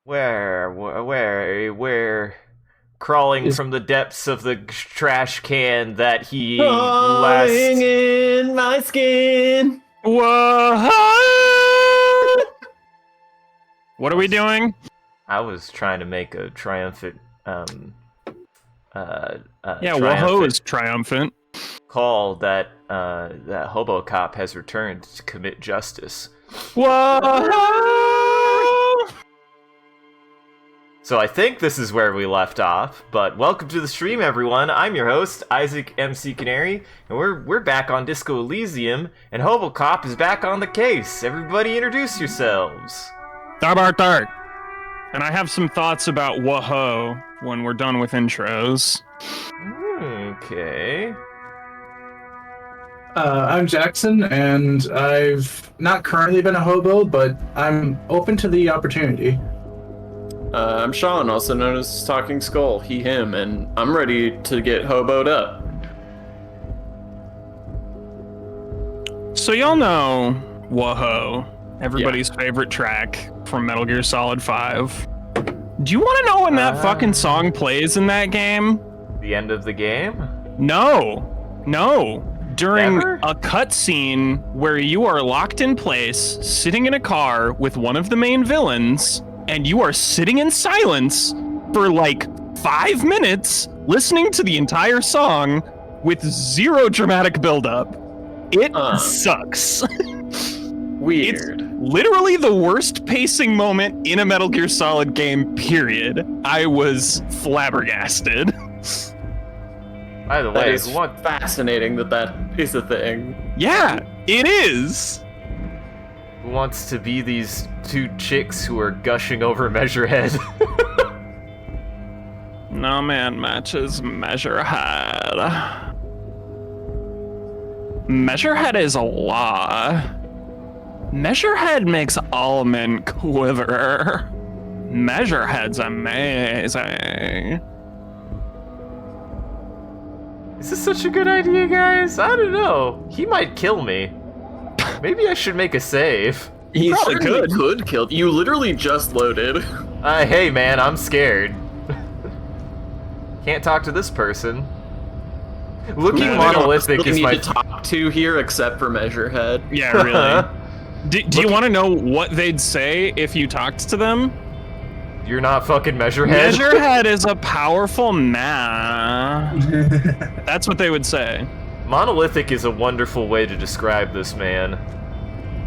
Where, crawling from the depths of the trash can that he Crawling in my skin. Whoa! What are we doing? I was trying to make a triumphant, Whoa is triumphant. call that that HoboCop has returned to commit justice. Whoa! So I think this is where we left off, but welcome to the stream, everyone. I'm your host, Isaac MCCanary, and we're back on Disco Elysium, and HoboCop is back on the case. Everybody introduce yourselves. Dark. And I have some thoughts about whoa when we're done with intros. Okay. I'm Jackson, and I've not currently been a hobo, but I'm open to the opportunity. I'm Sean, also known as Talking Skull, he, him, and I'm ready to get hoboed up. So y'all know Whoa, everybody's favorite track from Metal Gear Solid 5. Do you want to know when that fucking song plays in that game? The end of the game? No. During Never? a cutscene where you are locked in place, sitting in a car with one of the main villains, and you are sitting in silence for like 5 minutes, listening to the entire song with zero dramatic buildup. It sucks. Weird. It's literally the worst pacing moment in a Metal Gear Solid game, period. I was flabbergasted. By the That way, is fascinating that is a thing. Yeah, it is. who wants to be these two chicks who are gushing over Measurehead? No man matches Measurehead. Measurehead is a law. Measurehead makes all men quiver. Measurehead's amazing. Is this such a good idea, guys? I don't know. He might kill me. Maybe I should make a save. He Probably certainly could. could kill. You literally just loaded. Hey man, I'm scared. Can't talk to this person. Looking No, monolithic is need my... to talk to here, except for Measurehead. Yeah, really. Do you want to know what they'd say if you talked to them? You're not fucking Measurehead? Measurehead is a powerful man. That's what they would say. Monolithic is a wonderful way to describe this man.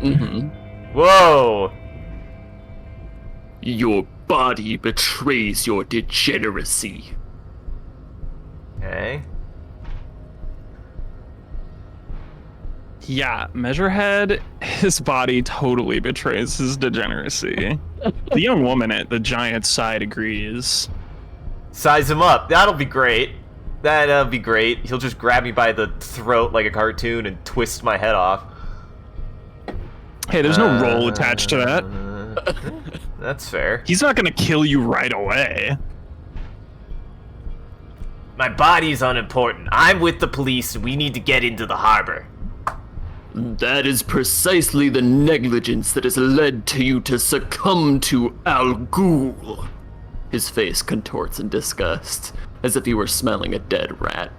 Mm-hmm. Whoa! Your body betrays your degeneracy. Okay. Yeah, Measurehead, his body totally betrays his degeneracy. The young woman at the giant's side agrees. Size him up. That'll be great. That'll be great. He'll just grab me by the throat like a cartoon and twist my head off. Hey, there's no roll attached to that. That's fair. He's not gonna kill you right away. My body's unimportant. I'm with the police. We need to get into the harbor. That is precisely the negligence that has led to you to succumb to Al Ghul. His face contorts in disgust, as if he were smelling a dead rat.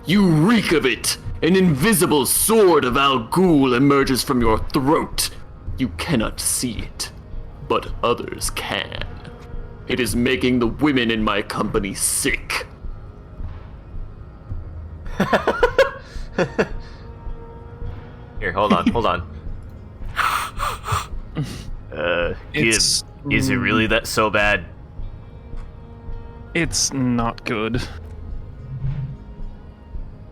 You reek of it! An invisible sword of Al Ghul emerges from your throat. You cannot see it, but others can. It is making the women in my company sick. Here, hold on. It's- Is it really that so bad? It's not good.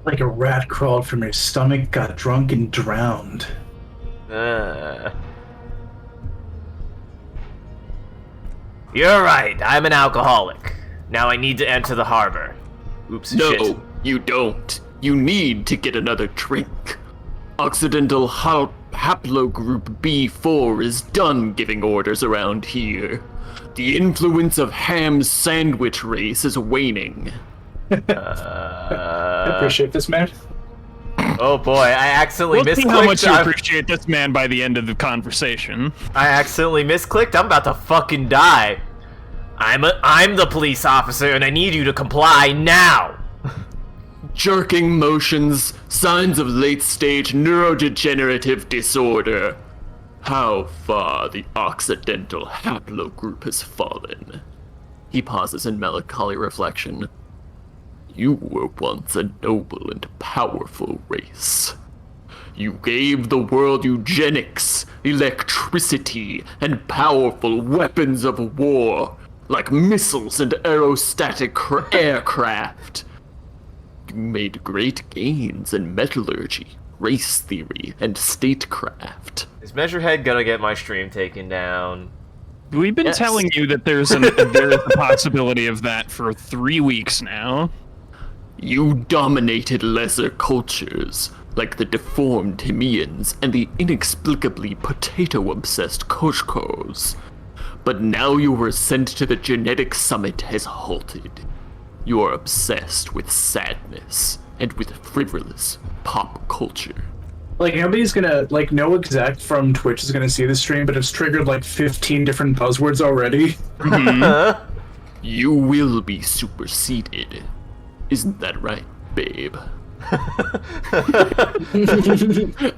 Like a rat crawled from your stomach, got drunk, and drowned. You're right, I'm an alcoholic. Now I need to enter the harbor. Oops, shit. No, you don't. You need to get another drink. Occidental haplogroup B4 is done giving orders around here. The influence of Ham's sandwich race is waning. I appreciate this, man. Oh boy, I accidentally We'll see misclicked. how much you I'm- appreciate this man by the end of the conversation. I accidentally misclicked. I'm about to fucking die. I'm the police officer, and I need you to comply now. Jerking motions, signs of late-stage neurodegenerative disorder. How far the Occidental haplogroup has fallen. He pauses in melancholy reflection. You were once a noble and powerful race. You gave the world eugenics, electricity, and powerful weapons of war, like missiles and aerostatic aircraft. You made great gains in metallurgy, race theory, and statecraft. Is Measurehead gonna get my stream taken down? We've been Yes. telling you that there is a possibility of that for 3 weeks now. You dominated lesser cultures, like the deformed Hemians and the inexplicably potato-obsessed Koshkos. But now your ascent to the genetic summit has halted. You are obsessed with sadness and with frivolous pop culture. Like, nobody's gonna, like, no exec from Twitch is gonna see this stream, but it's triggered like 15 different buzzwords already. You will be superseded. Isn't that right, babe?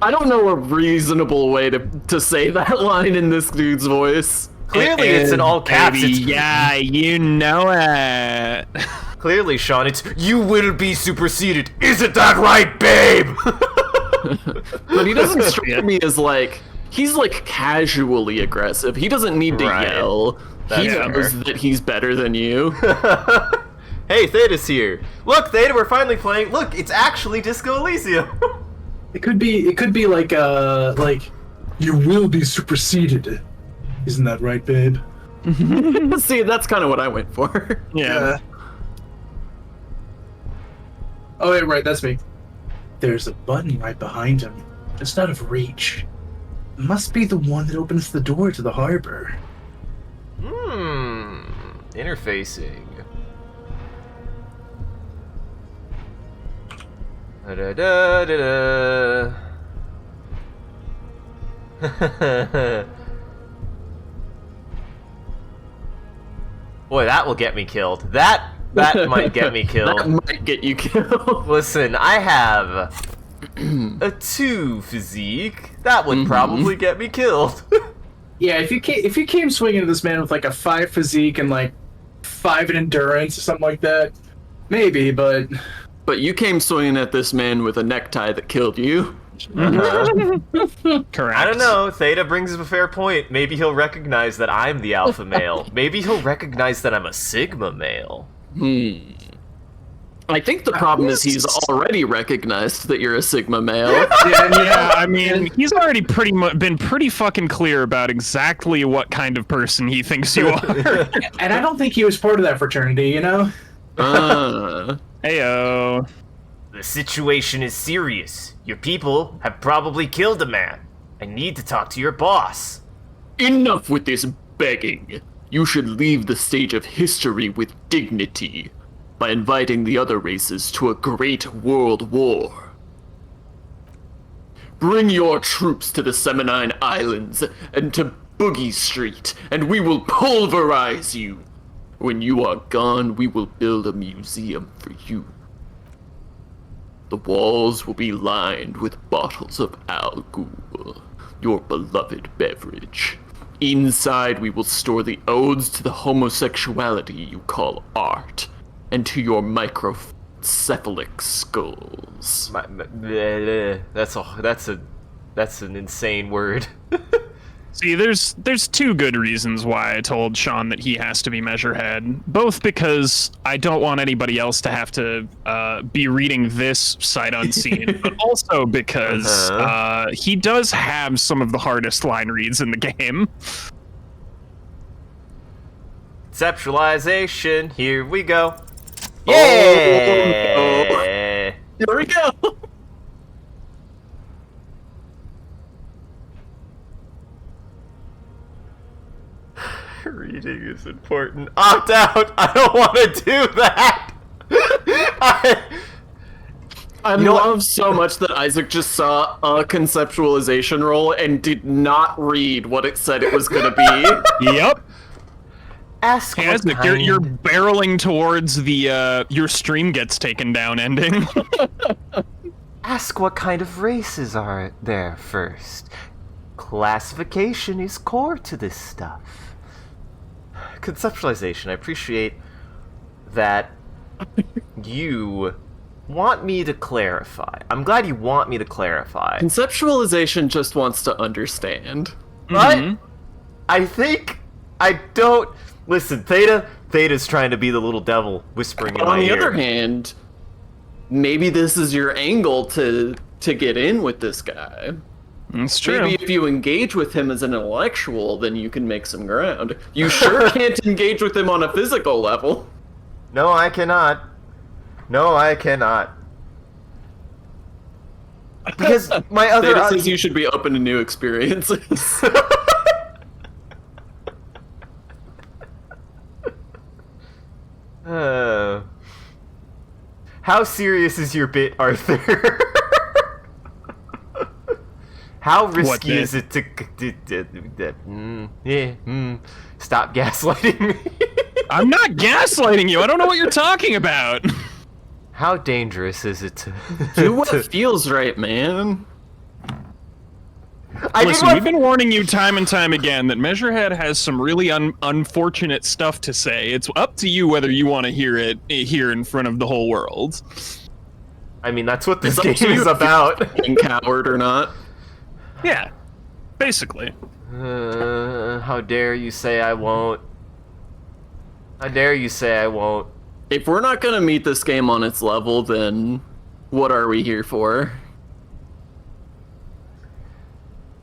I don't know a reasonable way to say that line in this dude's voice. Clearly, it's in all caps. Baby, It's, yeah, you know it. Clearly, Sean, it's you will be superseded. Isn't that right, babe? But he doesn't strike me as like, he's like casually aggressive. He doesn't need to Right. yell. He That's knows fair. that he's better than you. Hey, Theta's here. Look, Theta, we're finally playing. Look, it's actually Disco Elysium. It could be like you will be superseded. Isn't that right, babe? See, that's kind of what I went for. Yeah. Oh, wait, right, that's me. There's a button right behind him. It's out of reach. It must be the one that opens the door to the harbor. Interfacing. Da da da da. Boy, that will get me killed. That might get me That killed. might get you killed. Listen, I have a 2 physique. That would probably get me killed. Yeah, if you came swinging at this man with like a 5 physique and like 5 in endurance or something like that, maybe, but But you came swinging at this man with a necktie that killed you. Correct. I don't know. Theta brings up a fair point. Maybe he'll recognize that I'm the alpha male. Maybe he'll recognize that I'm a sigma male. I think the problem is he's already recognized that you're a Sigma male. Yeah, I mean, he's already been pretty fucking clear about exactly what kind of person he thinks you are. and I don't think he was part of that fraternity, you know? Heyo. The situation is serious. Your people have probably killed a man. I need to talk to your boss. Enough with this begging. You should leave the stage of history with dignity by inviting the other races to a great world war. Bring your troops to the Seminine Islands and to Boogie Street, and we will pulverize you. When you are gone, we will build a museum for you. The walls will be lined with bottles of Al Ghul, your beloved beverage. Inside, we will store the odes to the homosexuality you call art, and to your microcephalic skulls. That's an insane word. See, there's 2 good reasons why I told Sean that he has to be Measurehead. Both because I don't want anybody else to have to be reading this sight unseen, but also because he does have some of the hardest line reads in the game. Conceptualization. Here we go. Oh, Yeah. Here we go! Reading is important. Opt out. I don't want to do that. I love so much that Isaac just saw a conceptualization roll and did not read what it said it was gonna be. Yep. Ask Hey, what Isaac, kind... you're barreling towards the your stream gets taken down ending. Ask what kind of races are there first. Classification is core to this stuff. Conceptualization. I appreciate that you want me to clarify. I'm glad you want me to clarify. Conceptualization just wants to understand. But I think I don't... Listen, Theta's trying to be the little devil whispering in my On the ear. other hand, maybe this is your angle to get in with this guy. It's true. Maybe if you engage with him as an intellectual, then you can make some ground. You sure can't engage with him on a physical level. No, I cannot. No, I cannot. Because my other... Theta says you should be open to new experiences. How serious is your bit, Arthur? How risky bit? is it to... Stop gaslighting me. I'm not gaslighting you. I don't know what you're talking about. How dangerous is it to... Do what feels right, man. Listen, we've been warning you time and time again that Measurehead has some really unfortunate stuff to say. It's up to you whether you want to hear it here in front of the whole world. I mean, that's what this It's up game to you is if about. you're being coward or not. Yeah, basically. How dare you say I won't? How dare you say I won't? If we're not gonna meet this game on its level, then what are we here for?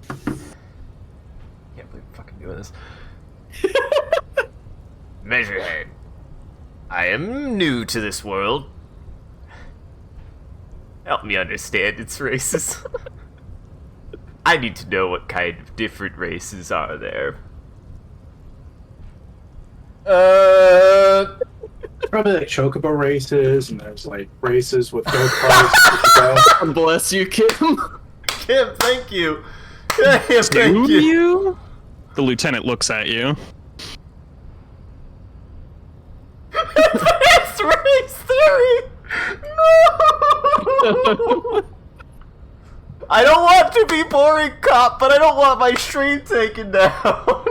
Can't believe I'm fucking doing this. Measurehead. I am new to this world. Help me understand its races. I need to know what kind of different races are there. Probably like chocobo races, and there's like races with go-karts. Bless you, Kim. Kim, thank you. Yeah, thank Do you. you? The lieutenant looks at you. It's race theory. No. I don't want to be boring cop, but I don't want my stream taken down.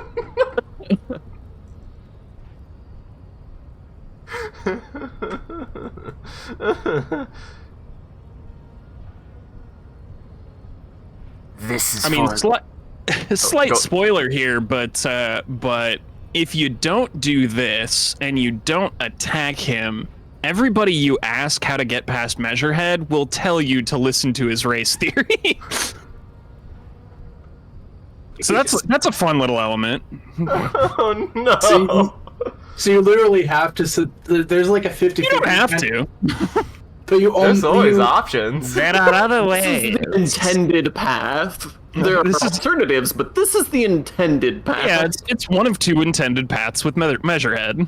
This is. I mean, for... slight go. spoiler here, but if you don't do this and you don't attack him, everybody you ask how to get past Measurehead will tell you to listen to his race theory. So that's a fun little element. Oh no! So you literally have to. There's like a 50. You don't have to. But you only. There's always options. There are other This is the intended path. There are alternatives, but this is the intended path. Yeah, it's one of two intended paths with Measurehead.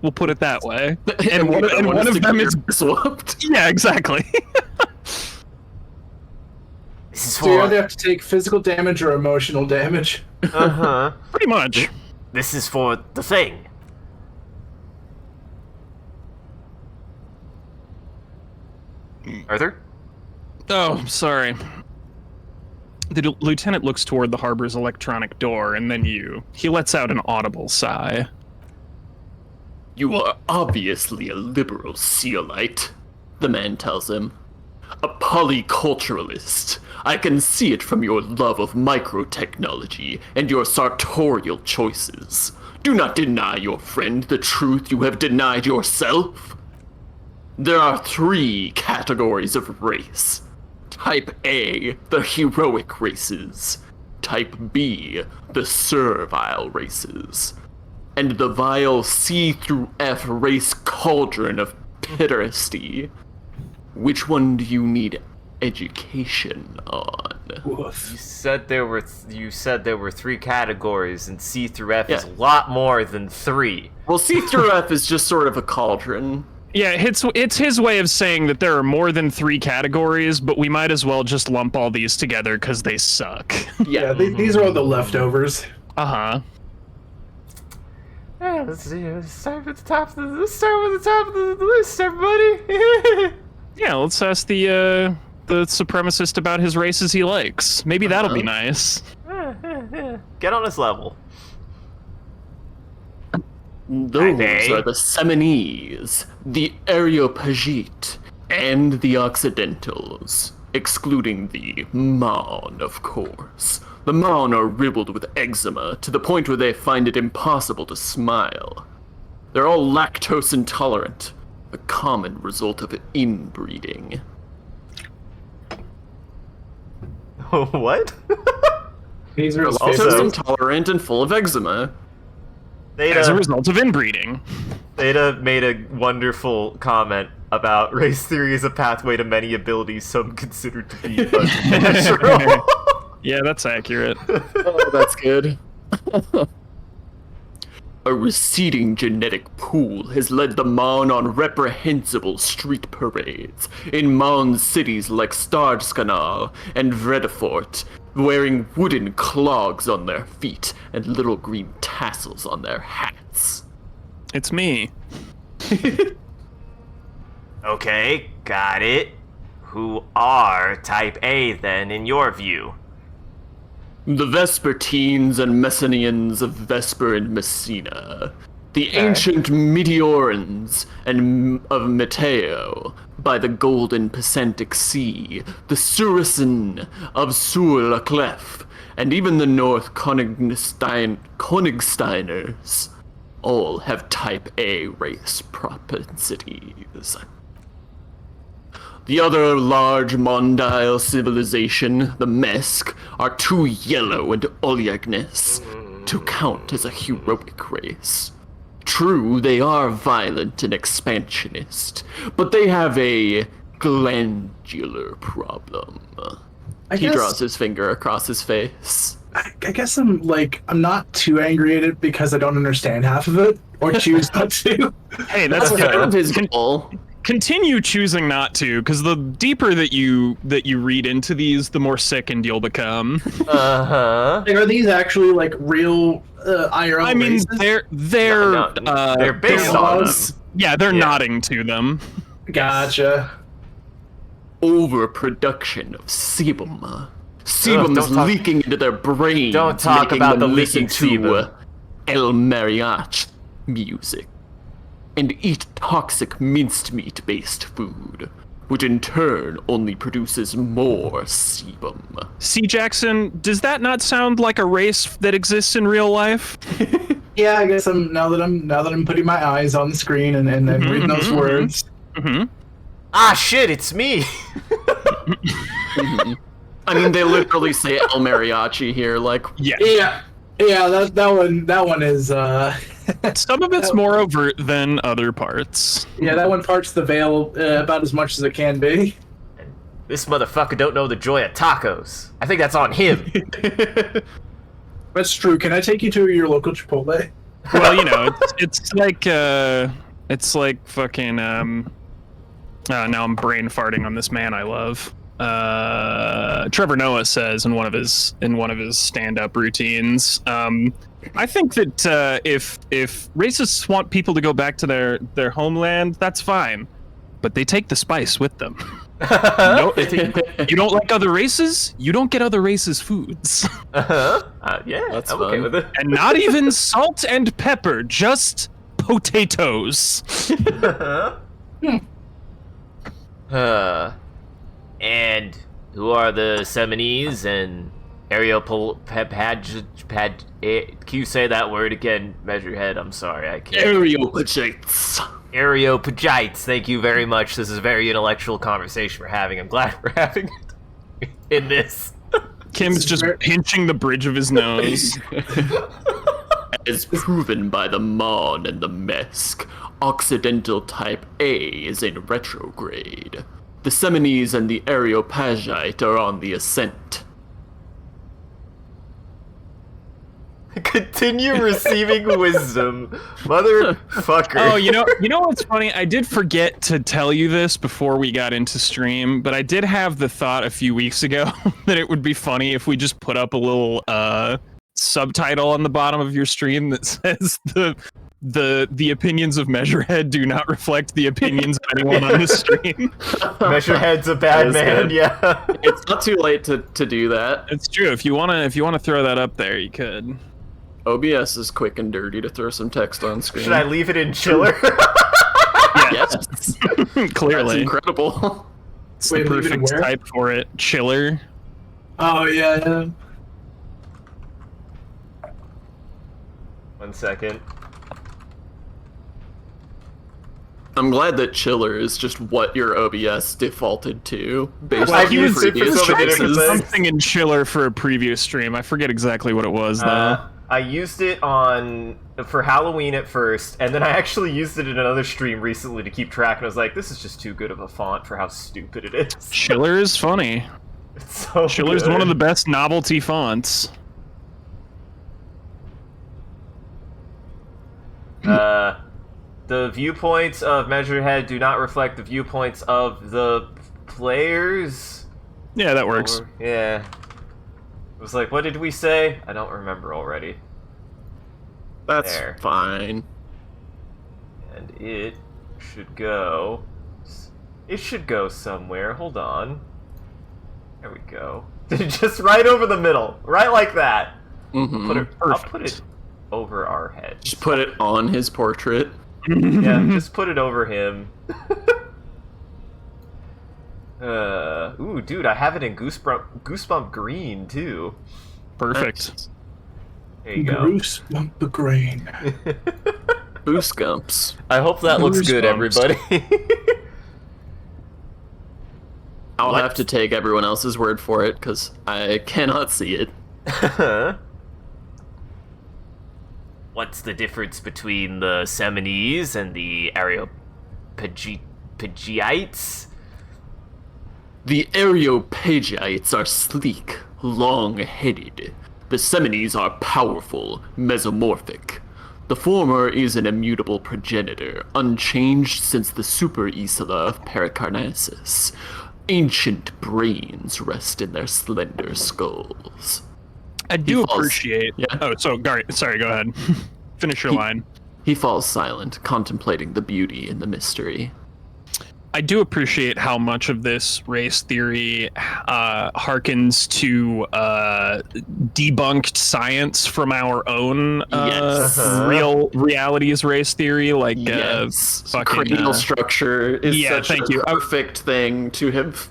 We'll put it that way. And one of them is swapped. Yeah, exactly. This is So you for. either have to take physical damage or emotional damage. Pretty much. This is for the thing. Arthur? Oh, sorry. The lieutenant looks toward the harbor's electronic door, and then he lets out an audible sigh. You are obviously a liberal Seolite, the man tells him. A polyculturalist. I can see it from your love of microtechnology and your sartorial choices. Do not deny your friend the truth you have denied yourself. There are 3 categories of race. Type A, the heroic races. Type B, the servile races. And the vile C through F race cauldron of pederasty. Which one do you need education on? Woof. You said there were 3 categories, and C through F is Yeah. a lot more than 3. Well, C through F is just sort of a cauldron. Yeah, it's his way of saying that there are more than 3 categories, but we might as well just lump all these together because they suck. Yeah, these are all the leftovers. Uh-huh. Yeah, let's start with the top of the list, everybody. Yeah, let's ask the supremacist about his races he likes. Maybe that'll be nice. Get on his level. Those are the Seminese, the Areopagite, and the Occidentals, excluding the Mon, of course. The Mon are riddled with eczema to the point where they find it impossible to smile. They're all lactose intolerant, a common result of inbreeding. What? These are his Also favorites. intolerant and full of eczema. As a result of inbreeding. Theta made a wonderful comment about race theory is a pathway to many abilities some consider to be unnatural. Yeah, that's accurate. Oh, that's good. A receding genetic pool has led the Mon on reprehensible street parades in Mon cities like Starskanal and Vredefort, wearing wooden clogs on their feet and little green tassels on their hats. It's me. Okay, got it. Who are Type A then, in your view? The Vespertines and Messenians of Vesper and Messina. The ancient Meteorans and of Meteo by the golden Pacentic Sea. The Surison of Sur-la-Clef. And even the North Konigsteiners. All have Type A race propensities. The other large mondile civilization, the Mesk, are too yellow and oleaginous to count as a heroic race. True, they are violent and expansionist, but they have a glandular problem. He draws his finger across his face. I guess I'm not too angry at it because I don't understand half of it, or choose not to. Hey, that's Kind of his goal. Continue choosing not to, because the deeper that you read into these, the more sickened you'll become. Uh-huh. Like, are these actually like real IRL I mean, races? they're They're based on them. Yeah, they're nodding to them. Gotcha. Overproduction of sebum. Sebum is leaking into their brains. Don't talk making about them the leaking listen to sebum. El Mariachi music. And eat toxic minced meat based food, which in turn only produces more sebum. C. Jackson, does that not sound like a race that exists in real life? Yeah, I guess now that I'm putting my eyes on the screen and reading those words. Mm-hmm. Ah, shit, it's me. I mean, they literally say El Mariachi here, like, Yeah. Yeah, that one is Some of it's more overt than other parts. yeah, that one parts the veil about as much as it can be. This motherfucker don't know the joy of tacos. I think that's on him. That's true. Can I take you to your local Chipotle? Well, you know, it's like fucking now I'm brain farting on this man I love. Trevor Noah says in one of his stand-up routines, I think that if racists want people to go back to their homeland, that's fine, but they take the spice with them. You don't like other races? You don't get other races' foods. Yeah, That's I'm okay fun. with it. And not even salt and pepper, just potatoes. And who are the Seminese and can you say that word again, Measurehead? I'm sorry, I can't. Areopagites. Areopagites, thank you very much. This is a very intellectual conversation we're having. I'm glad we're having it in this. Kim's just pinching the bridge of his nose. As proven by the Mon and the Mesk, Occidental Type A is in retrograde. The Seminese and the Areopagite are on the ascent. Continue receiving wisdom, motherfucker. Oh, you know what's funny? I did forget to tell you this before we got into stream, but I did have the thought a few weeks ago that it would be funny if we just put up a little subtitle on the bottom of your stream that says the opinions of Measurehead do not reflect the opinions of anyone on the stream. Measurehead's a bad man. good. Yeah. It's not too late to do that. It's true. If you wanna throw that up there, you could. OBS is quick and dirty to throw some text on screen. Should I leave it in chiller? Yes. Clearly. That's incredible. It's Wait, the leave it perfect where? type for it. Chiller. Oh yeah. 1 second. I'm glad that chiller is just what your OBS defaulted to based Well, on he your was super previous so many choices. different Something in chiller for a previous stream. I forget exactly what it was though. I used it for Halloween at first, and then I actually used it in another stream recently to keep track, and I was like, this is just too good of a font for how stupid it is. Chiller is funny. It's so Chiller's good. one of the best novelty fonts. The viewpoints of Measurehead do not reflect the viewpoints of the players. Yeah, that works. Yeah. It was like, what did we say? I don't remember already. That's There. fine. And it should go... It should go somewhere. Hold on. There we go. Just right over the middle. Right like that. Mm-hmm. I'll put it over our head. Just put it on his portrait. Yeah, just put it over him. Ooh, dude, I have it in Goosebump green, too. Perfect. There you go. Bruce Bump the Grain. Goosegumps. I hope that looks good, Goosebumps. everybody. I'll What? have to take everyone else's word for it because I cannot see it. What's the difference between the Semines and the Areopagites? The Areopagites are sleek, long-headed. The Semines are powerful, mesomorphic. The former is an immutable progenitor, unchanged since the Super Isla of Pericarnassus. Ancient brains rest in their slender skulls. I do falls- appreciate. Yeah. Oh, sorry. Go ahead. Finish your line. He falls silent, contemplating the beauty and the mystery. I do appreciate how much of this race theory harkens to debunked science from our own Yes. real realities race theory, like Yes. fucking, Cranial structure is yeah, such thank a you. perfect thing to have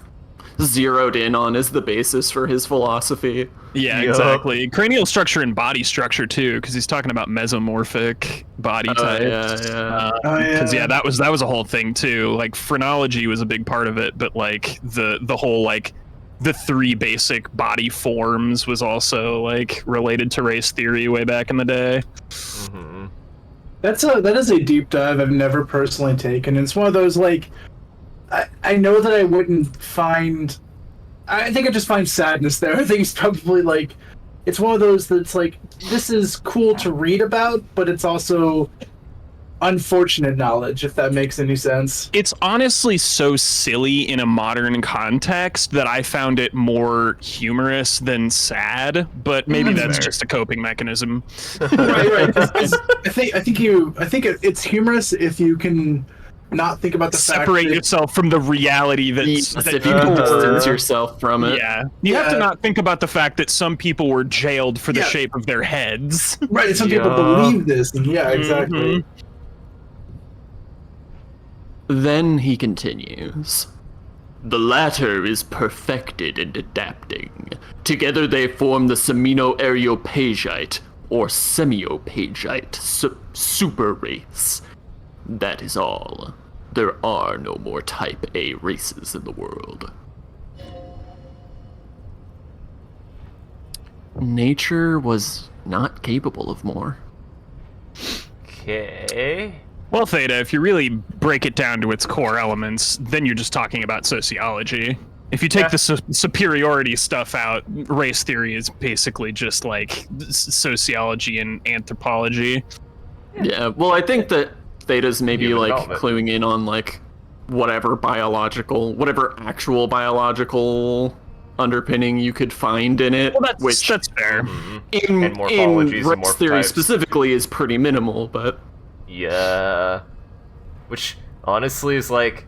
zeroed in on as the basis for his philosophy. yeah, Yup. exactly. Cranial structure and body structure too, because he's talking about mesomorphic body types. Yeah. Because that was a whole thing too. Like phrenology was a big part of it, but like the whole like the three basic body forms was also like related to race theory way back in the day. Mm-hmm. That is a deep dive I've never personally taken. It's one of those like I know that I wouldn't find. I think I just find sadness there. I think it's probably like it's one of those that's like this is cool to read about, but it's also unfortunate knowledge, if that makes any sense. It's honestly so silly in a modern context that I found it more humorous than sad, but maybe That's that's fair. just a coping mechanism. Right. 'Cause I think it's humorous if you can not think about the Separate fact that yourself from the reality Yes, that if you people can were- distance yourself from it. Yeah, you have to Yeah. not think about the fact that some people were jailed for the Yeah. shape of their heads. right. Some people Yeah. believe this, and yeah, exactly. Mhm. Then he continues. The latter is perfected and adapting. Together they form the Semino-Areopagite, or Semiopagite, super race. That is all. There are no more Type A races in the world. Nature was not capable of more. Okay. Well, Theta, if you really break it down to its core elements, then you're just talking about sociology. If you take the superiority stuff out, race theory is basically just like sociology and anthropology. Yeah, well, I think that Theta's maybe Human like development. cluing in on like whatever actual biological underpinning you could find in it, Well, which that's fair. in And morphologies and race theory morphotypes. specifically is pretty minimal, but Yeah. Which honestly is like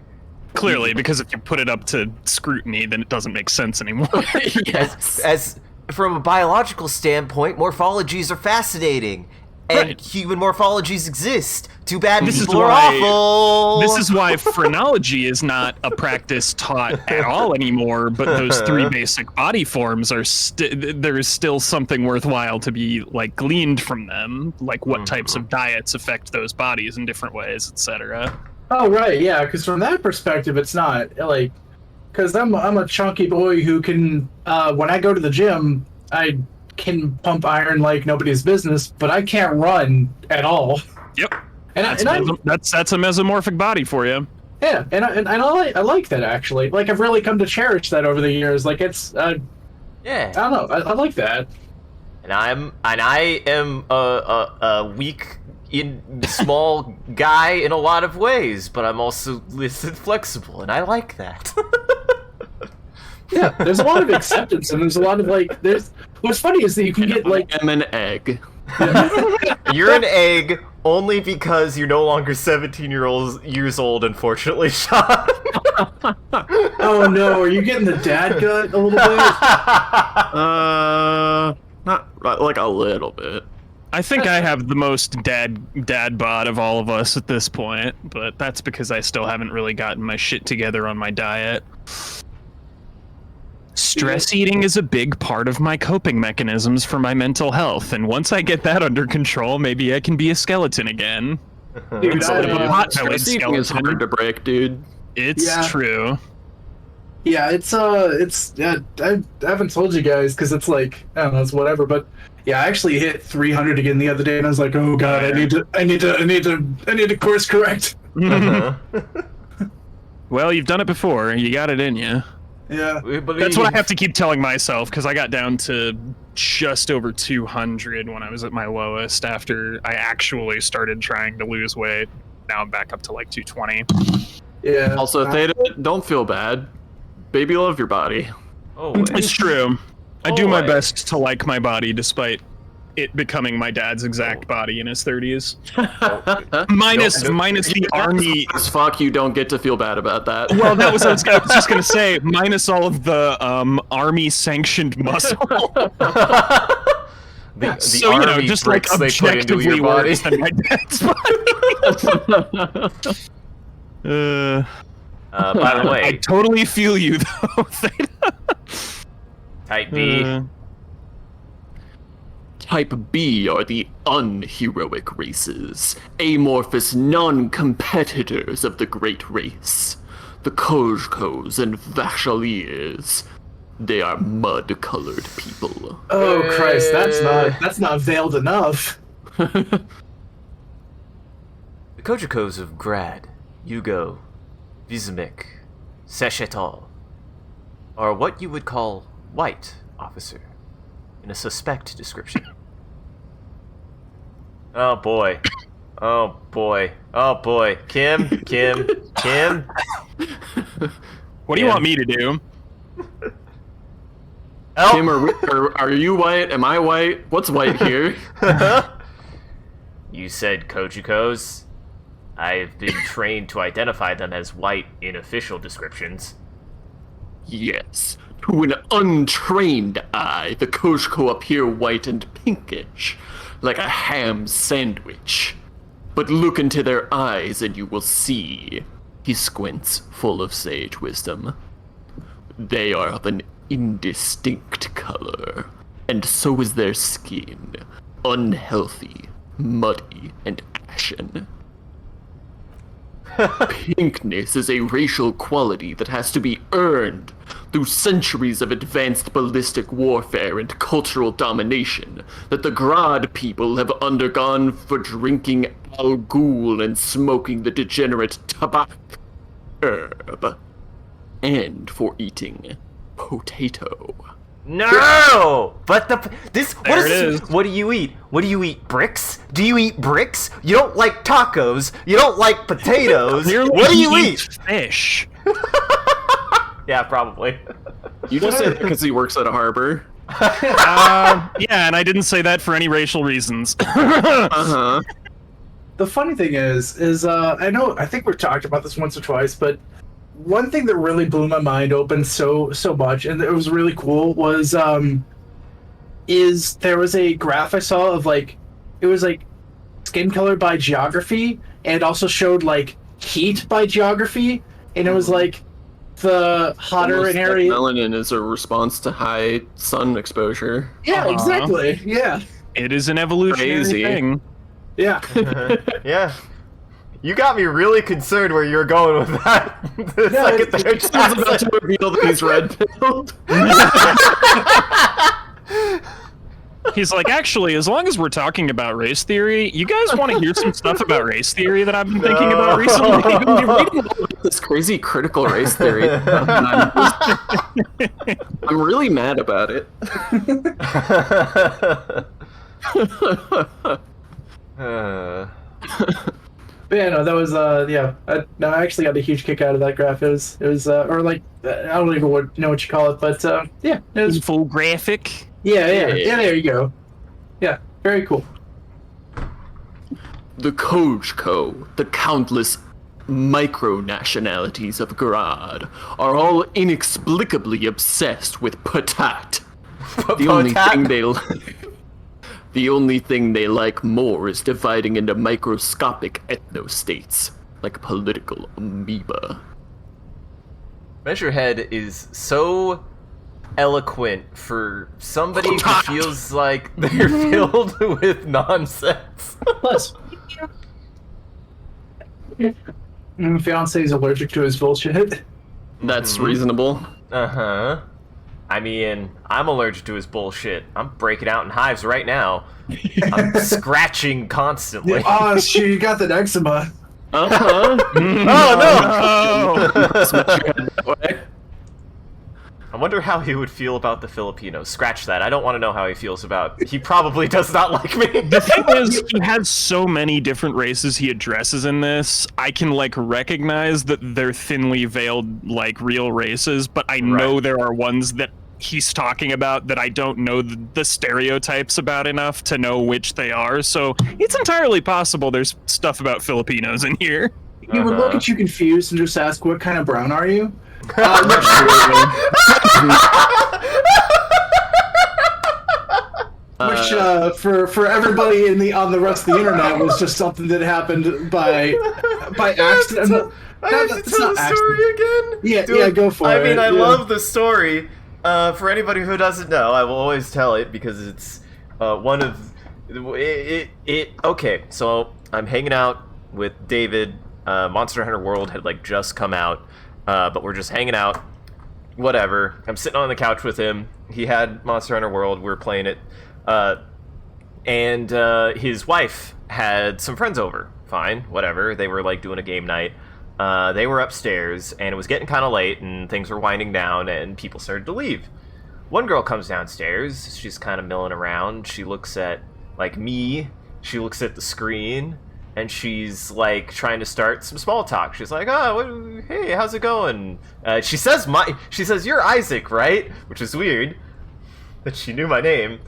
Clearly, because if you put it up to scrutiny, then it doesn't make sense anymore. yes. As from a biological standpoint, morphologies are fascinating, and Right. human morphologies exist. Too bad This is people are why- awful. This is why phrenology is not a practice taught at all anymore, but those three basic body forms are there is still something worthwhile to be like gleaned from them, like what types of diets affect those bodies in different ways, etc. Oh right, yeah. Because from that perspective, it's not like because I'm a chunky boy who can when I go to the gym, I can pump iron like nobody's business, but I can't run at all. Yep. And That's a mesomorphic body for you. I like that actually. Like I've really come to cherish that over the years. Like it's yeah. I don't know. I like that. and I am a weak small guy in a lot of ways, but I'm also listed flexible, and I like that. Yeah, there's a lot of acceptance, and there's a lot of like. There's what's funny is that you can get like. I'm an egg. You're an egg only because you're no longer 17 years old, unfortunately, Sean. Oh no, are you getting the dad gut a little bit? Not like a little bit. I think I have the most dad bod of all of us at this point, but that's because I still haven't really gotten my shit together on my diet. Stress eating is a big part of my coping mechanisms for my mental health, and once I get that under control, maybe I can be a skeleton again. Dude, Instead of a pot-bellied Stress eating is skeleton. hard to break, dude. It's Yeah. true. Yeah, it's yeah. I haven't told you guys because it's like I don't know, it's whatever. But yeah, I actually hit 300 again the other day, and I was like, oh god, I need to course correct. Well, you've done it before. You got it in you. Yeah. We believe. That's what I have to keep telling myself, because I got down to just over 200 when I was at my lowest after I actually started trying to lose weight. Now I'm back up to like 220. Yeah. Also, Theta, don't feel bad. Baby, love your body. Oh, It's true. I do my Boy. best to like my body despite it becoming my dad's exact body in his 30s. Minus the army. As fuck, you don't get to feel bad about that. Well, that was what I was just gonna say. Minus all of the army sanctioned muscle. the So army just like bricks they put into objectively your body. worse than my dad's body. By the way, I totally feel you though. Theta. type B. Type B are the unheroic races, amorphous non-competitors of the great race. The Kozhkos and Vashaliers. They are mud-colored people. Oh Christ, that's not veiled enough. The Kojikos of Grad, Yugo, Vizimik, Seshetal are what you would call white, officer, in a suspect description. Oh boy. Oh boy. Oh boy. Kim. What do you want me to do? Help! Tim, are you white? Am I white? What's white here? You said Kojikos. I've been trained to identify them as white in official descriptions. Yes. To an untrained eye, the Kozhko appear white and pinkish, like a ham sandwich. But look into their eyes and you will see. He squints, full of sage wisdom. They are of an indistinct color, and so is their skin. Unhealthy, muddy, and ashen. Pinkness is a racial quality that has to be earned through centuries of advanced ballistic warfare and cultural domination that the Grad people have undergone for drinking Al Ghul and smoking the degenerate Tabak herb. and for eating potato. No! But this what There is it this? is. What do you eat? What do you eat? Bricks? Do you eat bricks? You don't like tacos. You don't like potatoes. Clearly What do you he eat? eats Fish. Yeah, probably. You just said because he works at a harbor. Yeah, and I didn't say that for any racial reasons. Uh-huh. The funny thing is I think we've talked about this once or twice, but one thing that really blew my mind open so much, and it was really cool, was is there was a graph I saw of like it was like skin color by geography, and it also showed like heat by geography, and it was like the hotter Almost an like area. melanin is a response to high sun exposure. Yeah, Uh-huh. exactly. Yeah, It is an evolutionary Crazy. thing. yeah. Yeah. You got me really concerned where you're going with that. The No, second it's- there, I was about to reveal that he's red-pilled. He's like, actually, as long as we're talking about race theory, you guys want to hear some stuff about race theory that I've been thinking about recently? You're reading about this crazy critical race theory. I'm really mad about it. But yeah, no, that was yeah. No, I actually got a huge kick out of that graph. It was or like I don't even know what you call it, but yeah, it was Full graphic. yeah. There you go. Yeah, very cool. The Kojko, the countless micro-nationalities of Garad, are all inexplicably obsessed with patat. The only thing the only thing they like more is dividing into microscopic ethnostates, like political amoeba. Measurehead is so eloquent for somebody who feels like they're filled with nonsense. Plus, my fiance is allergic to his bullshit. That's reasonable. Uh-huh. I mean, I'm allergic to his bullshit. I'm breaking out in hives right now. I'm scratching constantly. Oh shit, you got that eczema. Uh-huh. Oh no! Smash your head that way. I wonder how he would feel about the Filipinos. Scratch that. I don't want to know how he feels about. He probably does not like me. The thing is, he has so many different races he addresses in this. I can like recognize that they're thinly veiled like real races, but I know Right. there are ones that he's talking about that I don't know the stereotypes about enough to know which they are. So it's entirely possible there's stuff about Filipinos in here. He would look at you confused and just ask, "What kind of brown are you?" Which for everybody on the rest of the internet was just something that happened by accident. I have to It's tell not the story again? Yeah, yeah, go for I it. mean, I yeah. love the story. For anybody who doesn't know, I will always tell it because it's one of it. Okay, so I'm hanging out with David. Monster Hunter World had like just come out, but we're just hanging out. Whatever. I'm sitting on the couch with him. He had Monster Hunter World. We were playing it, and his wife had some friends over. Fine, whatever. They were like doing a game night. They were upstairs, and it was getting kind of late, and things were winding down, and people started to leave. One girl comes downstairs. She's kind of milling around. She looks at, like, me. She looks at the screen, and she's, like, trying to start some small talk. She's like, "Oh, hey, how's it going?" She says, "You're Isaac, right?" Which is weird that she knew my name,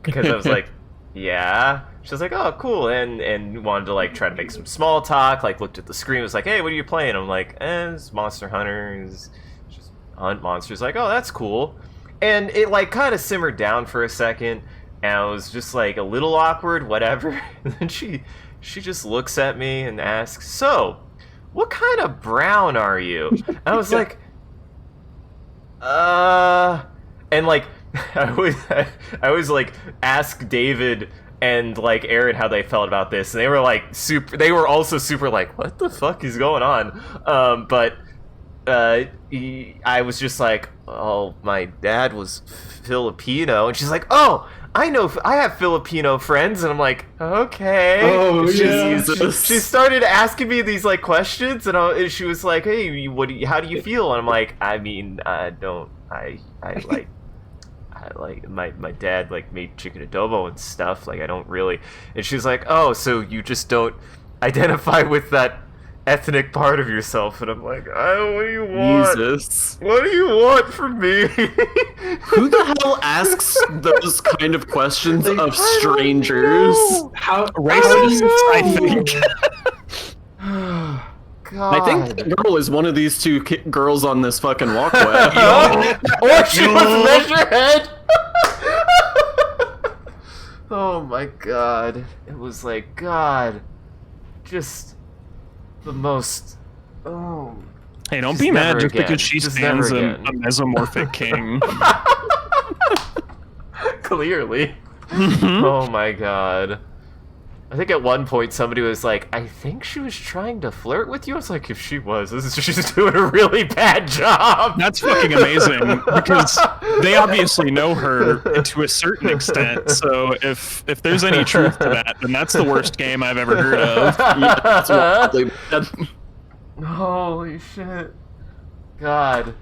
because I was like, "Yeah." She was like, "Oh, cool," and wanted to like try to make some small talk. Like looked at the screen, was like, "Hey, what are you playing?" I'm like, "It's Monster Hunter. It's just hunt monsters." Like, "Oh, that's cool." And it like kind of simmered down for a second, and I was just like a little awkward, whatever. And then she just looks at me and asks, "So, what kind of brown are you?" And I was like, and like I always like ask David and like Aaron how they felt about this, and they were like they were also super like, what the fuck is going on? But I was just like, oh, my dad was Filipino, and she's like, oh, I know, I have Filipino friends, and I'm like, okay. Oh, And yeah. she started asking me these like questions, and she was like, hey, how do you feel? And I'm like, I mean, I like my dad like made chicken adobo and stuff. Like I don't really. And she's like, oh, so you just don't identify with that ethnic part of yourself? And I'm like, oh, what do you want? Jesus. What do you want from me? Who the hell asks those kind of questions of strangers? How Racist, I think. God. I think the girl is one of these two girls on this fucking walkway. Or she was Measurehead. Oh my god. It was like, God. Just the most. Oh. Hey, don't Just be mad never just again. because she Just stands never a again. mesomorphic king. Clearly. Oh my god. I think at one point somebody was like, I think she was trying to flirt with you. I was like, if she was, she's doing a really bad job. That's fucking amazing because they obviously know her to a certain extent. So if there's any truth to that, then that's the worst game I've ever heard of. Yeah, that's what Holy shit. God.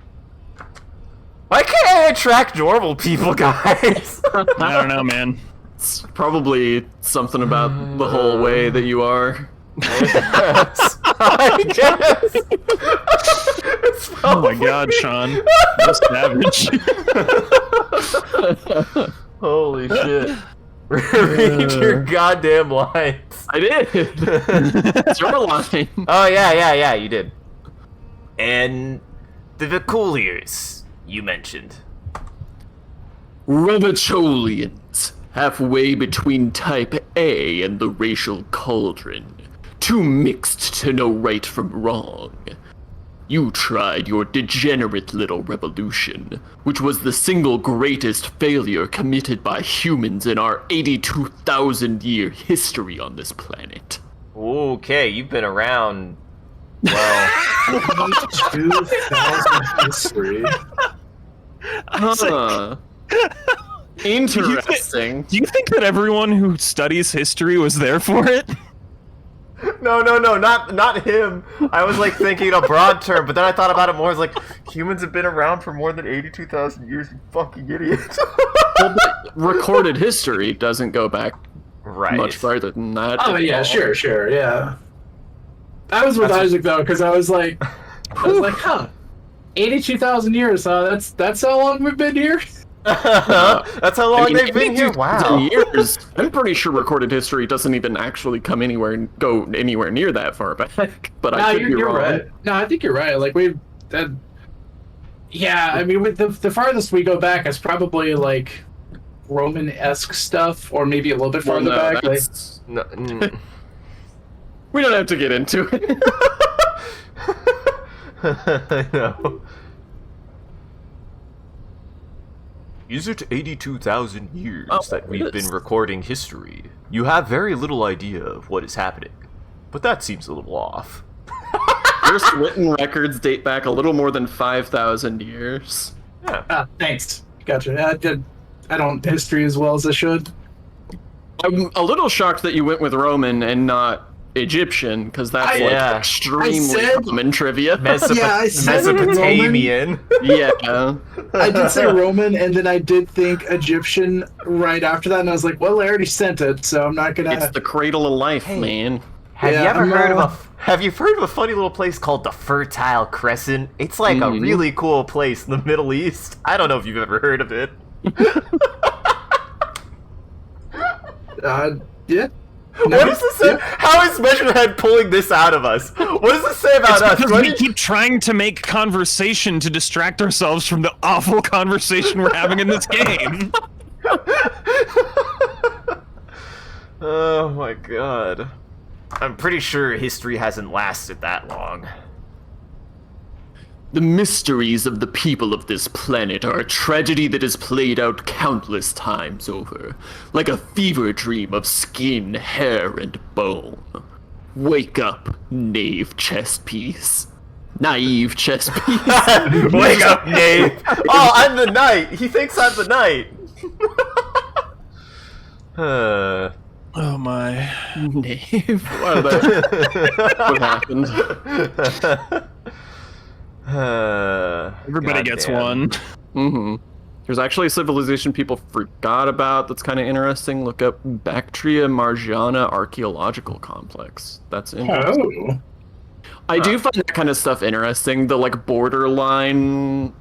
Why can't I attract normal people, guys? I don't know, man. it's probably something about the whole way that you are. I guess. It's Oh my probably- god, Sean. That's savage. Holy shit. Read your goddamn lines. I did. It's your line. Oh, yeah, you did. And the Viculiers, you mentioned. Revacholians, halfway between Type A and the racial cauldron. Too mixed to know right from wrong. You tried your degenerate little revolution, which was the single greatest failure committed by humans in our 82,000-year history on this planet. Okay, you've been around. Well, 2,000 history. Huh. Interesting. Do you think that everyone who studies history was there for it? no, not him. I was like thinking a broad term, but then I thought about it more as like humans have been around for more than 82,000 years. You fucking idiot. Well, but recorded history doesn't go back Right. much farther than that. Oh yeah, sure, yeah. I was with That's what- Isaac though, because I was like, huh, 82,000 years. That's how long we've been here. That's how long I mean, they've been here. 82,000 Wow. years. I'm pretty sure recorded history doesn't even actually go anywhere near that far back. But I could be you're wrong. right. No, I think you're right. Like yeah. I mean, with the farthest we go back is probably like Roman-esque stuff, or maybe a little bit Well, farther no, back. Like, that's- No, we don't have to get into it. I know. Is it 82,000 years that we've it been is. recording history? You have very little idea of what is happening. But that seems a little off. First written records date back a little more than 5,000 years. Yeah. thanks. Gotcha. I don't history as well as I should. I'm a little shocked that you went with Roman and not Egyptian, because that's like Yeah. extremely said- common trivia. Yeah, I said Mesopotamian. Yeah. I did say Roman, and then I did think Egyptian right after that, and I was like, well, I already sent it, so I'm not gonna. It's the cradle of life, Hey. man. Have Yeah, you ever I'm, heard Have you heard of a funny little place called the Fertile Crescent? It's like a really cool place in the Middle East. I don't know if you've ever heard of it. Yeah. What does this say? How is Measurehead pulling this out of us? What does this say about us? Because What we is- keep trying to make conversation to distract ourselves from the awful conversation we're having in this game. Oh my god. I'm pretty sure history hasn't lasted that long. The mysteries of the people of this planet are a tragedy that is played out countless times over, like a fever dream of skin, hair, and bone. Wake up, knave chess piece. Naive chess piece. Wake up, Nate! Oh, I'm the knight! He thinks I'm the knight! Oh my. Naive. What happened? Everybody gets goddamn. one. There's actually a civilization people forgot about that's kind of interesting. Look up Bactria Margiana Archaeological Complex. That's interesting. Oh. I do find that kind of stuff interesting. The like borderline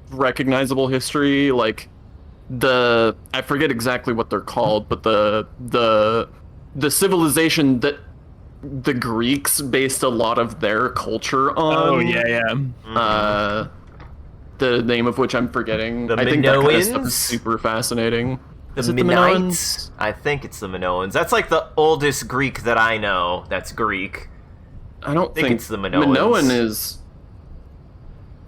recognizable history, like I forget exactly what they're called, but the civilization that the Greeks based a lot of their culture on. Oh yeah. The name of which I'm forgetting. The I think that kind of stuff Minoans? is super fascinating. The Is it the Minoans? I think it's the Minoans. That's like the oldest Greek that I know that's Greek. I don't think think it's the Minoans. Minoan is.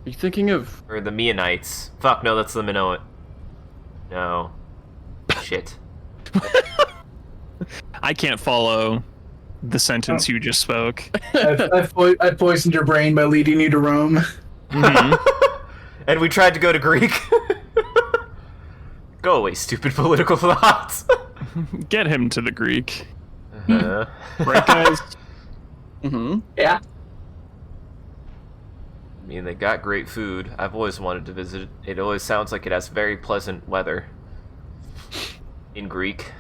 Are you thinking of? Or the Meonites. Fuck, no, that's the Minoan. No. Shit. I can't follow the sentence you just spoke. I poisoned your brain by leading you to Rome. And we tried to go to Greek. Go away, stupid political thoughts. Get him to the Greek. Uh, Right, guys? Yeah. I mean, they got great food. I've always wanted to visit it. It always sounds like it has very pleasant weather. In Greek.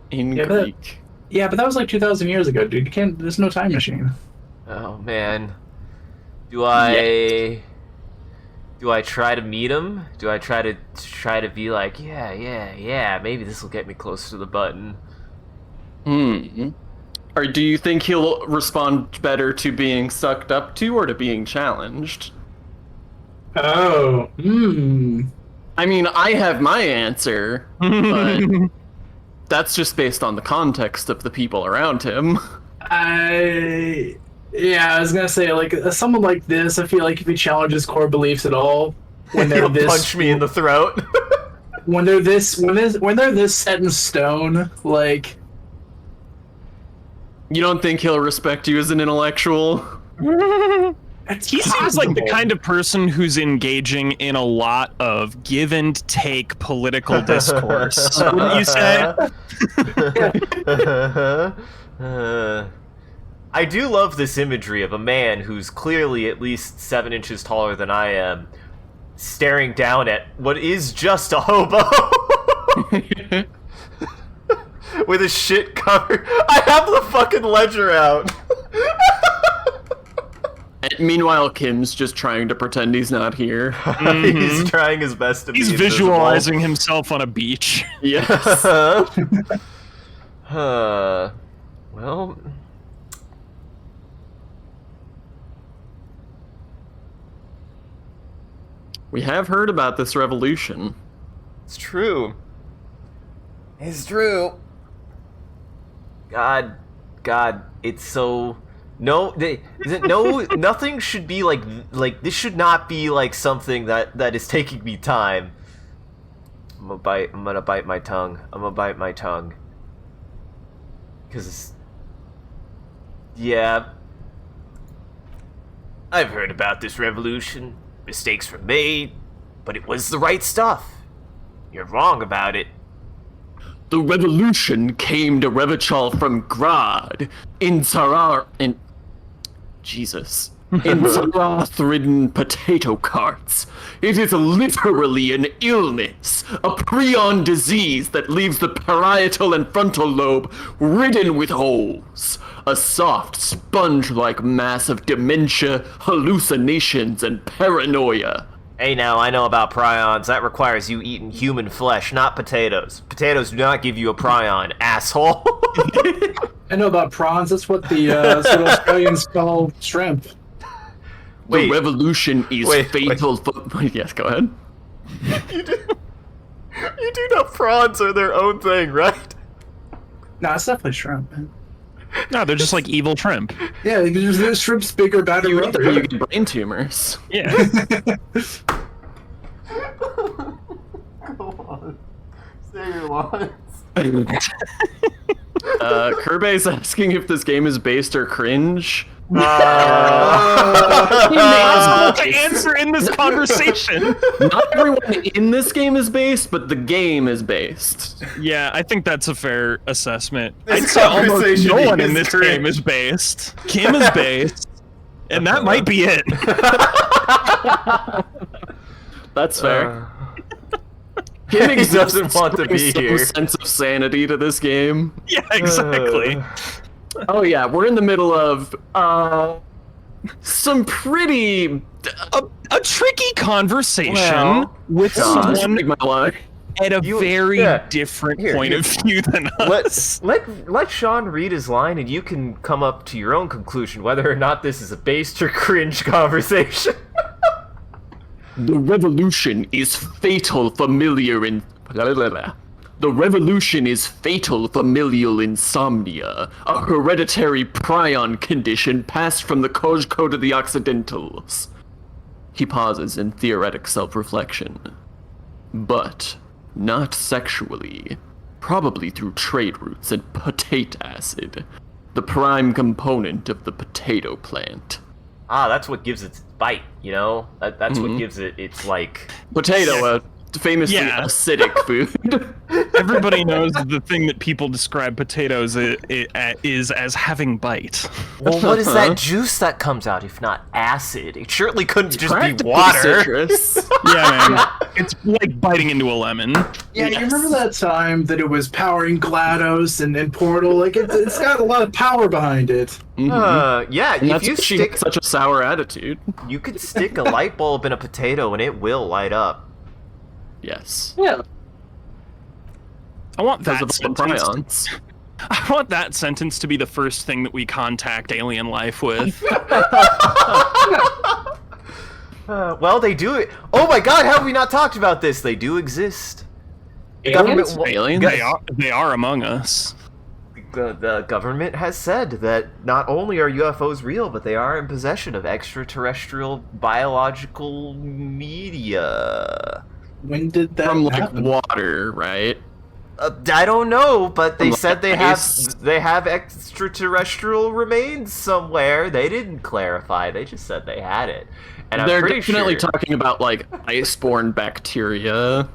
In Yeah, Greek. Yeah, but that was like 2,000 years ago, dude. You can't. There's no time machine. Oh, man. Do I try to meet him? Do I try to be like, yeah, maybe this will get me closer to the button? Or do you think he'll respond better to being sucked up to or to being challenged? Oh. I mean, I have my answer, but that's just based on the context of the people around him. Yeah, I was gonna say, like, someone like this, I feel like if he challenges core beliefs at all, when they're He'll this, punch me in the throat. when they're this set in stone, like, You don't think he'll respect you as an intellectual? He seems like the kind of person who's engaging in a lot of give and take political discourse. Wouldn't you say? I do love this imagery of a man who's clearly at least 7 inches taller than I am, staring down at what is just a hobo. With his shit covered. I have the fucking ledger out. And meanwhile, Kim's just trying to pretend he's not here. He's trying his best to He's be visualizing himself on a beach. Yes. Well... We have heard about this revolution. It's true. It's true. God, it's so... nothing should be like, this should not be like something that is taking me time. I'm gonna bite my tongue. Cause, yeah. I've heard about this revolution. Mistakes were made, but it was the right stuff. You're wrong about it. The revolution came to Revachol from Grad, in Zarath-ridden potato carts. It is literally an illness, a prion disease that leaves the parietal and frontal lobe ridden with holes. A soft, sponge-like mass of dementia, hallucinations, and paranoia. Hey now, I know about prions. That requires you eating human flesh, not potatoes. Potatoes do not give you a prion, asshole. I know about prawns. That's what the Australians call shrimp. The revolution is fatal for... Yes, go ahead. You do know prawns are their own thing, right? No, it's definitely shrimp, man. No, they're just like evil shrimp. Yeah, there's shrimp's bigger, better. You eat them, you get brain tumors. Yeah. Go on. Say your lines. Kirby's asking if this game is based or cringe. To answer in this conversation. Not everyone in this game is based, but the game is based. Yeah, I think that's a fair assessment. This I'd say almost conversation no one in is this cringe. game is based. Kim is based, and that might be it. That's fair. He Exists doesn't want to be some here. sense of sanity to this game. Yeah, exactly. Oh yeah, we're in the middle of some pretty A tricky conversation Well, with John. someone my life. at a very yeah. different Here, point here. of view than us. Let Sean read his line, and you can come up to your own conclusion whether or not this is a based or cringe conversation. The revolution is fatal familiar in The revolution is fatal familial insomnia, a hereditary prion condition passed from the Kojko to the Occidentals. He pauses in theoretic self-reflection. But not sexually. Probably through trade routes and potato acid, the prime component of the potato plant. That's what gives it its bite, you know? That's what gives it its, like... Potato, famously Yeah. acidic food. Everybody knows the thing that people describe potatoes is as having bite. Well, what is that juice that comes out if not acid? It surely couldn't just be Practically water. citrus. Yeah, man. It's like biting into a lemon. Yeah, you remember that time that it was powering GLaDOS and Portal? Like, it's got a lot of power behind it. Yeah, And if that's you why she stick... has such a sour attitude. You could stick a light bulb in a potato and it will light up. Yes. Yeah. I want Because that of the sentence. prions. I want that sentence to be the first thing that we contact alien life with. Well, they do it. Oh my god, how have we not talked about this? They do exist. The Aliens? government, Aliens? They are among us. the government has said that not only are UFOs real, but they are in possession of extraterrestrial biological media. When did that From like happen? water, right? I don't know, but they From, said like, ice? they have extraterrestrial remains somewhere. They didn't clarify. They just said they had it. And I'm They're pretty definitely sure, talking about like ice-borne bacteria.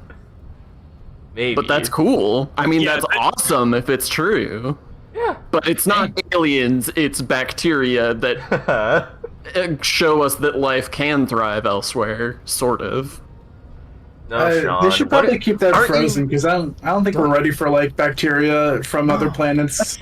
maybe. But that's cool. I mean, Yeah, that's awesome if it's true. Yeah. But it's not aliens, it's bacteria that show us that life can thrive elsewhere, sort of. No, Sean. They should probably keep that aren't you- frozen because I don't think we're ready for like bacteria from other planets.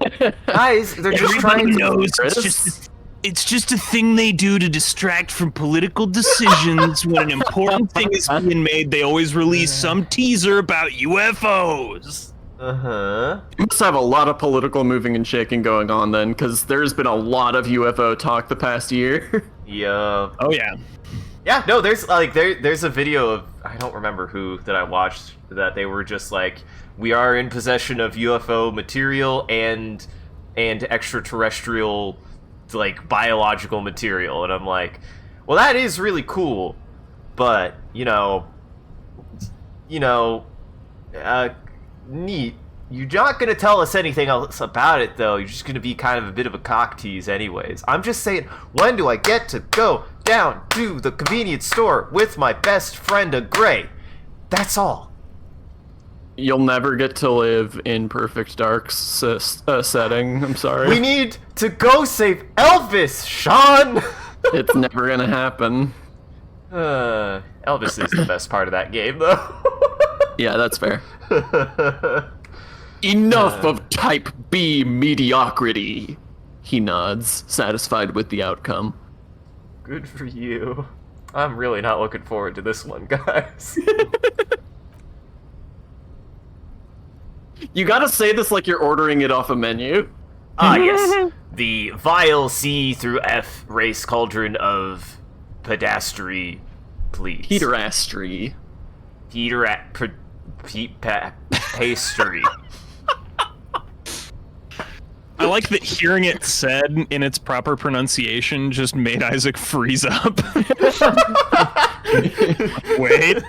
Guys, they're just trying to... knows Chris? it's just a thing they do to distract from political decisions. When an important thing is being made, they always release some teaser about UFOs. Uh-huh. You must have a lot of political moving and shaking going on then, because there's been a lot of UFO talk the past year. Yeah. Oh yeah. Yeah, no, there's like there's a video of, I don't remember who that I watched, that they were just like, we are in possession of UFO material and extraterrestrial like biological material, and I'm like, well, that is really cool, but neat. You're not gonna tell us anything else about it, though. You're just gonna be kind of a bit of a cock tease, anyways. I'm just saying, when do I get to go down to the convenience store with my best friend, a Gray? That's all. You'll never get to live in Perfect Dark's setting, I'm sorry. We need to go save Elvis, Sean! It's never gonna happen. Elvis is the best part of that game, though. Yeah, that's fair. Enough of Type B mediocrity. He nods, satisfied with the outcome. Good for you. I'm really not looking forward to this one, guys. You gotta say this like you're ordering it off a menu. Yes. The vile C through F race cauldron of pedastry, please. Peterastry. Pastry. I like that hearing it said in its proper pronunciation just made Isaac freeze up. Wait.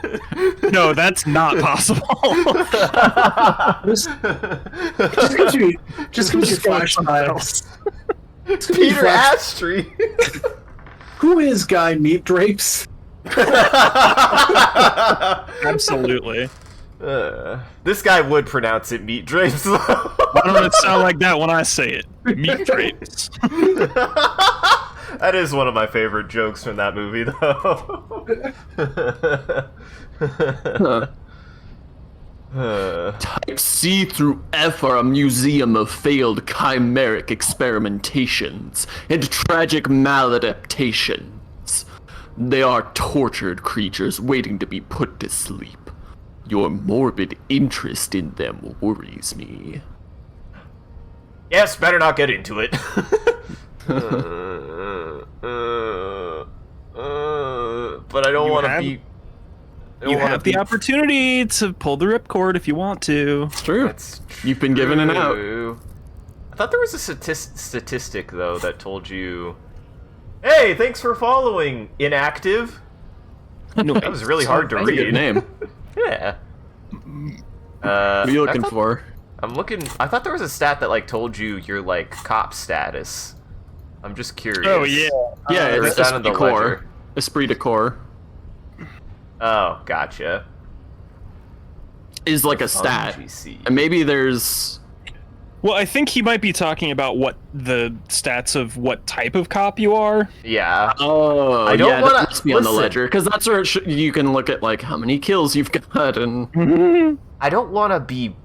No, that's not possible. Just give me flashbacks. Peter Astry. Who is Guy Meat Drapes? Absolutely. This guy would pronounce it meat drapes, though. Why don't it sound like that when I say it? Meat drapes. That is one of my favorite jokes from that movie, though. Type C through F are a museum of failed chimeric experimentations and tragic maladaptations. They are tortured creatures waiting to be put to sleep. Your morbid interest in them worries me. Yes, better not get into it. But I don't want to be... You have the opportunity to pull the ripcord if you want to. It's true. That's You've been given an out. true. I thought there was a statistic, though, that told you... Hey, thanks for following, inactive. That was really hard to That's a good read. name. Yeah. What are you looking for? I'm looking... I thought there was a stat that, like, told you your, like, cop status. I'm just curious. Oh, yeah. Yeah, Or is it's that in the esprit de corps. ledger? Esprit de corps Oh, gotcha. is like a stat. GC. And maybe there's... Well, I think he might be talking about what the stats of what type of cop you are. Yeah. Oh, I don't yeah, wanna- that must be on the listen. ledger. Because that's where you can look at, like, how many kills you've got and... I don't want to be...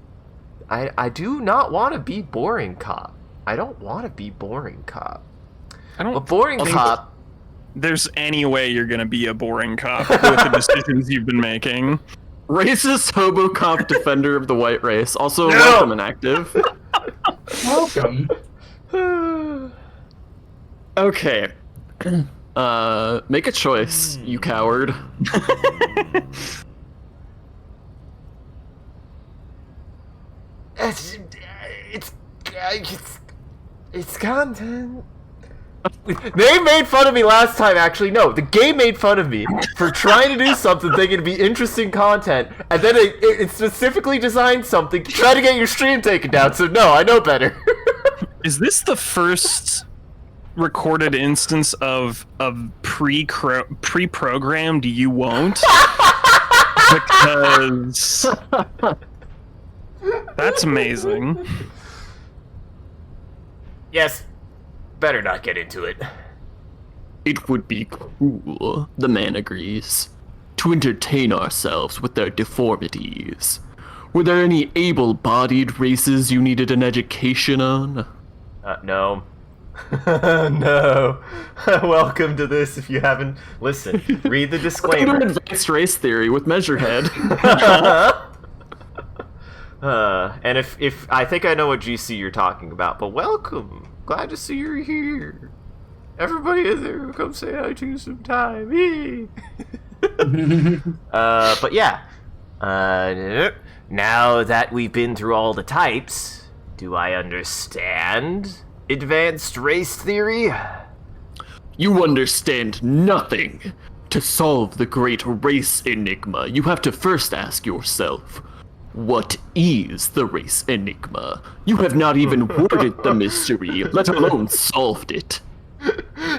I do not want to be boring cop. I don't want to be boring cop. I don't A boring think cop... there's any way you're gonna be a boring cop with the decisions you've been making. Racist hobo cop defender of the white race. Also, No! welcome inactive. Welcome. Okay. Make a choice, you coward. It's content. They made fun of me last time, actually. No, the game made fun of me for trying to do something thinking it'd be interesting content, and then it specifically designed something to try to get your stream taken down, so no, I know better. Is this the first recorded instance of pre-programmed you won't? Because that's amazing. Yes, better not get into it. It would be cruel, the man agrees, to entertain ourselves with their deformities. Were there any able-bodied races you needed an education on? No. No. Welcome to this if you haven't... Listen, read the disclaimer. Advanced race theory with Measurehead. And if I think I know what GC you're talking about, but welcome. Glad to see you're here. Everybody in there, come say hi to you sometime. But yeah. Now that we've been through all the types, do I understand advanced race theory? You understand nothing. To solve the great race enigma, you have to first ask yourself, what is the race enigma? You have not even worded the mystery, let alone solved it.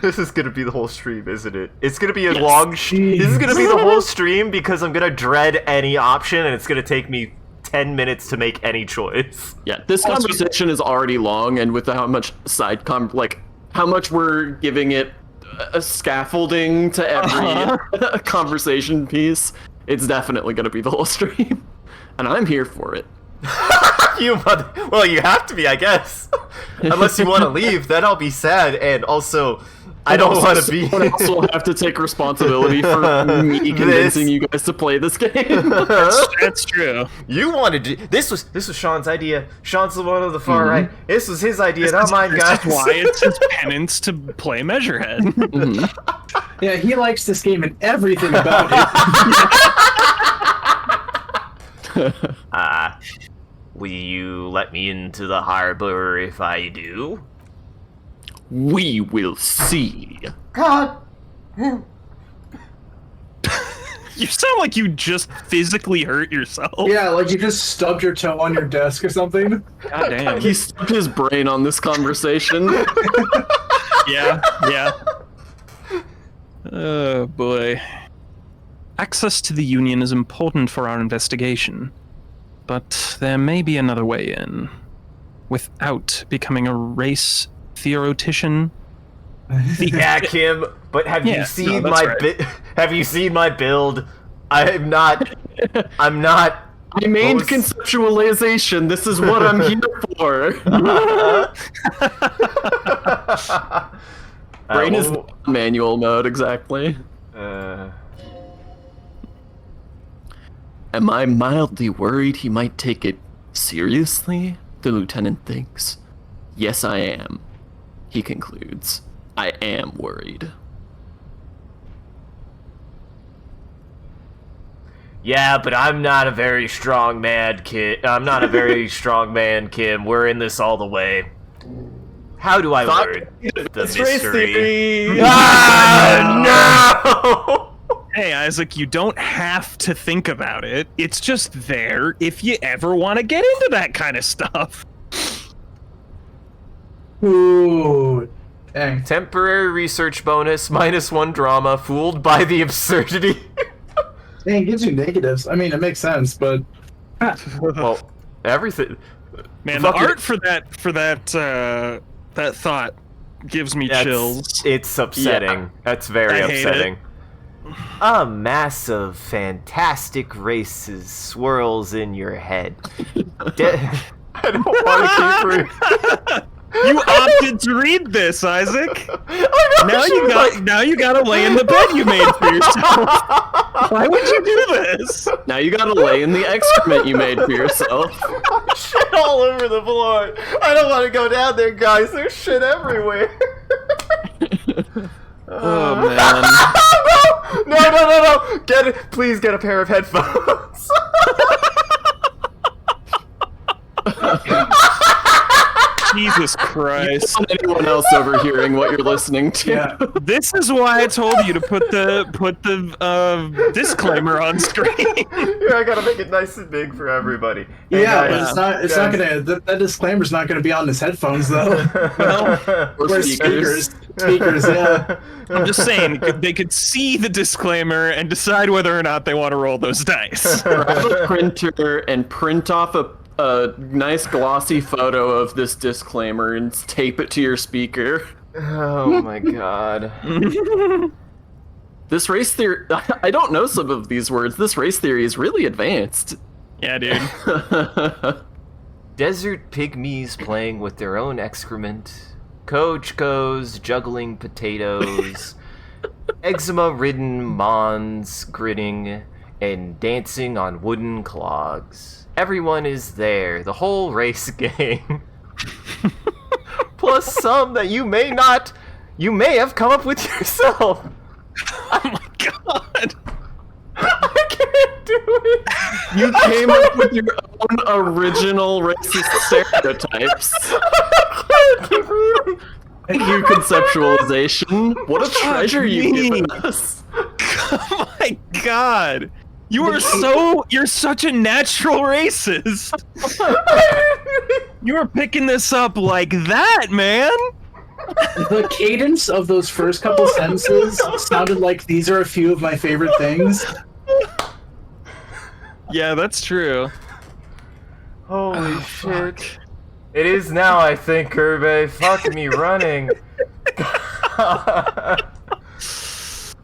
This is gonna be the whole stream, isn't it? It's gonna be a long... This is gonna be the whole stream because I'm gonna dread any option and it's gonna take me 10 minutes to make any choice. Yeah, this conversation is already long, and with how much how much we're giving it a scaffolding to every conversation piece, it's definitely gonna be the whole stream. And I'm here for it. Well, you have to be, I guess. Unless you want to leave, then I'll be sad. And also, I don't want to be. I also have to take responsibility for me convincing you guys to play this game. That's true. You wanted to. This was Sean's idea. Sean's the one on the far right. This was his idea, not mine, guys. That's why it's his penance to play Measurehead. Yeah, he likes this game and everything about it. Will you let me into the harbor if I do? We will see. God. You sound like you just physically hurt yourself. Yeah, like you just stubbed your toe on your desk or something. God damn. He stuck his brain on this conversation. Yeah. Oh boy. Access to the Union is important for our investigation, but there may be another way in. Without becoming a race theoretician. Yeah, Kim, but have you seen that's my right. have you seen my build? I'm not I made What was- conceptualization. This is what I'm here for. Brain is not manual mode, exactly. Am I mildly worried he might take it seriously? The lieutenant thinks. Yes, I am. He concludes. I am worried. Yeah, but I'm not a very strong man, Kim. I'm not a very strong man, Kim. We're in this all the way. How do I learn the It's race mystery? theory. Ah, no! Hey, Isaac, you don't have to think about it. It's just there if you ever want to get into that kind of stuff. Ooh, dang. Temporary research bonus, -1 drama, fooled by the absurdity. Dang, it gives you negatives. I mean, it makes sense, but Well, everything. Man, Fuck the it. art for that thought gives me chills. It's upsetting. Yeah. That's very I hate upsetting. A mass of fantastic races swirls in your head. I don't want to keep reading. You opted to read this, Isaac. I know, Now you gotta lay in the bed you made for yourself. Why would you do this? Now you gotta lay in the excrement you made for yourself. shit all over the floor. I don't want to go down there, guys. There's shit everywhere. Oh man. No! Get it! Please get a pair of headphones. Jesus Christ. Don't want anyone else overhearing what you're listening to. yeah. This is why I told you to put the disclaimer on screen. Here, I gotta make it nice and big for everybody. Hey, Yeah, guys. but it's not gonna. That disclaimer's not gonna be on his headphones though. Or Or speakers. Speakers, yeah. I'm just saying, they could see the disclaimer and decide whether or not they want to roll those dice. Grab a printer and print off a nice glossy photo of this disclaimer and tape it to your speaker. Oh my god. This race theory, I don't know some of these words. This race theory is really advanced. Yeah, dude. Desert pygmies playing with their own excrement. Coachcos juggling potatoes. Eczema-ridden mons grinning and dancing on wooden clogs. Everyone is there, the whole race gang. Plus some that you may have come up with yourself. Oh my god. I can't do it. You came up with your own original racist stereotypes. Thank you, conceptualization. What a treasure you've given us. Oh my god. You're such a natural racist. You were picking this up like that, man. The cadence of those first couple sentences sounded like these are a few of my favorite things. Yeah, that's true. Holy shit. It is now, I think, Kirby. Fuck me running.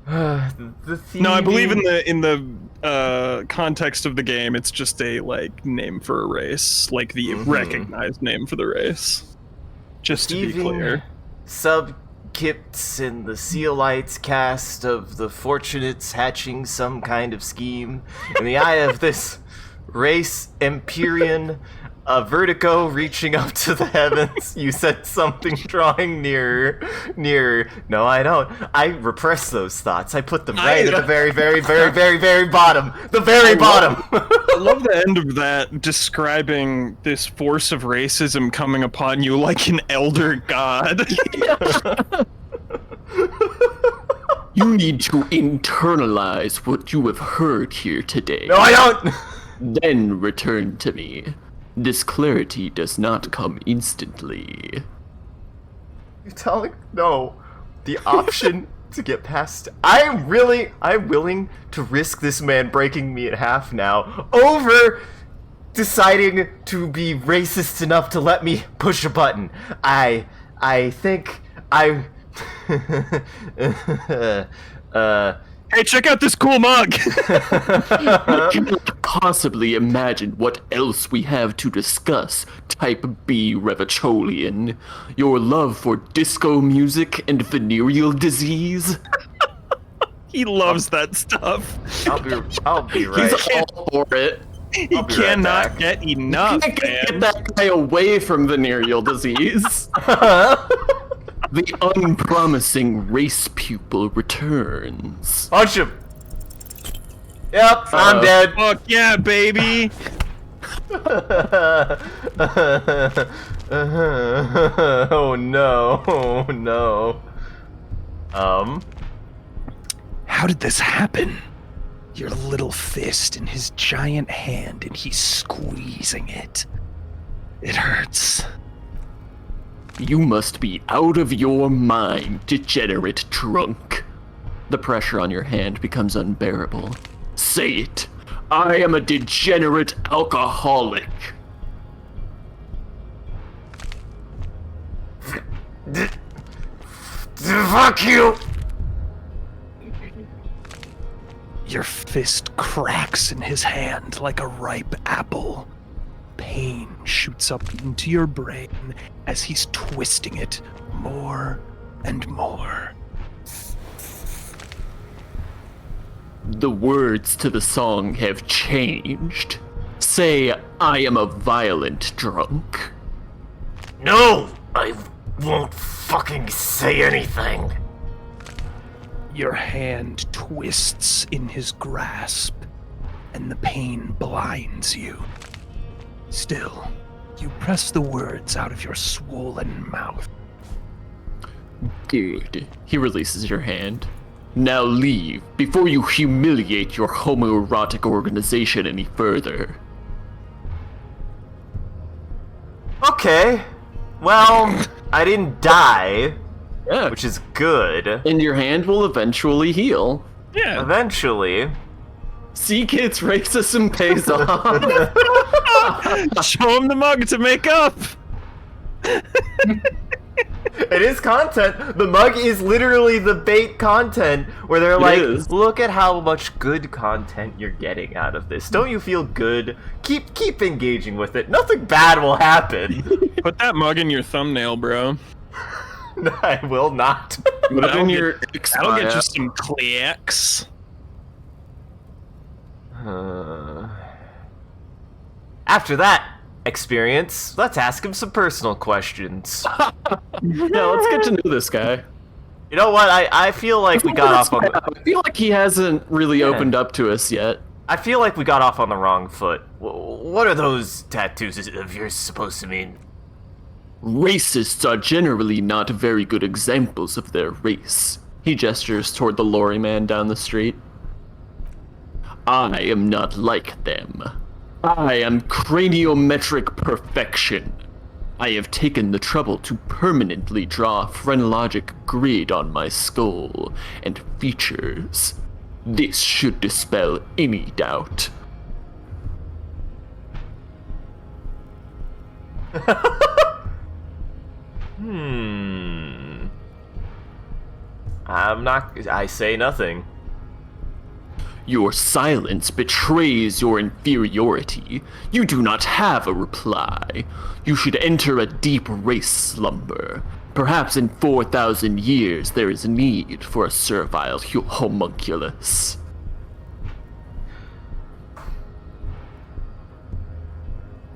No, I believe in the context of the game, it's just a name for a race, like the recognized name for the race. Just to be clear. Sub-Kips and the Sealites cast of the Fortunates hatching some kind of scheme. In the eye of this race Empyrean, a vertigo reaching up to the heavens. You said something drawing nearer. No, I don't. I repress those thoughts. I put them right at the very, very, very, very, very bottom. The very bottom. I love the end of that, describing this force of racism coming upon you like an elder god. You need to internalize what you have heard here today. No, I don't! Then return to me. This clarity does not come instantly. You're telling no. The option to get past I'm willing to risk this man breaking me in half now over deciding to be racist enough to let me push a button. I think I Hey, check out this cool mug! I cannot possibly imagine what else we have to discuss, Type B Revacholian. Your love for disco music and venereal disease? He loves that stuff. I'll be right. He's all for it. He I'll be right cannot back. get enough, Can't get man. that guy away from venereal disease. The unpromising race pupil returns. Punch him. Yep, I'm dead. Fuck yeah, baby! Oh no, oh no. How did this happen? Your little fist in his giant hand and he's squeezing it. It hurts. You must be out of your mind, degenerate drunk. The pressure on your hand becomes unbearable. Say it. I am a degenerate alcoholic. Fuck you! Your fist cracks in his hand like a ripe apple. Pain shoots up into your brain as he's twisting it more and more. The words to the song have changed. Say, I am a violent drunk. No! I won't fucking say anything. Your hand twists in his grasp, and the pain blinds you. Still, you press the words out of your swollen mouth. Good. He releases your hand. Now leave, before you humiliate your homoerotic organization any further. Okay. Well, I didn't die, Yeah, which is good. and your hand will eventually heal. Yeah. Eventually. See, kids, racism pays off. Show him the mug to make up! It is content. The mug is literally the bait content where they're like, is. look at how much good content you're getting out of this. Don't you feel good? Keep engaging with it. Nothing bad will happen. Put that mug in your thumbnail, bro. I will not. Put it in your That'll get you some clicks. After that experience, let's ask him some personal questions. Yeah, let's get to know this guy. You know what? I feel like we got off on the, I feel like he hasn't really opened up to us yet. I feel like we got off on the wrong foot. What are those tattoos of yours supposed to mean? Racists are generally not very good examples of their race. He gestures toward the lorry man down the street. I am not like them. I am craniometric perfection. I have taken the trouble to permanently draw a phrenologic grid on my skull and features. This should dispel any doubt. I say nothing. Your silence betrays your inferiority. You do not have a reply. You should enter a deep race slumber. Perhaps in 4,000 years there is need for a servile homunculus.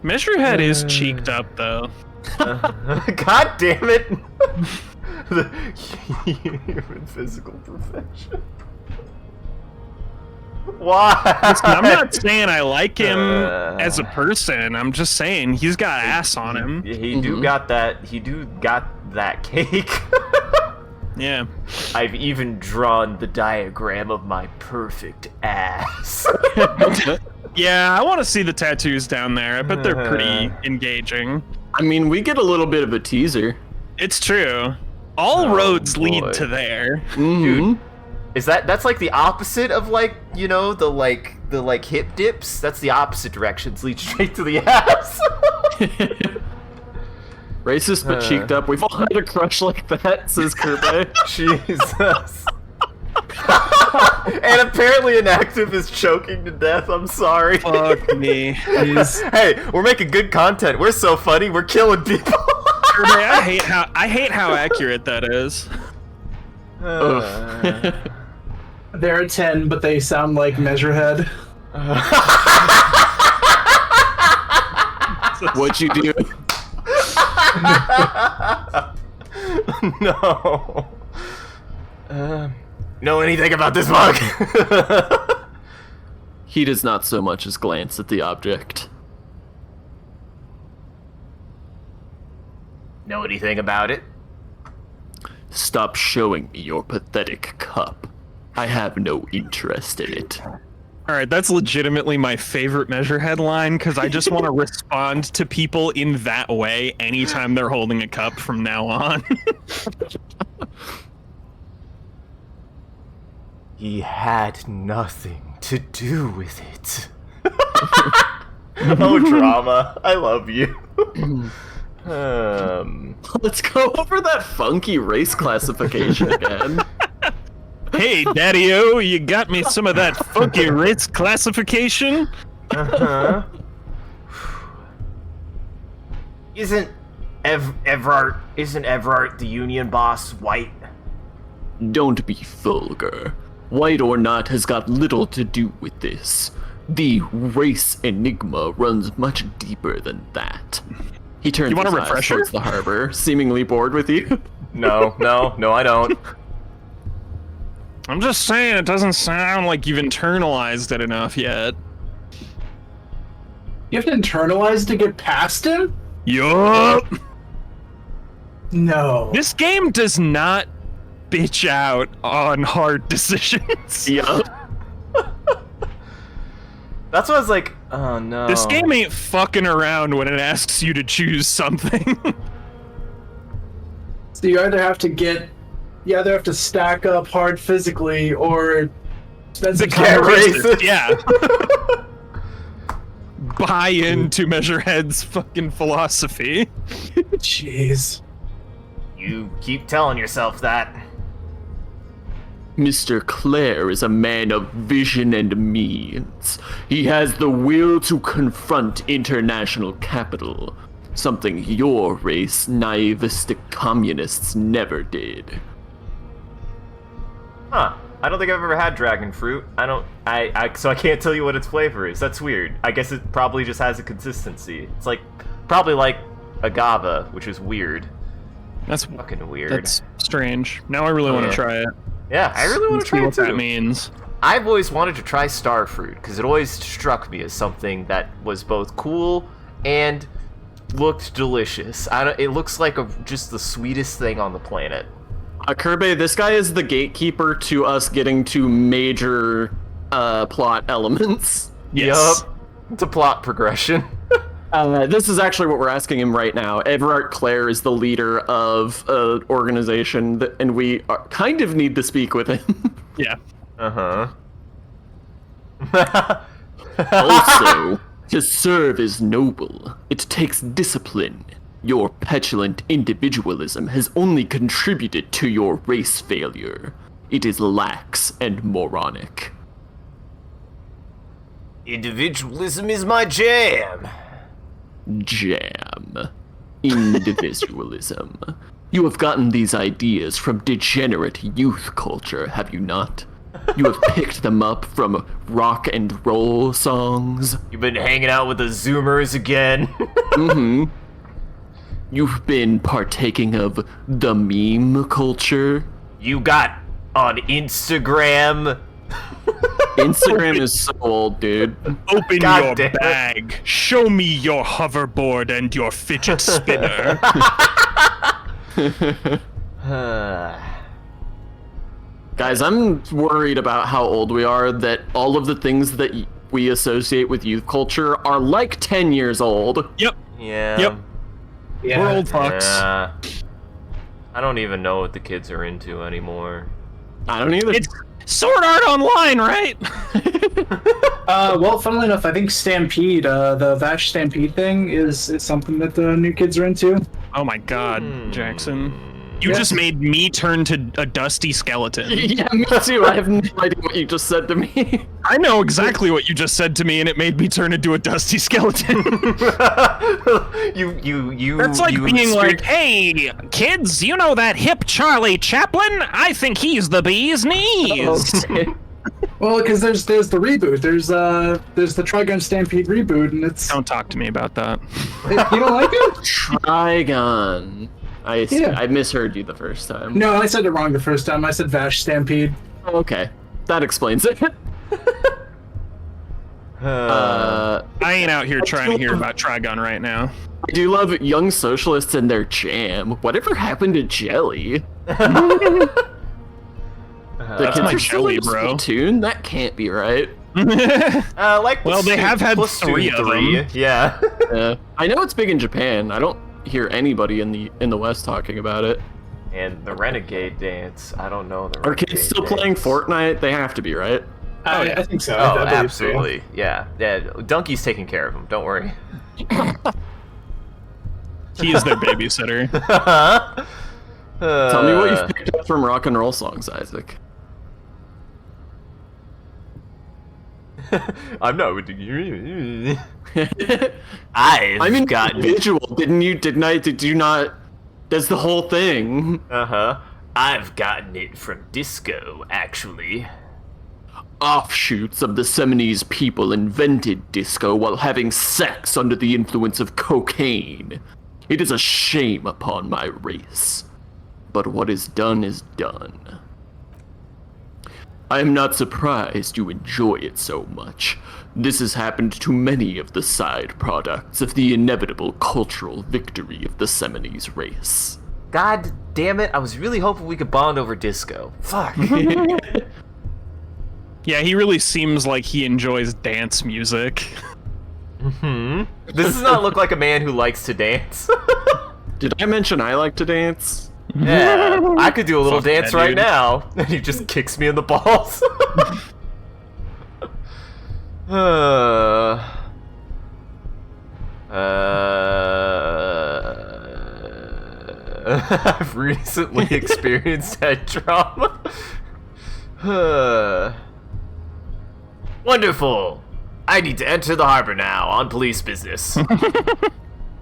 Measurehead is cheeked up, though. God damn it! The human physical perfection. Why? Listen, I'm not saying I like him as a person. I'm just saying he's got ass on him. He do got that. He do got that cake. Yeah. I've even drawn the diagram of my perfect ass. Yeah, I want to see the tattoos down there. I bet they're pretty engaging. I mean, we get a little bit of a teaser. It's true. All roads boy. lead to there. Mhm. That's like the opposite of like, you know, the hip dips? That's the opposite directions, lead straight to the ass. Racist but cheeked up. We've all had a crush like that, says Kirby. Jesus. And apparently an active is choking to death. I'm sorry. Fuck me. Hey, we're making good content. We're so funny. We're killing people. Kirby, I hate how accurate that is. There are 10, but they sound like Measurehead. What'd you do? No. Know anything about this bug? He does not so much as glance at the object. Know anything about it? Stop showing me your pathetic cup. I have no interest in it. All right, that's legitimately my favorite Measure headline because I just want to respond to people in that way anytime they're holding a cup from now on. He had nothing to do with it. Oh, drama. I love you. Let's go over that funky race classification again. Hey, Daddy-O, you got me some of that funky race classification? Uh-huh. Isn't Everard the union boss white? Don't be vulgar. White or not has got little to do with this. The race enigma runs much deeper than that. He turns You want a his eyes refresher? towards the harbor, seemingly bored with you. No, I don't. I'm just saying, it doesn't sound like you've internalized it enough yet. You have to internalize to get past him? Yup! No. This game does not bitch out on hard decisions. Yeah. That's why I was like, oh no. This game ain't fucking around when it asks you to choose something. So you either have to stack up hard physically or spend some Get time racist. Yeah. Buy into Measurehead's fucking philosophy. Jeez. You keep telling yourself that. Mr. Clare is a man of vision and means. He has the will to confront international capital, something your race, naivistic communists, never did. Huh. I don't think I've ever had dragon fruit. So I can't tell you what its flavor is. That's weird. I guess it probably just has a consistency. It's like, probably like agave, which is weird. That's Fucking weird. That's strange. Now I really want to Yeah. try it. Yeah, I really want Let's to see try it what too. that means. I've always wanted to try star fruit because it always struck me as something that was both cool and looked delicious. It looks like just the sweetest thing on the planet. Kirby, this guy is the gatekeeper to us getting to major plot elements. Yes. Yup. It's a plot progression. This is actually what we're asking him right now. Everard Clare is the leader of an organization, and we kind of need to speak with him. Yeah. Uh-huh. Also, to serve is noble. It takes discipline. Your petulant individualism has only contributed to your race failure. It is lax and moronic. Individualism is my jam. Jam. Individualism. You have gotten these ideas from degenerate youth culture, have you not? You have picked them up from rock and roll songs. You've been hanging out with the Zoomers again. Mm-hmm. You've been partaking of the meme culture. You got on Instagram. Instagram is so old, dude. Open God your damn it. bag. Show me your hoverboard and your fidget spinner. Guys, I'm worried about how old we are, that all of the things that we associate with youth culture are like 10 years old. Yep. Yeah. Yep. Yeah. We're old fucks. Yeah. I don't even know what the kids are into anymore. I don't either. It's Sword Art Online, right? Well, funnily enough, I think Stampede, the Vash Stampede thing, is something that the new kids are into. Oh my god, Jackson. You Yeah. just made me turn to a dusty skeleton. Yeah, me too. I have no idea what you just said to me. I know exactly what you just said to me, and it made me turn into a dusty skeleton. you. That's like you being like, speak- hey, kids, you know that hip Charlie Chaplin? I think he's the bee's knees. Okay. Well, because there's the reboot. There's the Trigun Stampede reboot, and it's Don't talk to me about that. you don't like it? Trigon. Yeah. I misheard you the first time. No, I said it wrong the first time. I said Vash Stampede. Okay, that explains it. I ain't out here trying to hear about Trigon right now. I do love young socialists and their jam. Whatever happened to Jelly? That's my jelly, bro. Tune? That can't be right. like Well, they have had Splatoon 3 of them. Yeah. I know it's big in Japan. I don't hear anybody in the West talking about it. And the Renegade dance. I don't know the. Are kids still playing Fortnite? They have to be, right? I think so. Oh, I believe so. absolutely. Yeah. Donkey's taking care of him. Don't worry. He is their babysitter. Tell me what you've picked up from rock and roll songs, Isaac. I'm not. I've gotten. visual. Did you not? That's the whole thing. I've gotten it from disco, actually. Offshoots of the 70s people invented disco while having sex under the influence of cocaine. It is a shame upon my race. But what is done is done. I am not surprised you enjoy it so much. This has happened to many of the side products of the inevitable cultural victory of the 70s race. God damn it! I was really hoping we could bond over disco. Fuck. Yeah, he really seems like he enjoys dance music. This does not look like a man who likes to dance. Did I mention I like to dance? Yeah, I could do a little Fuck that, dance right dude. now. And he just kicks me in the balls. I've recently experienced head trauma. Wonderful. I need to enter the harbor now on police business.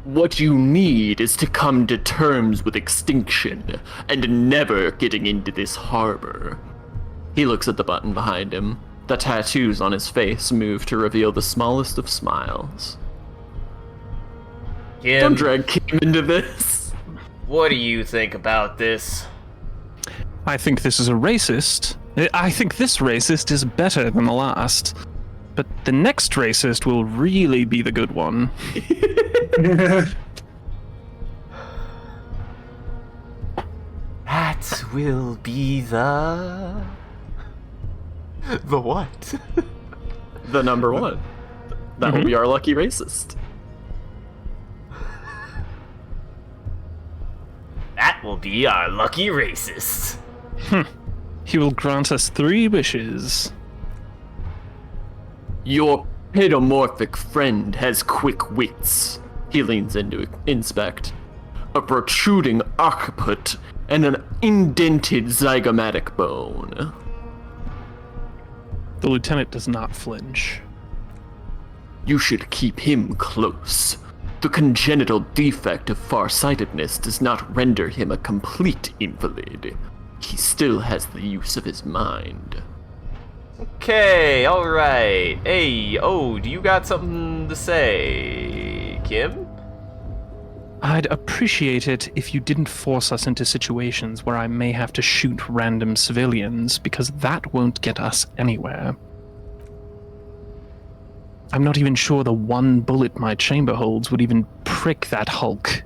What you need is to come to terms with extinction and never getting into this harbor. He looks at the button behind him. The tattoos on his face move to reveal the smallest of smiles. Don't Kim, drag Kim into this. what do you think about this? I think this is a racist. I think this racist is better than the last. But the next racist will really be the good one. That will be the what? The number one. That will be our lucky racist. That will be our lucky racist. He will grant us 3 wishes. Your pedomorphic friend has quick wits. He leans in to inspect. A protruding occiput and an indented zygomatic bone. The lieutenant does not flinch. You should keep him close. The congenital defect of farsightedness does not render him a complete invalid. He still has the use of his mind. Okay, alright. Hey, do you got something to say, Kim? I'd appreciate it if you didn't force us into situations where I may have to shoot random civilians, because that won't get us anywhere. I'm not even sure the 1 bullet my chamber holds would even prick that Hulk.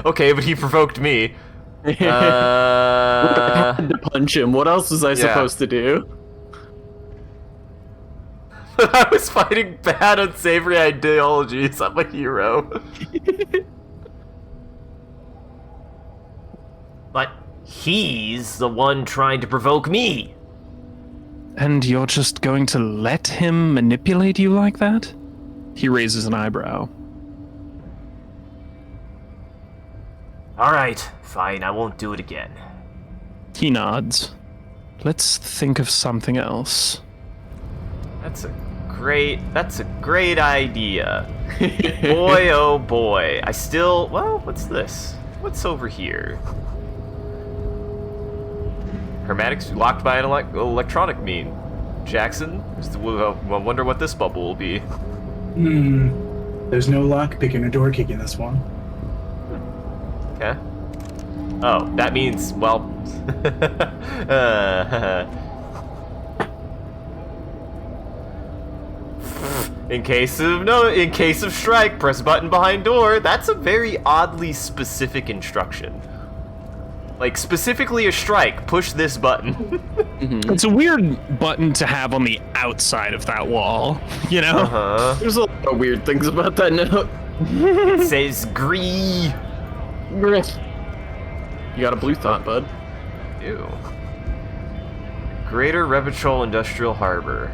Okay, but he provoked me. I had to punch him. What else was I supposed to do? I was fighting bad, unsavory ideologies. I'm a hero. But he's the one trying to provoke me. And you're just going to let him manipulate you like that? He raises an eyebrow. All right, fine. I won't do it again. He nods. Let's think of something else. That's a great idea. Boy, oh boy. Well, what's this? What's over here? Hermetics locked by an electronic mean. Jackson, I wonder what this bubble will be. There's no lock picking or door kicking this one. Okay. Oh, that means, well... In case of strike, press button behind door. That's a very oddly specific instruction. Like, specifically a strike, push this button. It's a weird button to have on the outside of that wall, you know? Uh-huh. There's a lot of weird things about that note. It says gree. You got a blue thought, bud. Ew. Greater Revachol Industrial Harbor.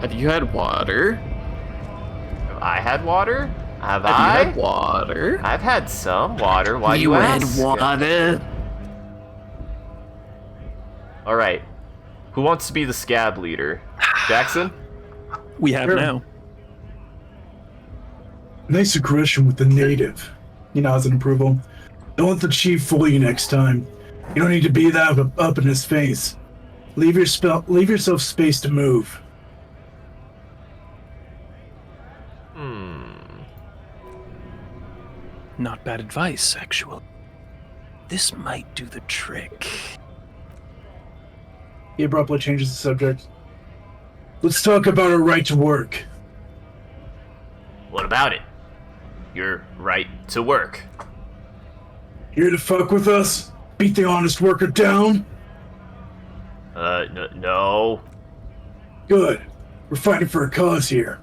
Have you had water? Have I had water? Have You I? had water? I've had some water. Why you you had ask? water? All right. Who wants to be the scab leader? Jackson? We have Sure. now. Nice aggression with the native. He nods in approval. Don't let the chief fool you next time. You don't need to be that up in his face. Leave yourself space to move. Not bad advice, actually. This might do the trick. He abruptly changes the subject. Let's talk about our right to work. What about it? Your right to work. Here to fuck with us? Beat the honest worker down? No. Good. We're fighting for a cause here.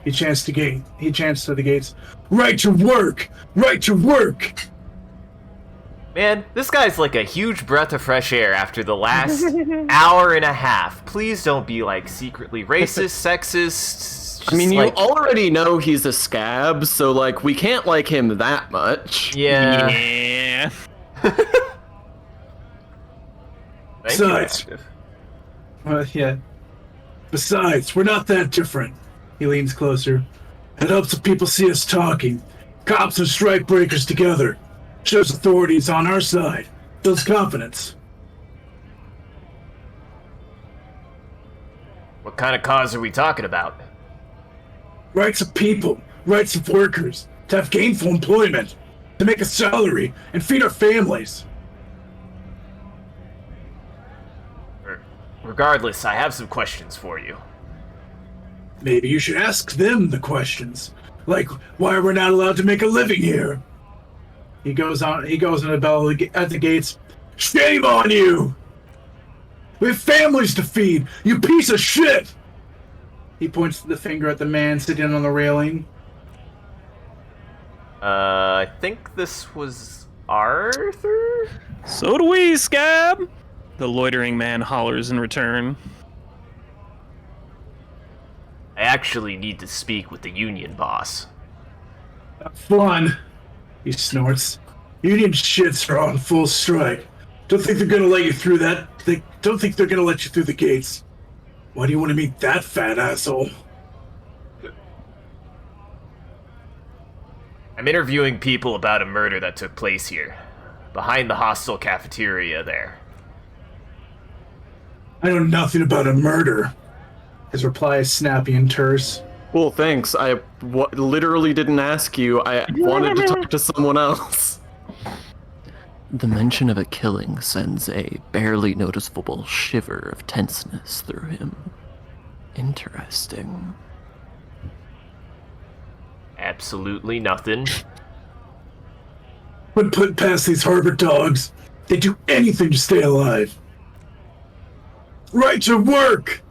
He chants to the gates. Right to work! Right to work! Man, this guy's like a huge breath of fresh air after the last hour and a half. Please don't be like secretly racist, sexist. I mean, you like, already know he's a scab, so like we can't like him that much. Yeah. Yeah. Thank you, Besides- Active. Yeah. Besides, we're not that different. He leans closer. It helps if people see us talking. Cops and strike breakers together. Shows authorities on our side. Builds confidence. What kind of cause are we talking about? Rights of people. Rights of workers. To have gainful employment. To make a salary and feed our families. Regardless, I have some questions for you. Maybe you should ask them the questions. Like, why we're not allowed to make a living here. He goes on a bell at the gates. Shame on you! We have families to feed, you piece of shit! He points the finger at the man sitting on the railing. I think this was Arthur? So do we, Scab! The loitering man hollers in return. I actually need to speak with the union boss. Fun, he snorts. Union shits are on full strike. Don't think they're gonna let you through that. Don't think they're gonna let you through the gates. Why do you want to meet that fat asshole? I'm interviewing people about a murder that took place here, behind the hostel cafeteria there. I know nothing about a murder. His reply is snappy and terse. Well, thanks. I literally didn't ask you. I wanted to talk to someone else. The mention of a killing sends a barely noticeable shiver of tenseness through him. Interesting. Absolutely nothing. Wouldn't put it past these harbor dogs. They'd do anything to stay alive. Right to work!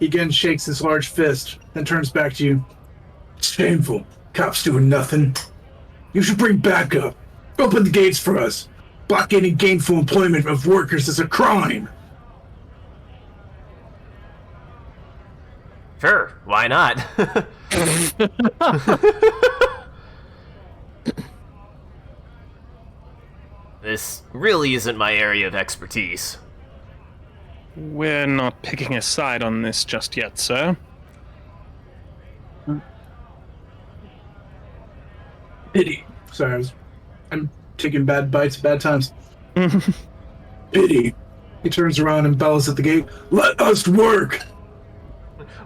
He again shakes his large fist, then turns back to you. Shameful. Cops doing nothing. You should bring backup. Open the gates for us. Blockading gainful employment of workers is a crime. Sure, why not? This really isn't my area of expertise. We're not picking a side on this just yet, sir. Pity. Sorry, I'm taking bad bites at bad times. Pity. He turns around and bellows at the gate. Let us work!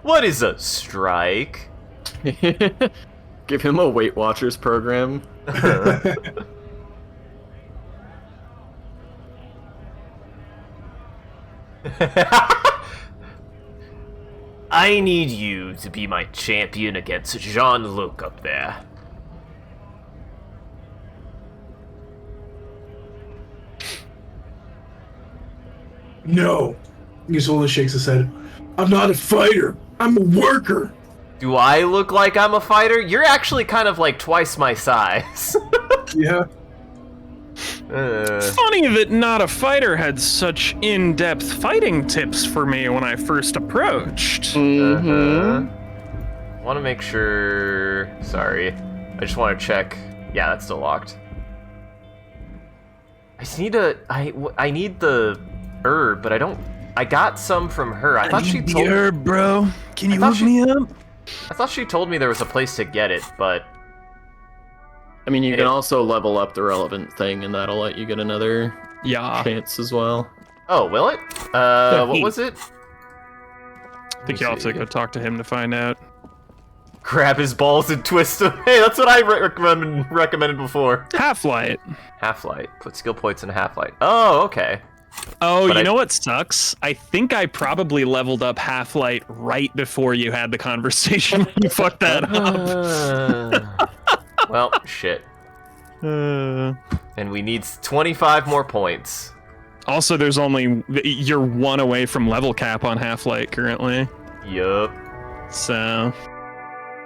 What is a strike? Give him a Weight Watchers program. I need you to be my champion against Jean-Luc up there. No. Isola shakes his head. I'm not a fighter. I'm a worker. Do I look like I'm a fighter? You're actually kind of like twice my size. Yeah. Funny that Not a Fighter had such in-depth fighting tips for me when I first approached. Want to make sure... Sorry. I just want to check. Yeah, that's still locked. I just need a... I need the herb, but I don't... I got some from her. I thought she told me... herb, bro. Can you hook me up? I thought she told me there was a place to get it, but... I mean, you can also level up the relevant thing, and that'll let you get another chance as well. Oh, will it? What was it? I think you'll have to go talk to him to find out. Grab his balls and twist them. Hey, that's what I recommended before. Half-Light. Half-Light. Put skill points in Half-Light. Oh, okay. Oh, but you know what sucks? I think I probably leveled up Half-Light right before you had the conversation. You fucked that up. Well, shit. And we need 25 more points. Also, there's only... You're one away from level cap on Half-Light currently. Yup. So...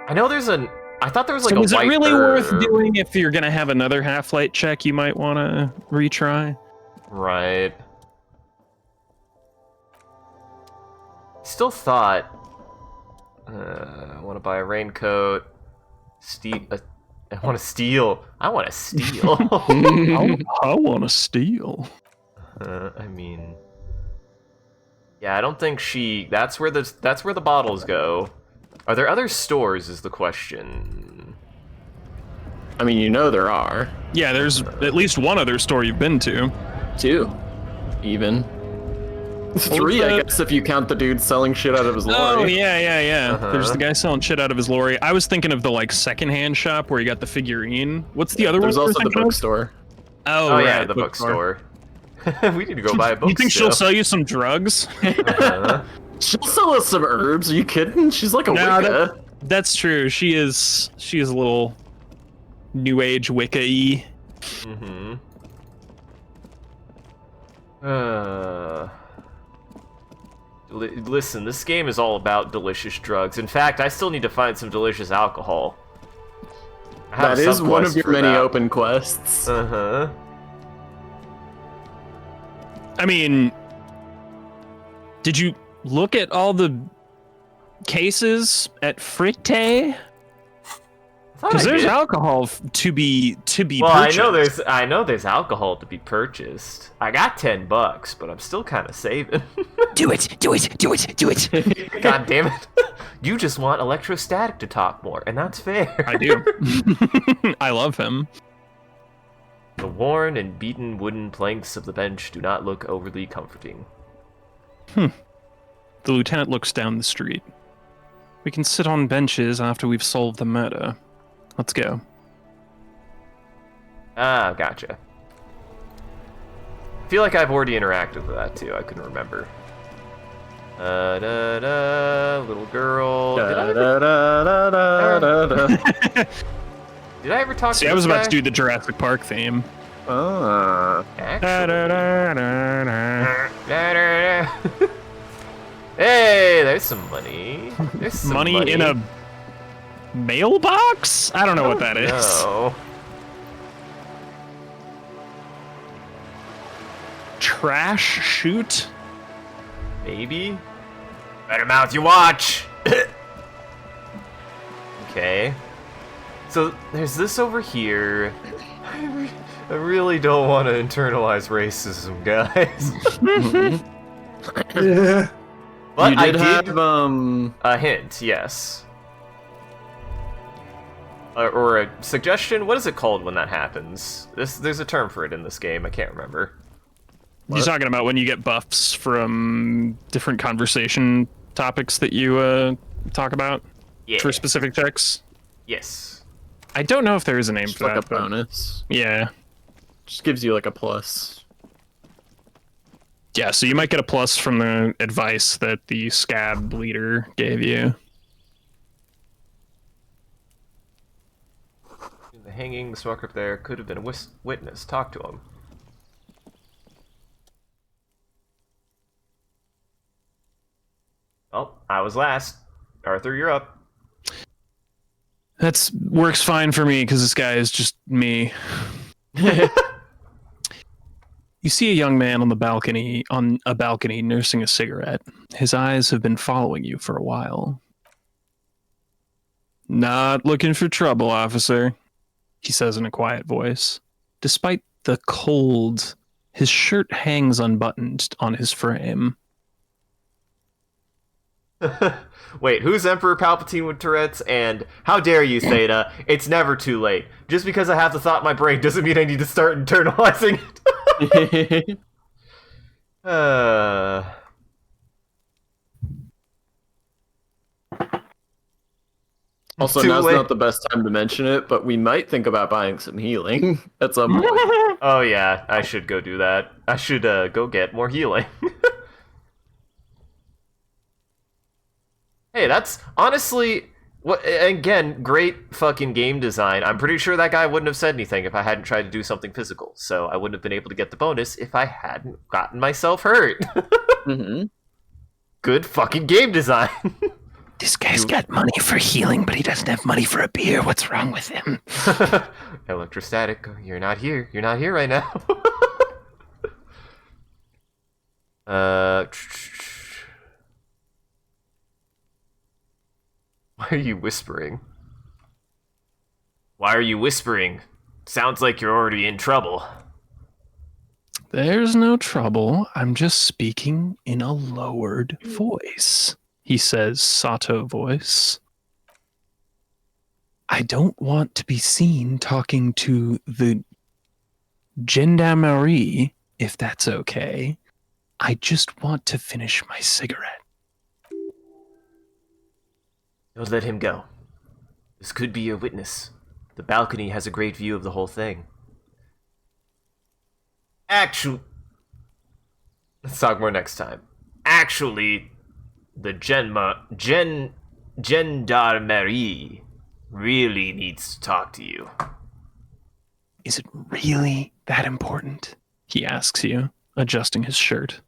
I know there's an... I thought there was like so a is white it really herb. worth doing if you're gonna have another Half-Light check you might want to retry? Right. Still thought... I want to buy a raincoat. I want to steal. I want to steal. I want to steal. I mean... Yeah, I don't think she... That's where the bottles go. Are there other stores is the question. I mean, you know there are. Yeah, there's at least one other store you've been to. 2. Even. 3, I guess, if you count the dude selling shit out of his lorry. Oh, yeah. There's the guy selling shit out of his lorry. I was thinking of the, like, secondhand shop where you got the figurine. What's the other one? There's also the bookstore. Oh, Oh, right, yeah, the bookstore. We need to go buy a book. You think she'll sell you some drugs? She'll sell us some herbs. Are you kidding? She's like a Wicca. That's true. She is a little new age Wicca-y. Listen, this game is all about delicious drugs. In fact, I still need to find some delicious alcohol. That is one of your many open quests. Uh-huh. I mean, did you look at all the cases at Fritte? Because there's alcohol to be well, purchased. I know there's alcohol to be purchased. I got $10, but I'm still kind of saving. Do it! God damn it! You just want Electrostatic to talk more, and that's fair. I do. I love him. The worn and beaten wooden planks of the bench do not look overly comforting. The lieutenant looks down the street. We can sit on benches after we've solved the murder. Let's go. Ah, gotcha. I feel like I've already interacted with that too. I couldn't remember. Little girl. Did I ever talk to See, this I was guy? about to do the Jurassic Park theme. Actually. Hey, there's some money. There's some Money in a mailbox? I don't know what that is. No. Trash chute? Maybe? Better mouth your watch! Okay. So, there's this over here. I really don't want to internalize racism, guys. Yeah. But You I did did have, a hint, yes. Or a suggestion? What is it called when that happens? There's a term for it in this game, I can't remember. You're talking about when you get buffs from different conversation topics that you talk about Yeah. for specific checks? Yes. I don't know if there is a name just for like that. a but- bonus. Yeah. Just gives you like a plus. Yeah, so you might get a plus from the advice that the scab leader gave you. The hanging, the smoker up there could have been a witness. Talk to him. Oh, I was last. Arthur, you're up. That's works fine for me because this guy is just me. You see a young man on a balcony nursing a cigarette. His eyes have been following you for a while. Not looking for trouble, officer, he says in a quiet voice. Despite the cold, his shirt hangs unbuttoned on his frame. Wait, who's Emperor Palpatine with Tourette's? And how dare you, Theta? It's never too late. Just because I have the thought in my brain doesn't mean I need to start internalizing it. Also, Too now's late. not the best time to mention it, but we might think about buying some healing at some point. Oh yeah, I should go do that. I should go get more healing. Hey, that's honestly what again, great fucking game design. I'm pretty sure that guy wouldn't have said anything if I hadn't tried to do something physical. So I wouldn't have been able to get the bonus if I hadn't gotten myself hurt. Good fucking game design. This guy's got money for healing, but he doesn't have money for a beer. What's wrong with him? Electrostatic, you're not here. You're not here right now. Why are you whispering? Why are you whispering? Sounds like you're already in trouble. There's no trouble. I'm just speaking in a lowered voice, he says, Sato voice. I don't want to be seen talking to the gendarmerie, if that's okay. I just want to finish my cigarette. Don't let him go. This could be your witness. The balcony has a great view of the whole thing. Let's talk more next time. Actually, the gendarmerie really needs to talk to you. Is it really that important? He asks you, adjusting his shirt.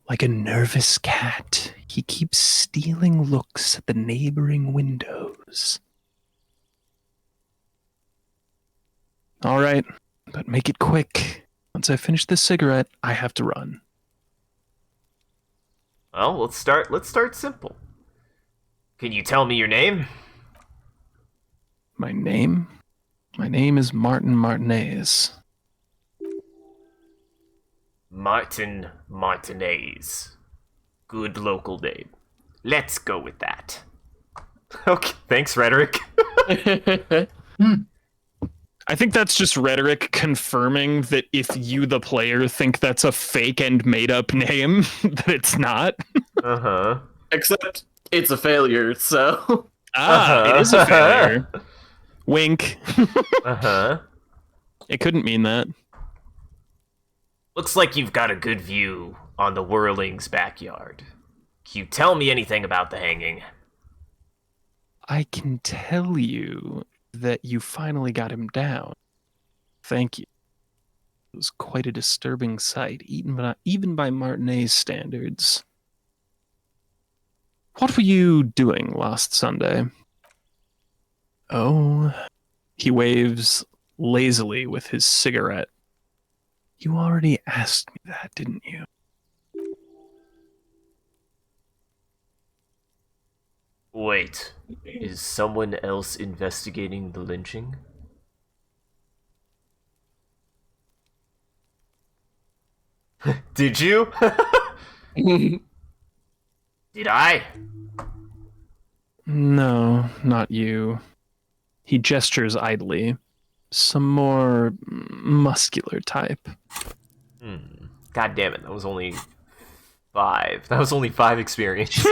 Like a nervous cat, he keeps stealing looks at the neighboring windows. All right, but make it quick. Once I finish this cigarette, I have to run. Well, let's start simple. Can you tell me your name? My name? My name is Martin Martinez. Martin Martinez. Good local name. Let's go with that. Okay, thanks, Rhetoric. I think that's just rhetoric confirming that if you, the player, think that's a fake and made-up name, that it's not. Uh-huh. Except it's a failure, so... It is a failure. Wink. Uh-huh. It couldn't mean that. Looks like you've got a good view on the Whirling's backyard. Can you tell me anything about the hanging? I can tell you that you finally got him down. Thank you. It was quite a disturbing sight, even by Martinet's standards. What were you doing last Sunday? Oh, he waves lazily with his cigarette. You already asked me that, didn't you? Wait, is someone else investigating the lynching? Did you? Did I? No, not you. He gestures idly. Some more muscular type. God damn it, that was only 5. That was only 5 experience.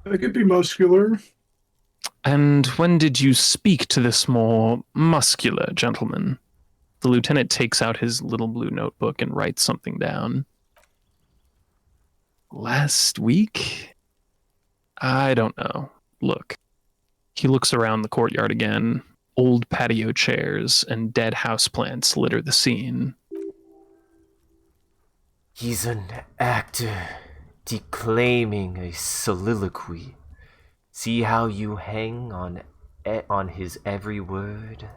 I could be muscular. And when did you speak to this more muscular gentleman? The lieutenant takes out his little blue notebook and writes something down. Last week? I don't know. Look. He looks around the courtyard again. Old patio chairs and dead houseplants litter the scene. He's an actor declaiming a soliloquy. See how you hang on his every word?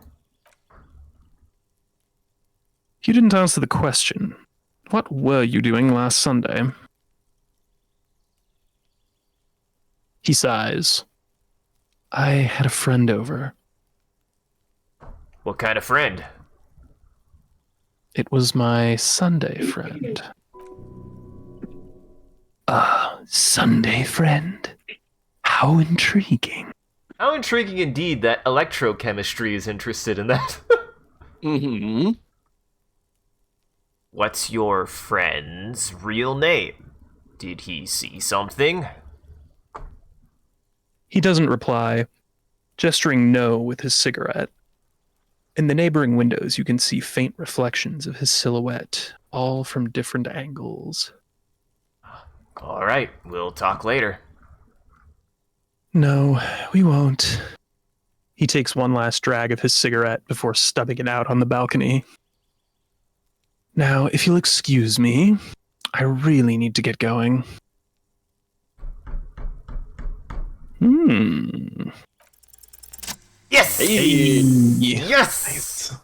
You didn't answer the question. What were you doing last Sunday? He sighs. I had a friend over. What kind of friend? It was my Sunday friend. Sunday friend? How intriguing. How intriguing indeed that electrochemistry is interested in that. Mm-hmm. What's your friend's real name? Did he see something? He doesn't reply, gesturing no with his cigarette. In the neighboring windows, you can see faint reflections of his silhouette, all from different angles. All right, we'll talk later. No, we won't. He takes one last drag of his cigarette before stubbing it out on the balcony. Now, if you'll excuse me, I really need to get going. Yes! Hey. Yes!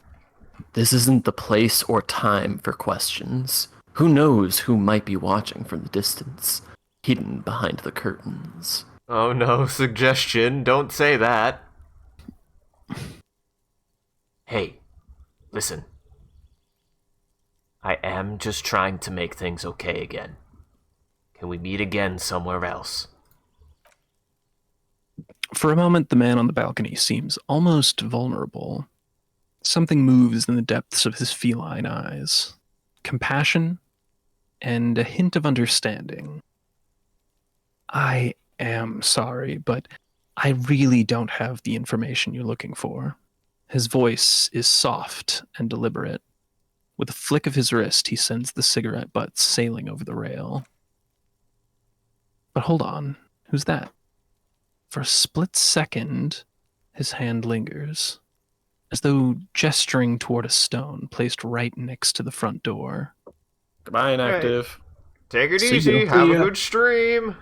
This isn't the place or time for questions. Who knows who might be watching from the distance, hidden behind the curtains. Oh no, suggestion, don't say that. Hey, listen. I am just trying to make things okay again. Can we meet again somewhere else? For a moment, the man on the balcony seems almost vulnerable. Something moves in the depths of his feline eyes. Compassion and a hint of understanding. I am sorry, but I really don't have the information you're looking for. His voice is soft and deliberate. With a flick of his wrist, he sends the cigarette butt sailing over the rail. But hold on, who's that? For a split second, his hand lingers, as though gesturing toward a stone placed right next to the front door. Goodbye, inactive. Take it See easy, ya. have See a ya. good stream.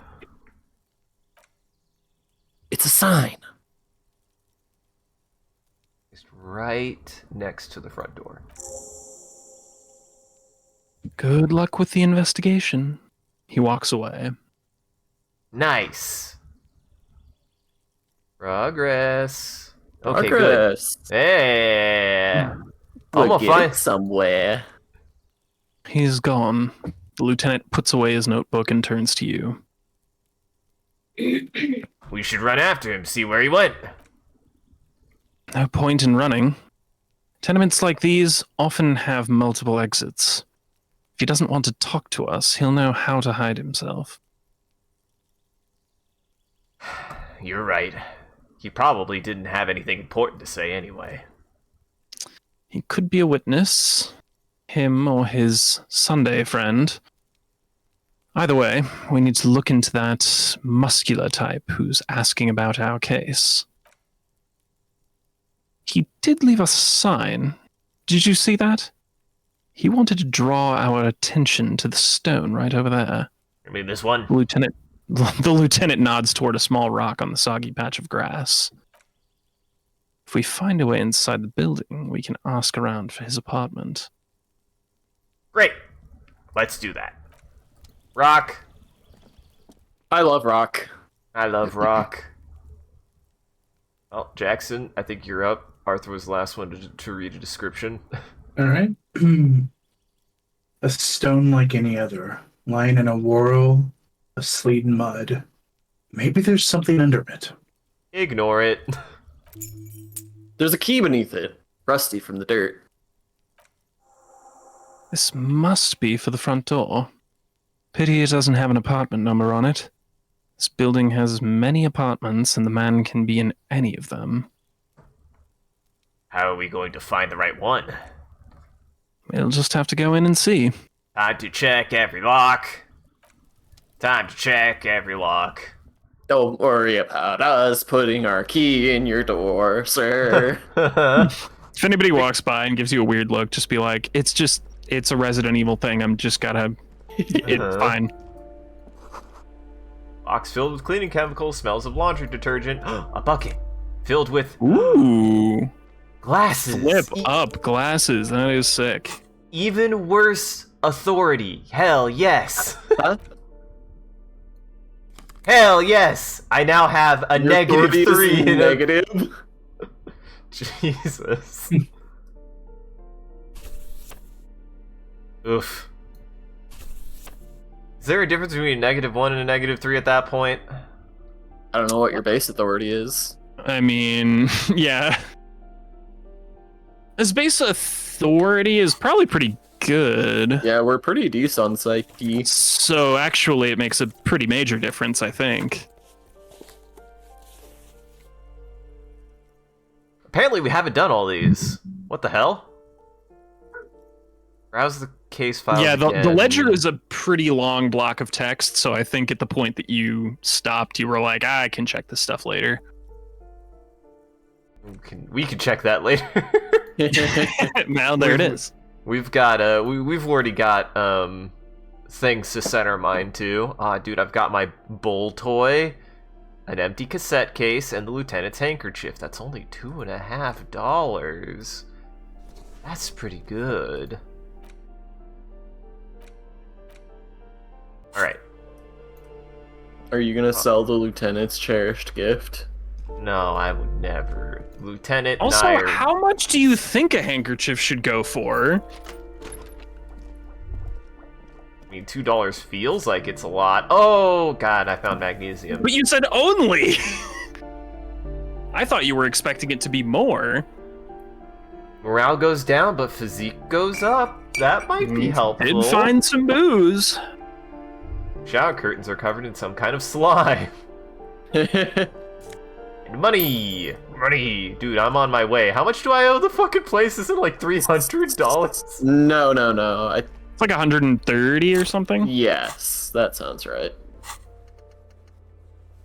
It's a sign. Just right next to the front door. Good luck with the investigation. He walks away. Nice. Progress. Okay, good. Progress. Hey. We're I'm gonna getting find. somewhere. He's gone. The lieutenant puts away his notebook and turns to you. We should run after him, see where he went. No point in running. Tenements like these often have multiple exits. If he doesn't want to talk to us, he'll know how to hide himself. You're right. He probably didn't have anything important to say anyway. He could be a witness, him or his Sunday friend. Either way, we need to look into that muscular type who's asking about our case. He did leave us a sign. Did you see that? He wanted to draw our attention to the stone right over there. I mean, this one. The lieutenant nods toward a small rock on the soggy patch of grass. If we find a way inside the building, we can ask around for his apartment. Great. Let's do that. Rock. I love rock. I love rock. Well, Jackson, I think you're up. Arthur was the last one to read a description. All right. A stone like any other, lying in a whirl of sleet and mud. Maybe there's something under it. Ignore it. There's a key beneath it, rusty from the dirt. This must be for the front door. Pity it doesn't have an apartment number on it. This building has many apartments, and the man can be in any of them. How are we going to find the right one? We'll just have to go in and see. Time to check every lock. Time to check every lock. Don't worry about us putting our key in your door, sir. If anybody walks by and gives you a weird look, just be like, it's a Resident Evil thing. I'm just gotta... It's fine. Box filled with cleaning chemicals, smells of laundry detergent. A bucket filled with Ooh. glasses. Flip up glasses. That is sick. Even worse, authority. Hell yes. Huh? Hell yes. I now have a Your negative authority is 3. in a- negative. Jesus. Oof. Is there a difference between a -1 and a -3 at that point? I don't know what your base authority is. I mean, yeah. His base authority is probably pretty good. Yeah, we're pretty decent on psyche. So actually, it makes a pretty major difference, I think. Apparently we haven't done all these. What the hell? Browse the case file. Yeah, the again. ledger is a pretty long block of text, so I think at the point that you stopped, you were like, I can check this stuff later. We can check that later. Now there it is. We've got we've already got things to set our mind to. Dude, I've got my bull toy, an empty cassette case, and the lieutenant's handkerchief. That's only $2.50. That's pretty good. All right. Are you gonna sell the lieutenant's cherished gift? No, I would never. Lieutenant Also, Nair. how much do you think a handkerchief should go for? I mean, $2 feels like it's a lot. Oh God, I found magnesium. But you said only! I thought you were expecting it to be more. Morale goes down, but physique goes up. That might be helpful. Did find some booze. Shower curtains are covered in some kind of slime. And money! Money! Dude, I'm on my way. How much do I owe the fucking place? Isn't it like $300? No. It's like 130 or something. Yes, that sounds right.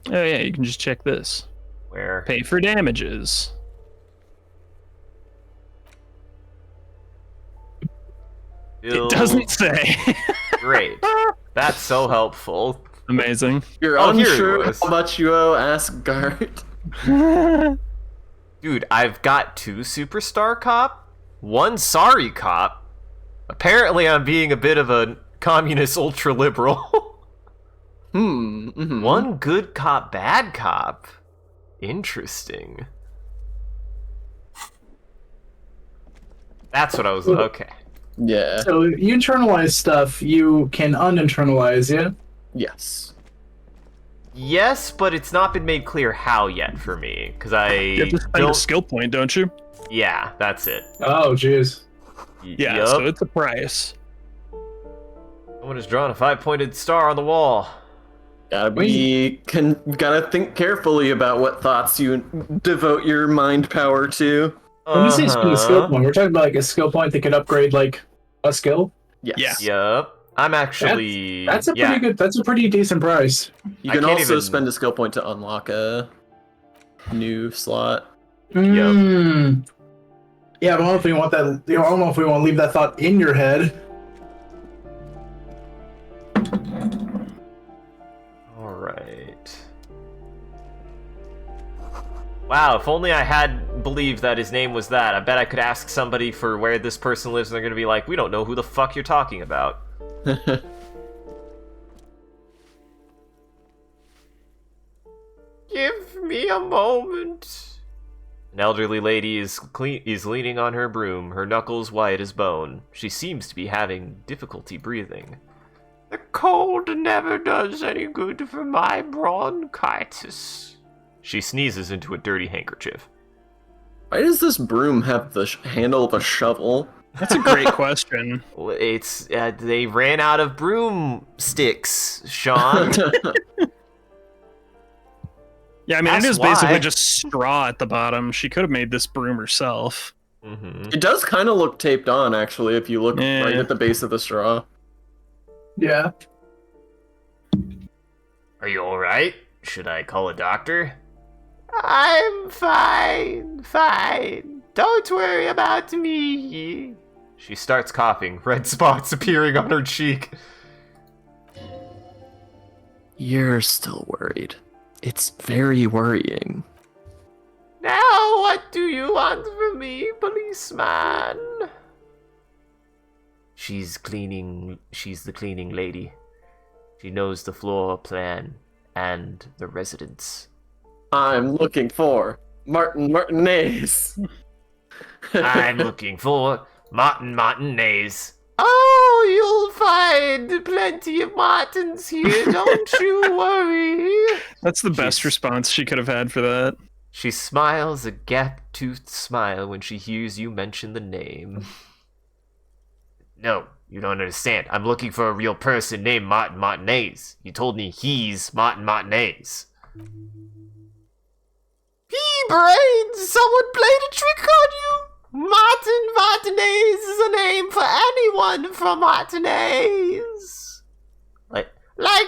Oh yeah, you can just check this. Where? Pay for damages. It doesn't say. Great. That's so helpful. Amazing. You're Oh, here it unsure was. how much you owe? Ask Gart. Dude, I've got 2 superstar cop, 1 sorry cop. Apparently I'm being a bit of a communist ultra-liberal. Mm-hmm. 1 good cop, bad cop. Interesting. That's what I was... Okay. Yeah. So you internalize stuff you can uninternalize, yeah? Yes. Yes, but it's not been made clear how yet for me, because I You have to spend a don't... skill point, don't you? Yeah, that's it. Oh, jeez. Yeah, Yup. so it's a price. Someone has drawn a 5-pointed star on the wall. Gotta think carefully about what thoughts you devote your mind power to. When you say spend a skill point, we're talking about like a skill point that could upgrade like a skill. Yes. Yeah. Yup. I'm actually... That's a pretty good. That's a pretty decent price. You I can can't also even- spend a skill point to unlock a new slot. Mm. Yeah, I don't know if we want that. I don't know if we want to leave that thought in your head. All right. Wow, if only I had believed that his name was that. I bet I could ask somebody for where this person lives and they're gonna be like, we don't know who the fuck you're talking about. Give me a moment. An elderly lady is leaning on her broom, her knuckles white as bone. She seems to be having difficulty breathing. The cold never does any good for my bronchitis. She sneezes into a dirty handkerchief. Why does this broom have the handle of a shovel? That's a great question. It's they ran out of broomsticks, Sean. Yeah, I mean, That's it is why. basically just straw at the bottom. She could have made this broom herself. Mm-hmm. It does kind of look taped on, actually, if you look Yeah. right at the base of the straw. Yeah. Are you alright? Should I call a doctor? I'm fine. Don't worry about me. She starts coughing, red spots appearing on her cheek. You're still worried. It's very worrying. Now what do you want from me, policeman? She's the cleaning lady. She knows the floor plan and the residents. I'm looking for Martin Martinez. I'm looking for Martin Martinez. Oh, you'll find plenty of Martins here, don't you worry. That's the best response she could have had for that. She smiles a gap-toothed smile when she hears you mention the name. No, you don't understand. I'm looking for a real person named Martin Martinez. You told me he's Martin Martinez. Pea-brains! Someone played a trick on you! Martin Martinez is a name for anyone from Martinez. Like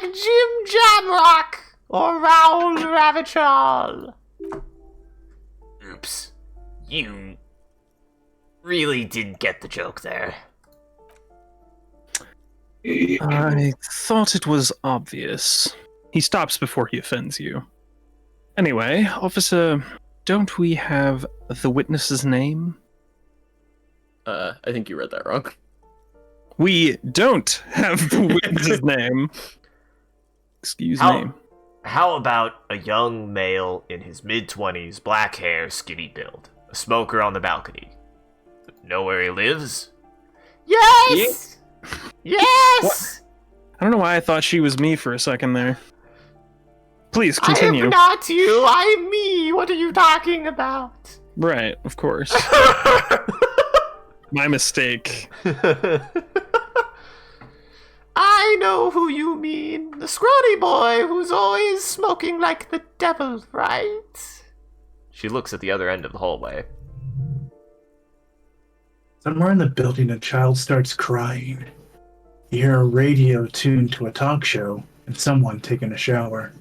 Jim Jamrock or Raoul Ravachol. Oops. You really didn't get the joke there. I thought it was obvious. He stops before he offends you. Anyway, officer, don't we have the witness's name? I think you read that wrong. We don't have the witness's name. Excuse me. How about a young male in his mid-20s, black hair, skinny build, a smoker on the balcony? Know where he lives? Yes! Yes! I don't know why I thought she was me for a second there. Please continue. I am not you, I am me. What are you talking about? Right, of course. My mistake. I know who you mean. The scrawny boy who's always smoking like the devil, right? She looks at the other end of the hallway. Somewhere in the building, a child starts crying. You hear a radio tuned to a talk show and someone taking a shower.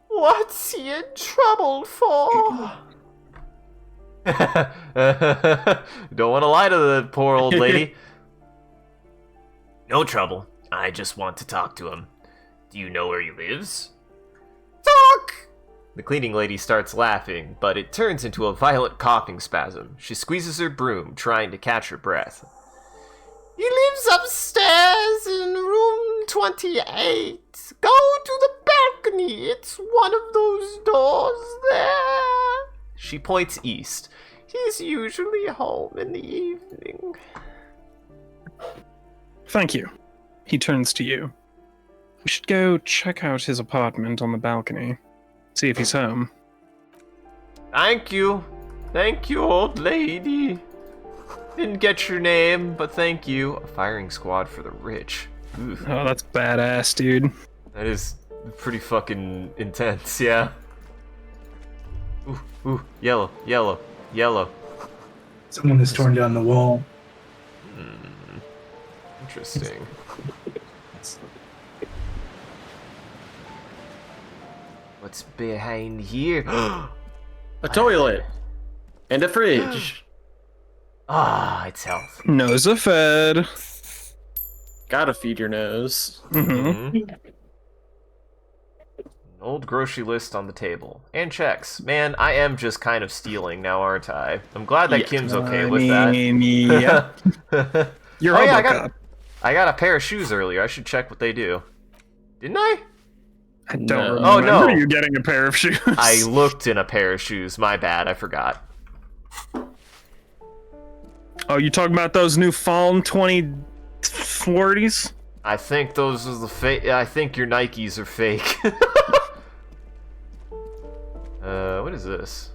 What's he in trouble for? Don't want to lie to the poor old lady. No trouble. I just want to talk to him. Do you know where he lives? Talk! The cleaning lady starts laughing, but it turns into a violent coughing spasm. She squeezes her broom, trying to catch her breath. He lives upstairs in room 28. Go to the balcony. It's one of those doors there. She points east. He's usually home in the evening. Thank you. He turns to you. We should go check out his apartment on the balcony. See if he's home. Thank you. Thank you, old lady. Didn't get your name, but thank you. A firing squad for the rich. Oof. Oh, that's badass, dude. That is pretty fucking intense, yeah. Ooh, yellow. Someone has torn down the wall. Interesting. What's behind here? A toilet. And a fridge. Ah, it's health. Nose a fed. Gotta feed your nose. Mm-hmm. An old grocery list on the table. And checks. Man, I am just kind of stealing now, aren't I? I'm glad that Yeah. Kim's okay I with mean, yeah. that. You're Oh, yeah, Robocop. I got a pair of shoes earlier. I should check what they do. Didn't I? I don't No. remember Oh, no. you getting a pair of shoes. I looked in a pair of shoes. My bad. I forgot. Oh, you talking about those new Fallen 2040s? I think those are the fake. I think your Nikes are fake. What is this?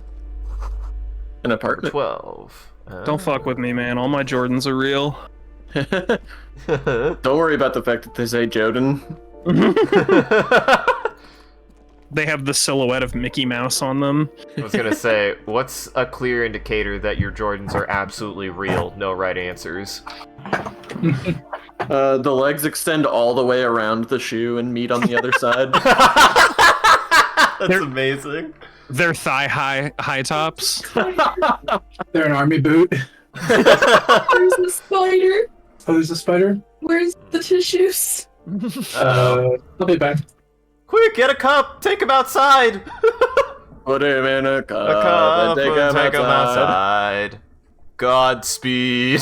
An apartment. 12. Don't fuck with me, man. All my Jordans are real. Don't worry about the fact that they say Joden. They have the silhouette of Mickey Mouse on them. I was gonna say, what's a clear indicator that your Jordans are absolutely real? No right answers. The legs extend all the way around the shoe and meet on the other side. That's amazing. They're high tops. They're an army boot. Where's the spider? Oh, there's a spider. Where's the tissues? I'll be back. Quick, get a cup. Take him outside. Put him in a cup, A cup. and take him Take him outside. outside. Godspeed.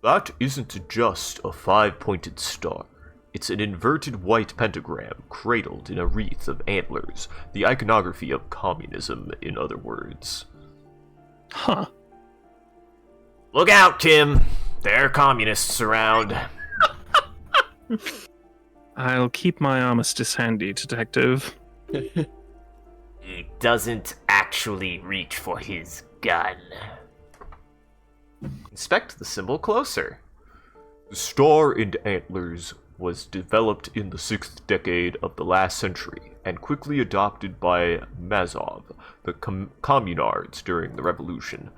That isn't just a 5-pointed star. It's an inverted white pentagram cradled in a wreath of antlers. The iconography of communism, in other words. Huh. Look out, Kim. There are communists around. I'll keep my armistice handy, detective. He doesn't actually reach for his gun. Inspect the symbol closer. The star and antlers was developed in the 6th decade of the last century and quickly adopted by Mazov, the communards during the revolution.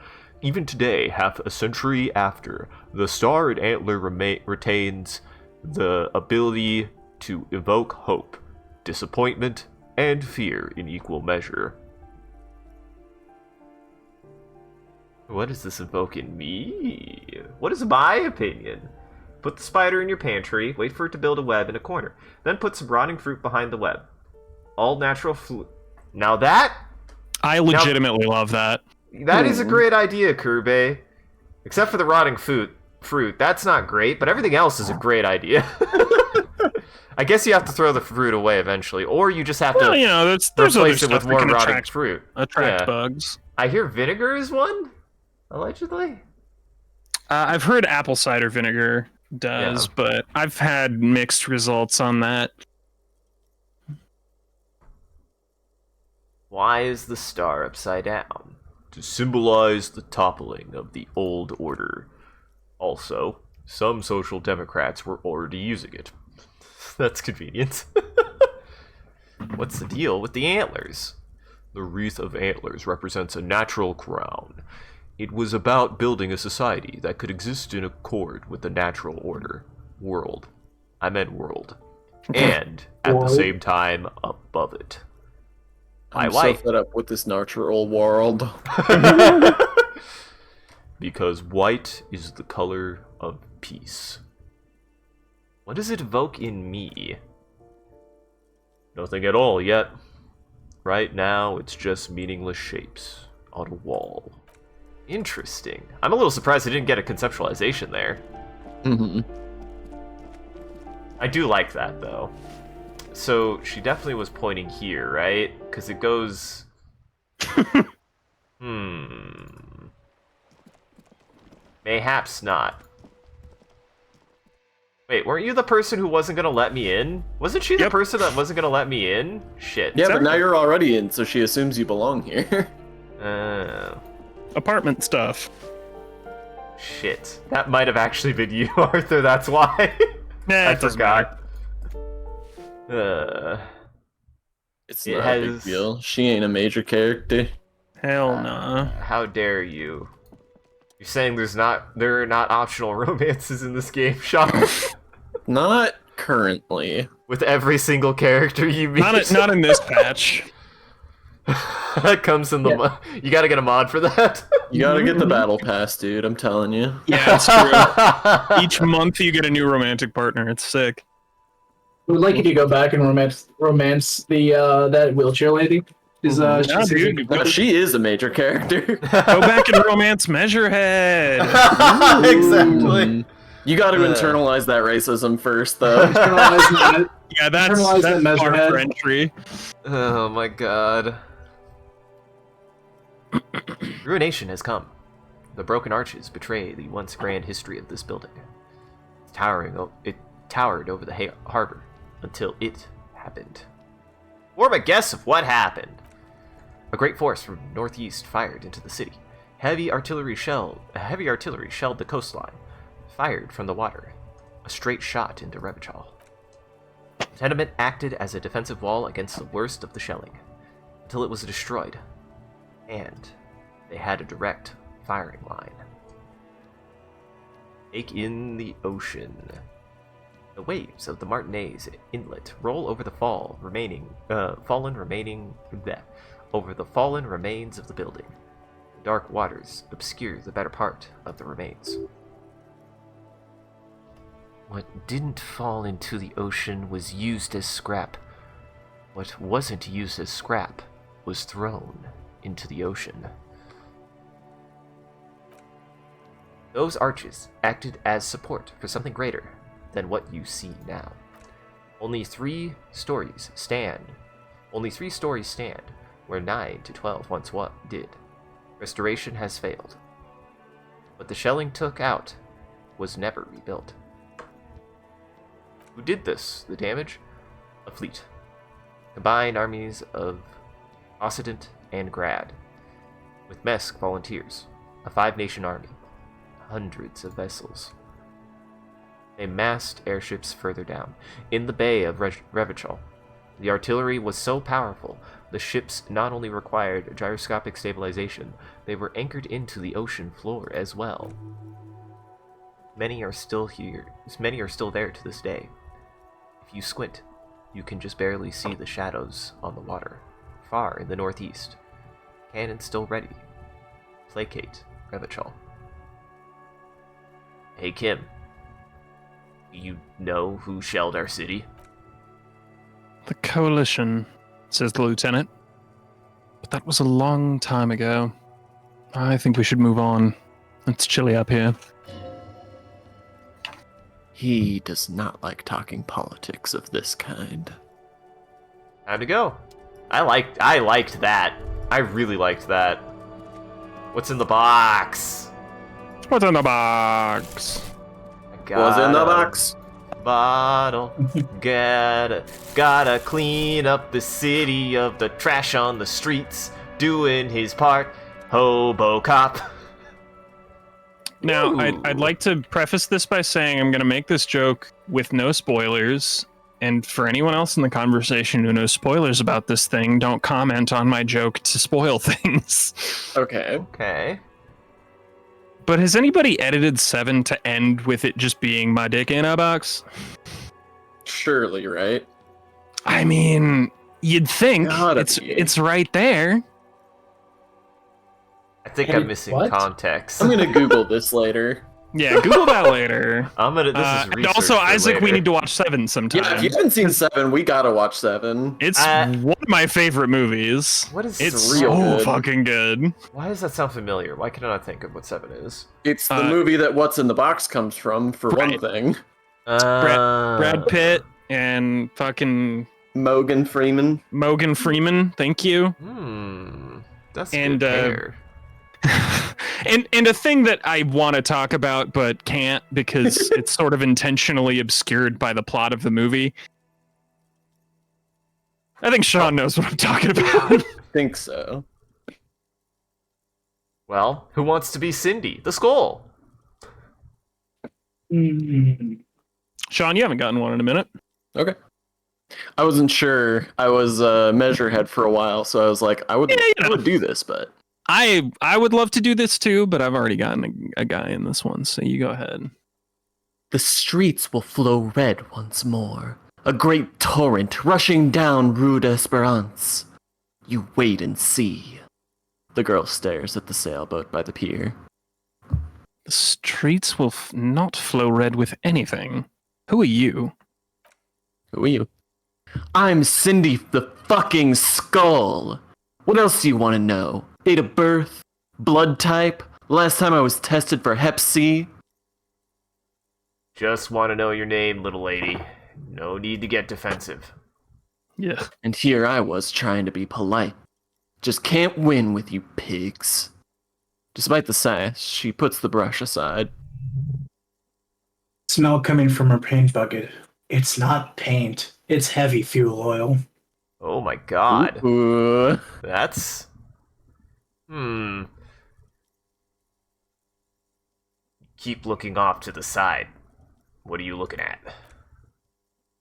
Even today, half a century after, the star and antler retains the ability to evoke hope, disappointment, and fear in equal measure. What does this evoke in me? What is my opinion? Put the spider in your pantry, wait for it to build a web in a corner. Then put some rotting fruit behind the web. All natural Now that? I legitimately love that. That is a great idea, Kirby. Except for the rotting fruit. That's not great, but everything else is a great idea. I guess you have to throw the fruit away eventually, or you just have Well, to you know, there's other replace it stuff with more that can rotting fruit. attract Yeah. bugs. I hear vinegar is one, allegedly. I've heard apple cider vinegar does, Yeah. but I've had mixed results on that. Why is the star upside down? To symbolize the toppling of the old order. Also, some social democrats were already using it. That's convenient. What's the deal with the antlers? The wreath of antlers represents a natural crown. It was about building a society that could exist in accord with the natural order. World. I meant world. And, at the World. same time, above it. I'm Why? so fed up with this natural world. Because white is the color of peace. What does it evoke in me? Nothing at all yet. Right now, it's just meaningless shapes on a wall. Interesting. I'm a little surprised I didn't get a conceptualization there. Mhm. I do like that, though. So, she definitely was pointing here, right? Because it goes... Mayhaps not. Wait, weren't you the person who wasn't gonna let me in? Wasn't she the Yep. person that wasn't gonna let me in? Shit. Yeah, but now you're already in, so she assumes you belong here. Apartment stuff. Shit. That might have actually been you, Arthur, that's why. Nah, I it doesn't matter. forgot. It's It not a has- big deal. She ain't a major character. Hell nah. How dare you? You're saying there are not optional romances in this game, Sean? Not currently. With every single character you meet? Not in this patch. That comes in the. You got to get a mod for that. You gotta get the battle pass, dude. I'm telling you. Yeah, it's true. Each month you get a new romantic partner. It's sick. I would like you to go back and romance the that wheelchair lady. Is Yeah, she's dude, No, she is a major character. Go back and romance Measurehead. Exactly. You got to internalize that racism first, though. Yeah, that's Internalize that par Measurehead. for entry. Oh my god. Ruination has come. The broken arches betray the once grand history of this building. It towered over the harbor until it happened. Form a guess of what happened. A great force from northeast fired into the city. A heavy artillery shelled the coastline, fired from the water. A straight shot into Revachol. The tenement acted as a defensive wall against the worst of the shelling, until it was destroyed, and they had a direct firing line. Take in the ocean. The waves of the Martinez Inlet roll over the fallen remains of the building. The dark waters obscure the better part of the remains. What didn't fall into the ocean was used as scrap. What wasn't used as scrap was thrown into the ocean. Those arches acted as support for something greater than what you see now. Only three stories stand where 9 to 12 once did. Restoration has failed. What the shelling took out was never rebuilt. Who did this? The damage? A fleet. Combined armies of Occident and Grad, with Mesk volunteers, a 5-nation army, hundreds of vessels. They massed airships further down, in the bay of Revachol. The artillery was so powerful, the ships not only required gyroscopic stabilization, they were anchored into the ocean floor as well. Many are still there to this day. If you squint, you can just barely see the shadows on the water. Far in the northeast, cannons still ready. Placate Revachol. Hey Kim, do you know who shelled our city? The Coalition, says the lieutenant. But that was a long time ago. I think we should move on. It's chilly up here. He does not like talking politics of this kind. Time to go. I liked that. I really liked that. What's in the box? What's in the box? What's in the box? Bottle. Gotta clean up the city of the trash on the streets. Doing his part. Hobo cop. Now, Ooh. I'd like to preface this by saying I'm going to make this joke with no spoilers. And for anyone else in the conversation who knows spoilers about this thing, don't comment on my joke to spoil things. Okay. Okay. But has anybody edited 7 to end with it just being my dick in a box? Surely, right? I mean, you'd think Gotta it's be. it's right there. I think And I'm missing what? context. I'm gonna Google this later. Yeah, Google that later. This is And research also, for Isaac, we later. need to watch 7 sometime. Yeah, if you haven't seen 7, we gotta watch 7. It's one of my favorite movies. What is It's real so good. fucking good. Why does that sound familiar? Why can I not think of what 7 is? It's the movie that What's in the Box comes from, for one Right. thing. Brad Pitt and fucking Morgan Freeman. Morgan Freeman. Thank you. That's And, good pair. And a thing that I want to talk about but can't because it's sort of intentionally obscured by the plot of the movie. I think Sean knows what I'm talking about. Think so. Well, who wants to be Cindy? The Skull. Sean, you haven't gotten one in a minute. Okay. I wasn't sure. I was Measurehead for a while, so I was like, I would do this, but I would love to do this too, but I've already gotten a guy in this one, so you go ahead. the streets will flow red once more. A great torrent rushing down Rue d'Esperance. You wait and see. The girl stares at the sailboat by the pier. The streets will not flow red with anything. Who are you? Who are you? I'm Cindy the fucking Skull. What else do you want to know? Date of birth? Blood type? Last time I was tested for Hep C? Just want to know your name, little lady. No need to get defensive. Yeah. And here I was trying to be polite. Just can't win with you pigs. Despite the sass, she puts the brush aside. Smell coming from her paint bucket. It's not paint. It's heavy fuel oil. Oh my god. Ooh. That's... Keep looking off to the side. What are you looking at?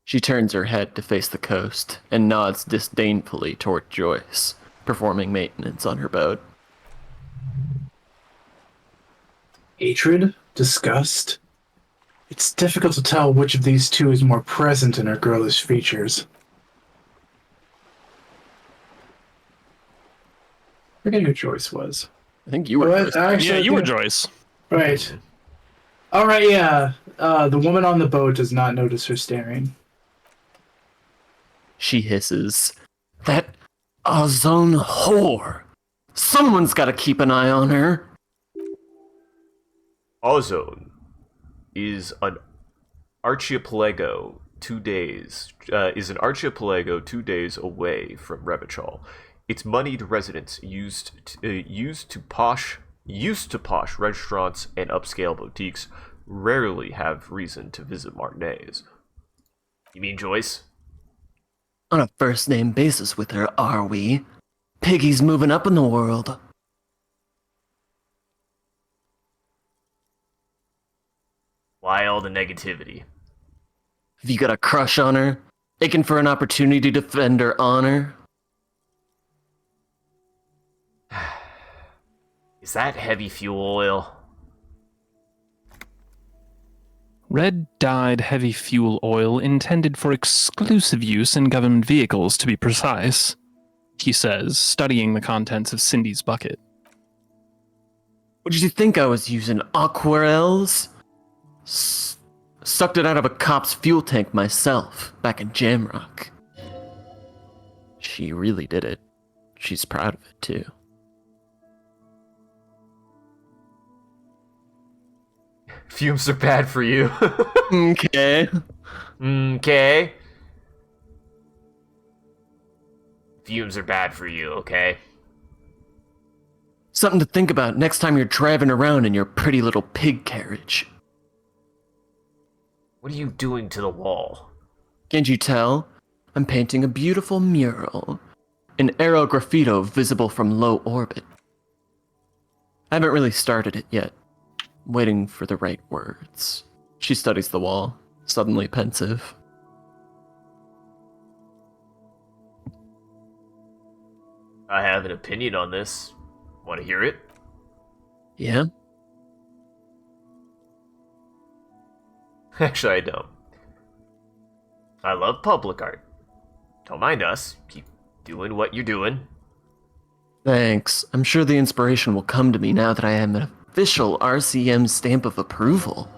She turns her head to face the coast and nods disdainfully toward Joyce, performing maintenance on her boat. Hatred? Disgust? It's difficult to tell which of these two is more present in her girlish features. I forget who Joyce was. I think you were What? first. Actually, Yeah, I you were think- Joyce. Right. Alright, yeah. The woman on the boat does not notice her staring. She hisses. That ozone whore! Someone's gotta keep an eye on her! Ozone is an archipelago 2 days away from Revachol. Its moneyed residents used to posh restaurants and upscale boutiques rarely have reason to visit Martinez. You mean Joyce? On a first-name basis with her, are we? Piggy's moving up in the world. Why all the negativity? Have you got a crush on her? Aching for an opportunity to defend her honor? Is that heavy fuel oil? Red dyed heavy fuel oil intended for exclusive use in government vehicles, to be precise, he says, studying the contents of Cindy's bucket. What did you think I was using? Aquarels? Sucked it out of a cop's fuel tank myself, back in Jamrock. She really did it. She's proud of it, too. Fumes are bad for you. Okay. Okay. Fumes are bad for you, okay? Something to think about next time you're driving around in your pretty little pig carriage. What are you doing to the wall? Can't you tell? I'm painting a beautiful mural. An aerograffito visible from low orbit. I haven't really started it yet. Waiting for the right words. She studies the wall, suddenly pensive. I have an opinion on this. Want to hear it? Yeah? Actually, I don't. I love public art. Don't mind us. Keep doing what you're doing. Thanks. I'm sure the inspiration will come to me now that I am an official RCM stamp of approval.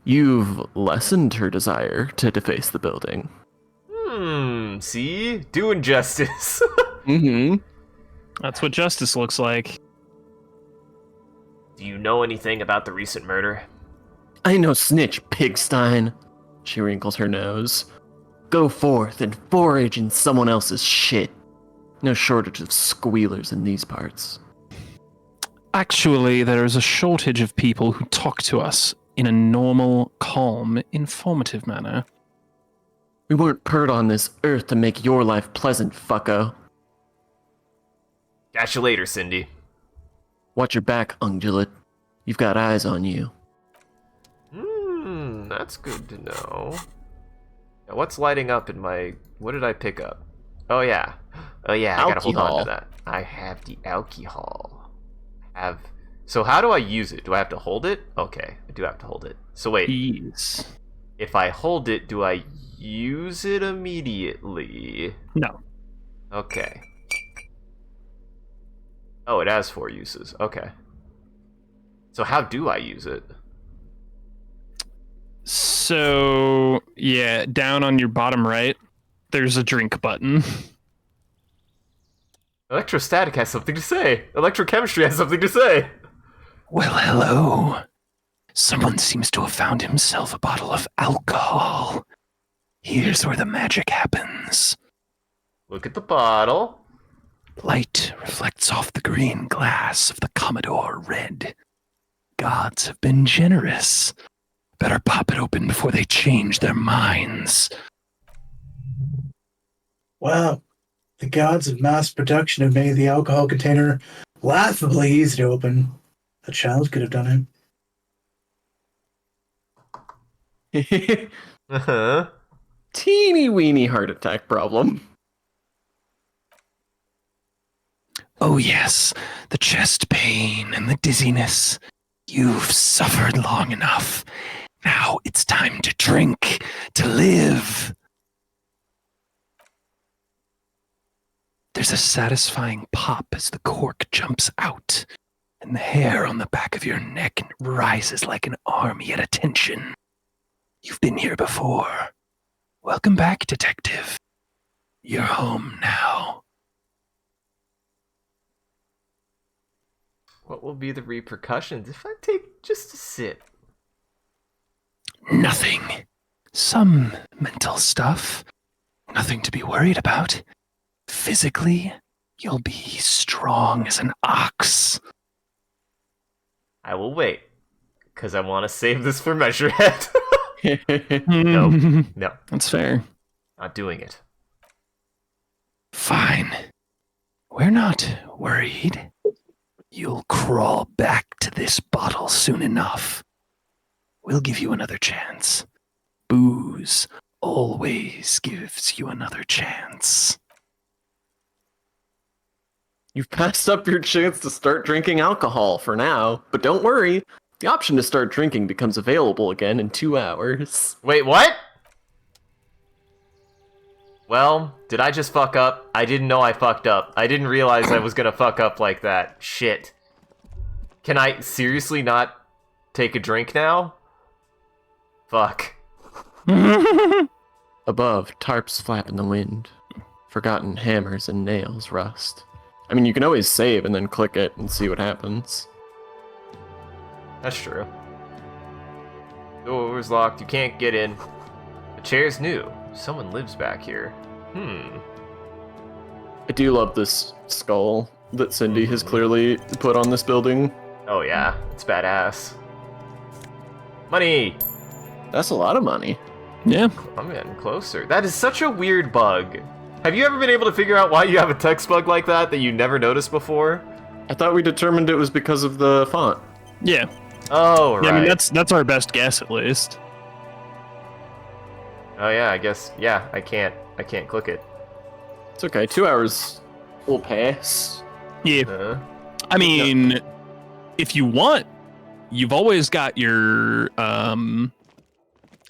You've lessened her desire to deface the building. See? Doing justice. Mm-hmm. That's what justice looks like. Do you know anything about the recent murder? I know snitch, Pigstein. She wrinkles her nose. Go forth and forage in someone else's shit. No shortage of squealers in these parts. Actually, there is a shortage of people who talk to us in a normal, calm, informative manner. We weren't put on this earth to make your life pleasant, fucko. Catch you later, Cindy. Watch your back, ungulate. You've got eyes on you. That's good to know. Now, what's lighting up in my... What did I pick up? Oh, yeah. Oh, yeah, I gotta hold on Alcohol. to that. I have the alcohol. So how do I use it? Do I have to hold it? Okay, I do have to hold it. So wait, Yes. if I hold it, do I use it immediately? No. Okay. Oh, it has 4 uses. Okay. So how do I use it? So, yeah, down on your bottom right, there's a drink button. Electrostatic has something to say. Electrochemistry has something to say. Well, hello. Someone seems to have found himself a bottle of alcohol. Here's where the magic happens. Look at the bottle. Light reflects off the green glass of the Commodore Red. Gods have been generous. Better pop it open before they change their minds. Wow. The gods of mass production have made the alcohol container laughably easy to open. A child could have done it. Uh-huh. Teeny weeny heart attack problem. Oh yes, the chest pain and the dizziness. You've suffered long enough. Now it's time to drink, to live. There's a satisfying pop as the cork jumps out, and the hair on the back of your neck rises like an army at attention. You've been here before. Welcome back, detective. You're home now. What will be the repercussions if I take just a sip? Nothing. Some mental stuff. Nothing to be worried about. Physically, you'll be strong as an ox. I will wait, because I want to save this for Measurehead. No. No, That's fair. not doing it. Fine. We're not worried. You'll crawl back to this bottle soon enough. We'll give you another chance. Booze always gives you another chance. You've passed up your chance to start drinking alcohol for now, but don't worry. The option to start drinking becomes available again in 2 hours. Wait, what? Well, did I just fuck up? I didn't know I fucked up. I didn't realize I was gonna fuck up like that. Shit. Can I seriously not take a drink now? Fuck. Above, tarps flap in the wind. Forgotten hammers and nails rust. I mean, you can always save and then click it and see what happens. That's true. Door's locked. You can't get in. The chair's new. Someone lives back here. I do love this skull that Cindy has clearly put on this building. Oh yeah, it's badass. Money! That's a lot of money. Yeah. I'm getting closer. That is such a weird bug. Have you ever been able to figure out why you have a text bug like that you never noticed before? I thought we determined it was because of the font. Yeah. Oh, right. Yeah, I mean, that's our best guess, at least. Oh yeah, I guess, yeah, I can't click it. It's okay, 2 hours will pass. Yeah. I mean, if you want, you've always got your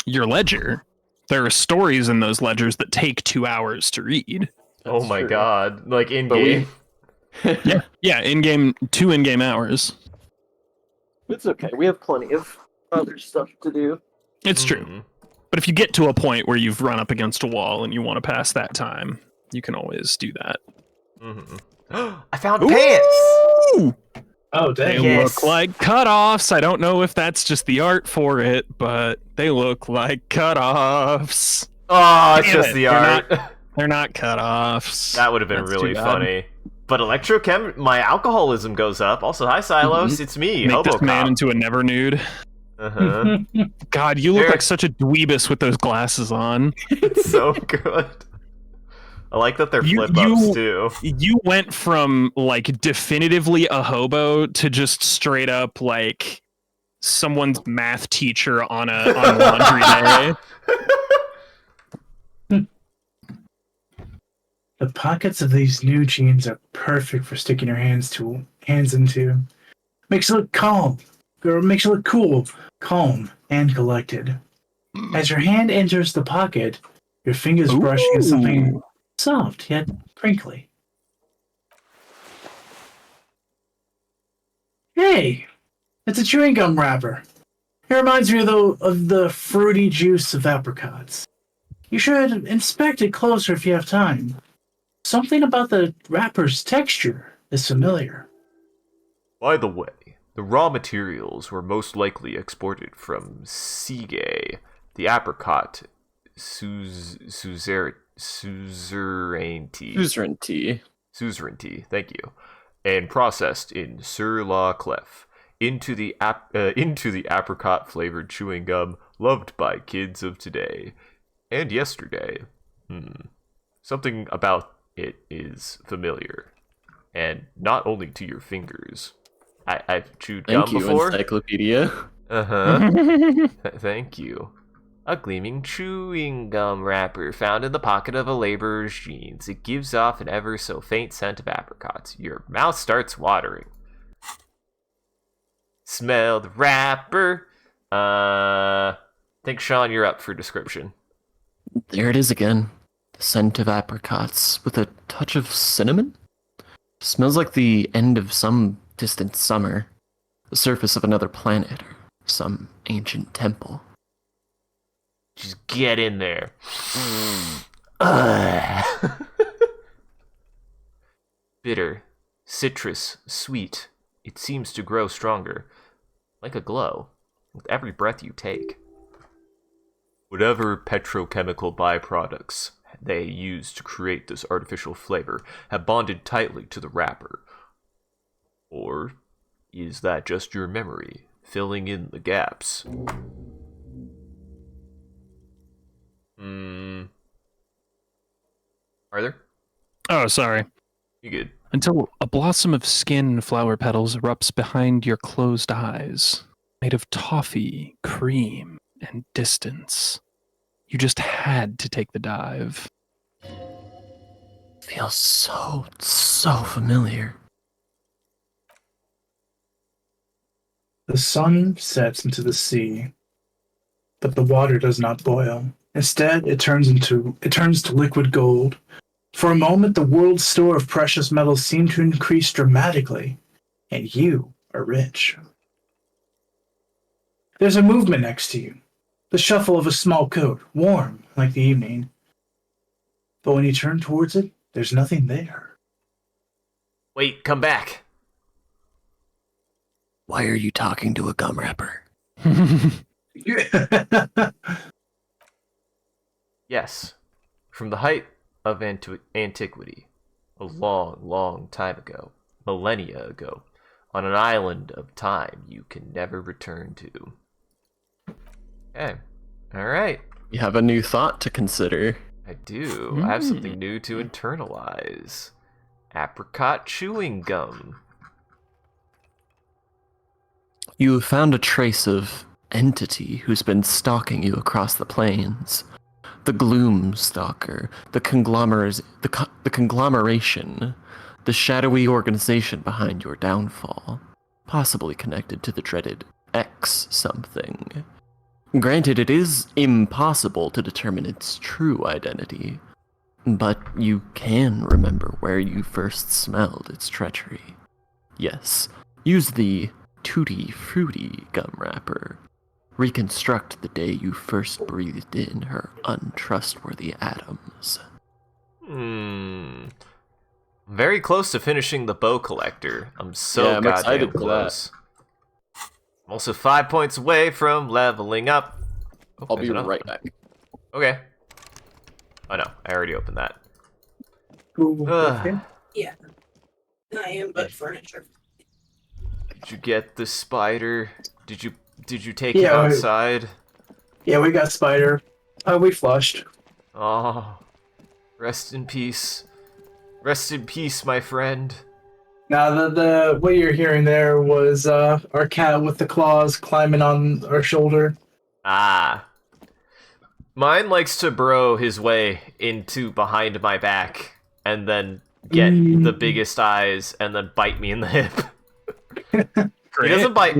ledger. There are stories in those ledgers that take 2 hours to read. Oh my true. god, like in-game? Yeah, in-game, 2 in-game hours. It's okay, we have plenty of other stuff to do. It's true. But if you get to a point where you've run up against a wall and you want to pass that time, you can always do that. I found pants! Ooh! Oh, They dang. Yes. look like cutoffs. I don't know if that's just the art for it, but they look like cutoffs. Oh, it's Damn just it, the they're art. They're not cutoffs. That would have been That's really too bad. funny. But my alcoholism goes up. Also, hi Silos, it's me, Make this man Hobocop. into a never nude. Uh-huh. God, you look Eric. like such a dweebus with those glasses on. It's so good. I like that they're You- flip-ups, too. You went from like definitively a hobo to just straight up like someone's math teacher on laundry day. The pockets of these new jeans are perfect for sticking your hands into. Makes you look calm, or makes you look cool, calm, and collected. As your hand enters the pocket, your fingers brush against something soft yet crinkly. Hey, it's a chewing gum wrapper. It reminds me of the fruity juice of apricots. You should inspect it closer if you have time. Something about the wrapper's texture is familiar. By the way, the raw materials were most likely exported from Sige, the apricot Suzerainty. suzerainty, thank you, and processed in Sur-la-Clef into the apricot flavored chewing gum loved by kids of today and yesterday. Something about it is familiar, and not only to your fingers. I've chewed gum Thank you, before. Encyclopedia. Thank you. A gleaming chewing gum wrapper found in the pocket of a laborer's jeans. It gives off an ever so faint scent of apricots. Your mouth starts watering. Smell the wrapper. I think, Sean, you're up for description. There it is again. The scent of apricots with a touch of cinnamon. Smells like the end of some distant summer. The surface of another planet or some ancient temple. Just get in there. Bitter, citrus, sweet. It seems to grow stronger, like a glow, with every breath you take. Whatever petrochemical byproducts they use to create this artificial flavor have bonded tightly to the wrapper. Or is that just your memory, filling in the gaps? Arthur? Oh, sorry. You good? Until a blossom of skin flower petals erupts behind your closed eyes, made of toffee, cream, and distance. You just had to take the dive. Feels so familiar. The sun sets into the sea, but the water does not boil. Instead, it turns to liquid gold. For a moment, the world's store of precious metals seemed to increase dramatically, and you are rich. There's a movement next to you, the shuffle of a small coat, warm like the evening. But when you turn towards it, there's nothing there. Wait, come back. Why are you talking to a gum wrapper? Yes, from the height of antiquity, a long time ago, millennia ago, on an island of time you can never return to. Okay, alright. You have a new thought to consider. I do. I have something new to internalize. Apricot chewing gum. You have found a trace of entity who's been stalking you across the plains. The Gloom Stalker, the conglomeration, the shadowy organization behind your downfall, possibly connected to the dreaded X something. Granted, it is impossible to determine its true identity, but you can remember where you first smelled its treachery. Yes, use the Tutti Frutti gum wrapper. Reconstruct the day you first breathed in her untrustworthy atoms. Very close to finishing the bow collector. I'm so Yeah, I'm goddamn excited for close. I'm also 5 points away from leveling up. Oh, I'll there's be another right one. back. Okay. Oh no, I already opened that. Yeah. I am but furniture. Did you get the spider? Did you take it Yeah, outside? Yeah, we got Spider. We flushed. Oh, rest in peace. Rest in peace, my friend. Now, the what you're hearing there was our cat with the claws climbing on our shoulder. Ah. Mine likes to burrow his way into behind my back and then get the biggest eyes and then bite me in the hip. He doesn't bite.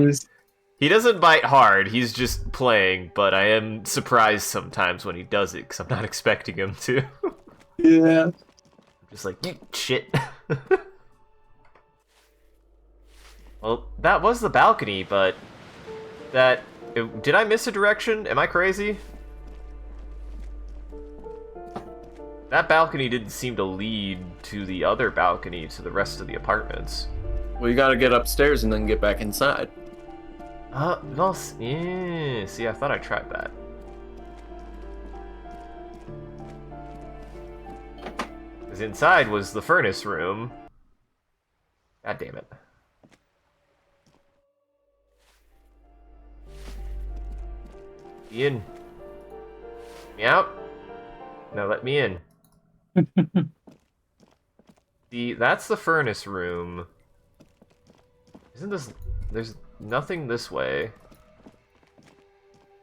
He doesn't bite hard. He's just playing, but I am surprised sometimes when he does it because I'm not expecting him to. Yeah. Just like, you shit. Well, that was the balcony, but did I miss a direction? Am I crazy? That balcony didn't seem to lead to the other balcony to the rest of the apartments. Well, you gotta get upstairs and then get back inside. Well, yeah. See, I thought I tried that. Because inside was the furnace room. God damn it. Me in. Me out. No, let me in. See, that's the furnace room. Isn't this... There's nothing this way.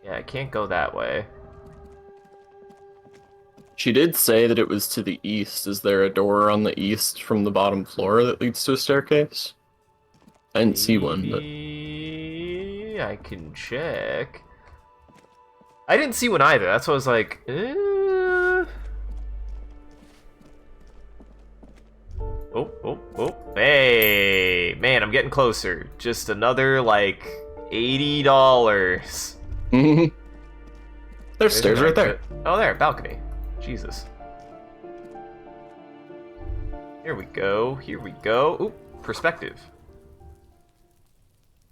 Yeah, I can't go that way. She did say that it was to the east. Is there a door on the east from the bottom floor that leads to a staircase? I didn't see one, but... I can check. I didn't see one either. That's why I was like, Oh. Hey, man, I'm getting closer. Just another, like, $80. There's stairs right there. Oh, there, balcony. Jesus. Here we go. Ooh, perspective.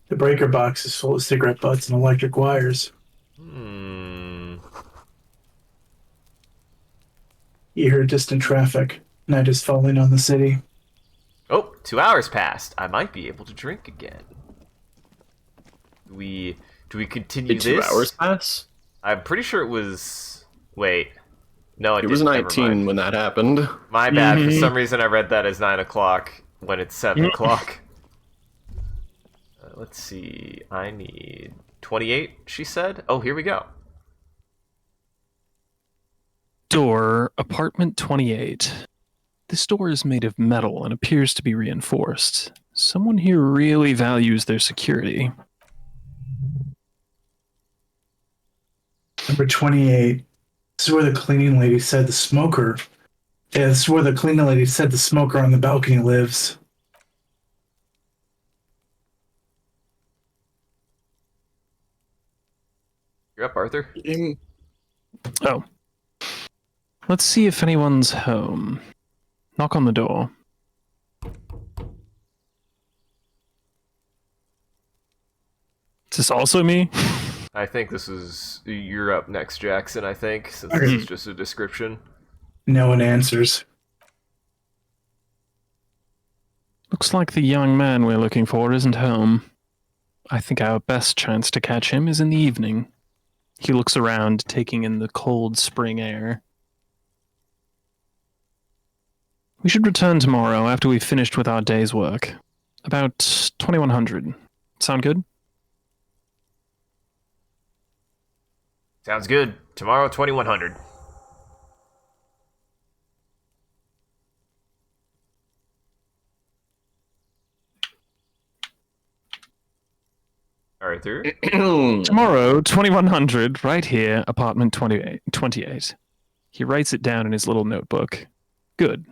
The breaker box is full of cigarette butts and electric wires. You hear distant traffic. Night is falling on the city. Oh, 2 hours passed. I might be able to drink again. Do we continue Did this? 2 hours pass? I'm pretty sure it was... Wait. No, It was didn't. Never 19 mind. when that happened. My bad. For some reason, I read that as 9 o'clock when it's 7 o'clock. Let's see. I need 28, she said. Oh, here we go. Door, apartment 28. This door is made of metal and appears to be reinforced. Someone here really values their security. Number 28. This is where the cleaning lady said the smoker. Yeah, this is where the cleaning lady said the smoker on the balcony lives. You're up, Arthur. Oh. Let's see if anyone's home. Knock on the door. Is this also me? I think this is... You're up next, Jackson, I think, since this is just a description. No one answers. Looks like the young man we're looking for isn't home. I think our best chance to catch him is in the evening. He looks around, taking in the cold spring air. We should return tomorrow after we've finished with our day's work. About 2100. Sound good? Sounds good. Tomorrow, 2100. Arthur? Tomorrow, 2100, right here, apartment 28. He writes it down in his little notebook. Good.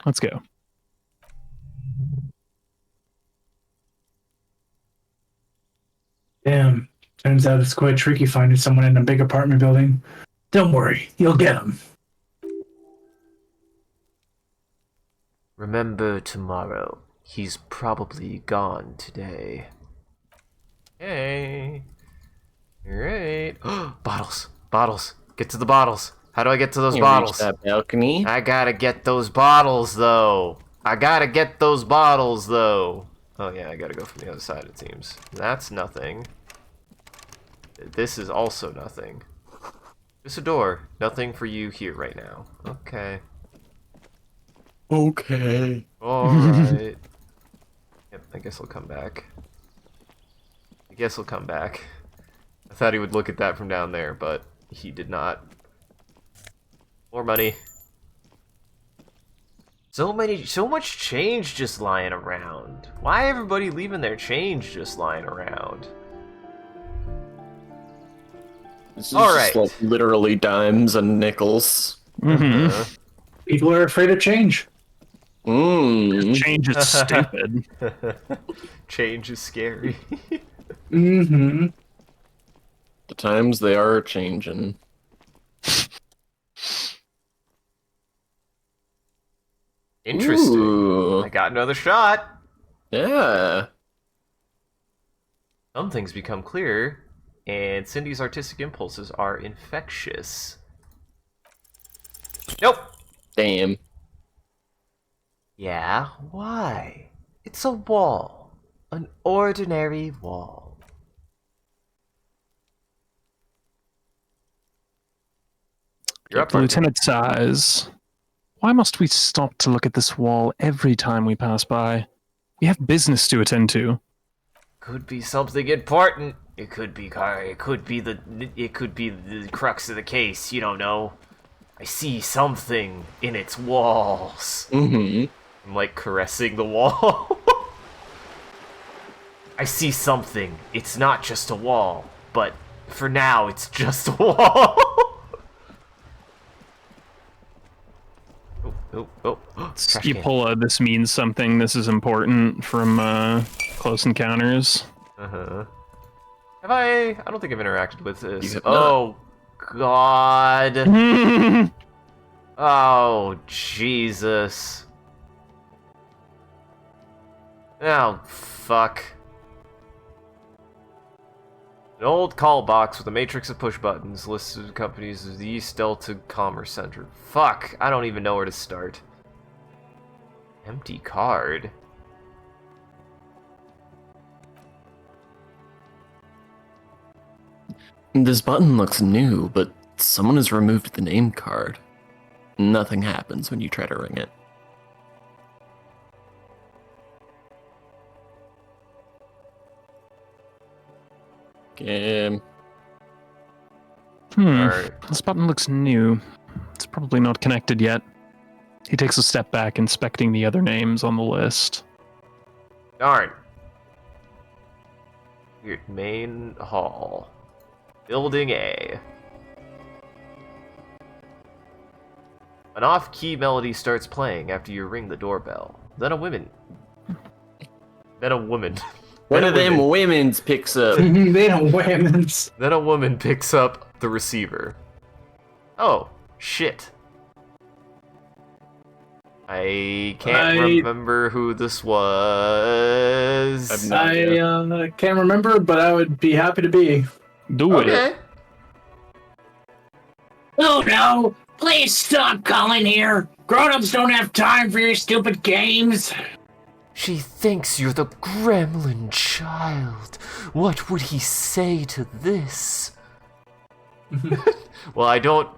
Let's go. Damn. Turns out it's quite tricky finding someone in a big apartment building. Don't worry, you'll get them. Remember tomorrow. He's probably gone today. Hey. Alright. Bottles. Get to the bottles. How do I get to those bottles? Reach that balcony. I gotta get those bottles, though. Oh, yeah, I gotta go from the other side, it seems. That's nothing. This is also nothing. Just a door. Nothing for you here right now. Okay. Okay. Alright. Yep, I guess he'll come back. I thought he would look at that from down there, but he did not. More money. So much change just lying around. Why everybody leaving their change just lying around? This is All just right. like literally dimes and nickels. Mm-hmm. People are afraid of change. Change is stupid. Change is scary. Mm-hmm. The times they are changing. Interesting. Ooh. I got another shot. Yeah. Some things become clearer, and Cindy's artistic impulses are infectious. Nope. Damn. Yeah, why? It's a wall. An ordinary wall. You're up, partner. Lieutenant sighs. Why must we stop to look at this wall every time we pass by? We have business to attend to. Could be something important. It could be the crux of the case. You don't know. I see something in its walls. Mm-hmm. I'm like caressing the wall. I see something. It's not just a wall, but for now, it's just a wall. Oh. Trash You can. pull a "this means something, this is important" from Close Encounters. Uh-huh. Have I don't think I've interacted with this. You have Oh, God. Oh, Jesus. Oh, fuck. An old call box with a matrix of push buttons listed companies as the East Delta Commerce Center. Fuck, I don't even know where to start. Empty card. This button looks new, but someone has removed the name card. Nothing happens when you try to ring it. Game. Alright. This button looks new. It's probably not connected yet. He takes a step back, inspecting the other names on the list. Darn. Weird. Main hall. Building A. An off-key melody starts playing after you ring the doorbell. Then a woman. One of them women's picks up. They don't women's. Then a woman picks up the receiver. Oh, shit. I can't remember who this was. I've no idea. I can't remember, but I would be happy to be. Do it. Okay. Oh no! Please stop calling here! Grown-ups don't have time for your stupid games! She thinks you're the gremlin child. What would he say to this? Well, I don't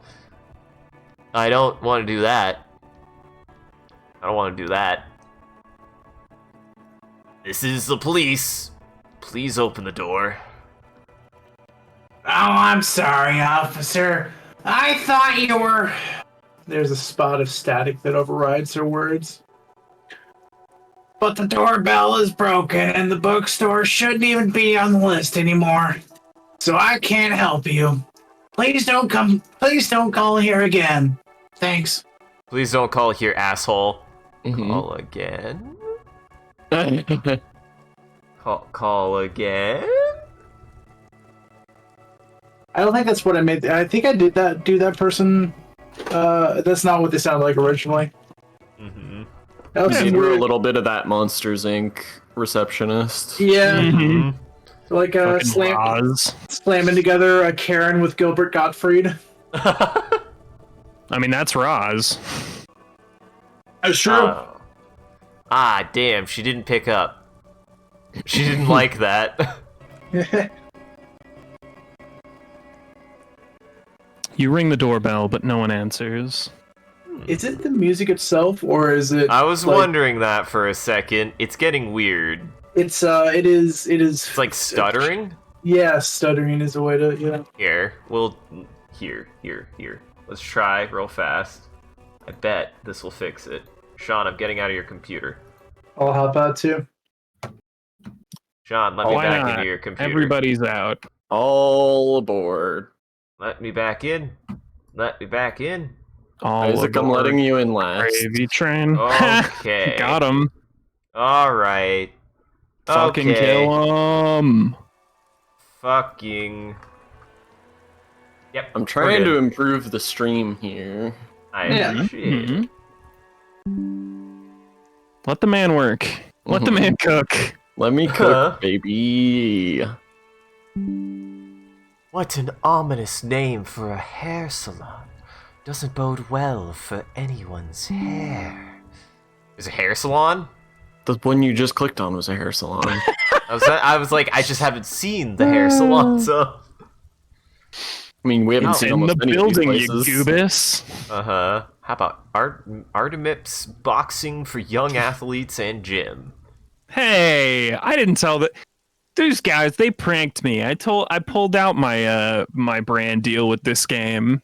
want to do that. I don't want to do that. This is the police. Please open the door. Oh, I'm sorry, officer. I thought you were... There's a spot of static that overrides her words. But the doorbell is broken, and the bookstore shouldn't even be on the list anymore. So I can't help you. Please don't call here again. Thanks. Please don't call here, asshole. Mhm. Call again. Call again. I don't think that's what I made. I think I did that. Do that person. That's not what they sounded like originally. Mm-hmm. That was You some were a weird. little bit of that Monsters Inc. receptionist. Yeah, Mhm. like Fucking slamming Roz. together a Karen with Gilbert Gottfried. I mean, that's Roz. That's true. Oh. Ah, damn, she didn't pick up. She didn't like that. You ring the doorbell, but no one answers. Is it the music itself, or is it? I was like- wondering that for a second. It's getting weird. It's It is. It's like stuttering. Yeah, stuttering is a way to. Yeah. Here, here. Let's try real fast. I bet this will fix it. Sean, I'm getting out of your computer. I'll hop out too. Sean, let me Why back not? into your computer. Everybody's out. All aboard. Let me back in. Let me back in. All Isaac, I'm aboard letting you in last. gravy train. Okay. Got him. All right. Fucking Okay. kill him. Fucking. Yep. I'm we're trying good. to improve the stream here. I Yeah. appreciate it. Let the man work. Let the man cook. Let me Huh? cook, baby. What an ominous name for a hair salon. Doesn't bode well for anyone's hair. Is it hair salon? The one you just clicked on was a hair salon. I was like, I just haven't seen the hair salon, so. I mean, we haven't It's seen in almost the any of these building, you places. goobus. How about Artemip's boxing for young athletes and gym? Hey, I didn't tell that. These guys, they pranked me. I pulled out my my brand deal with this game.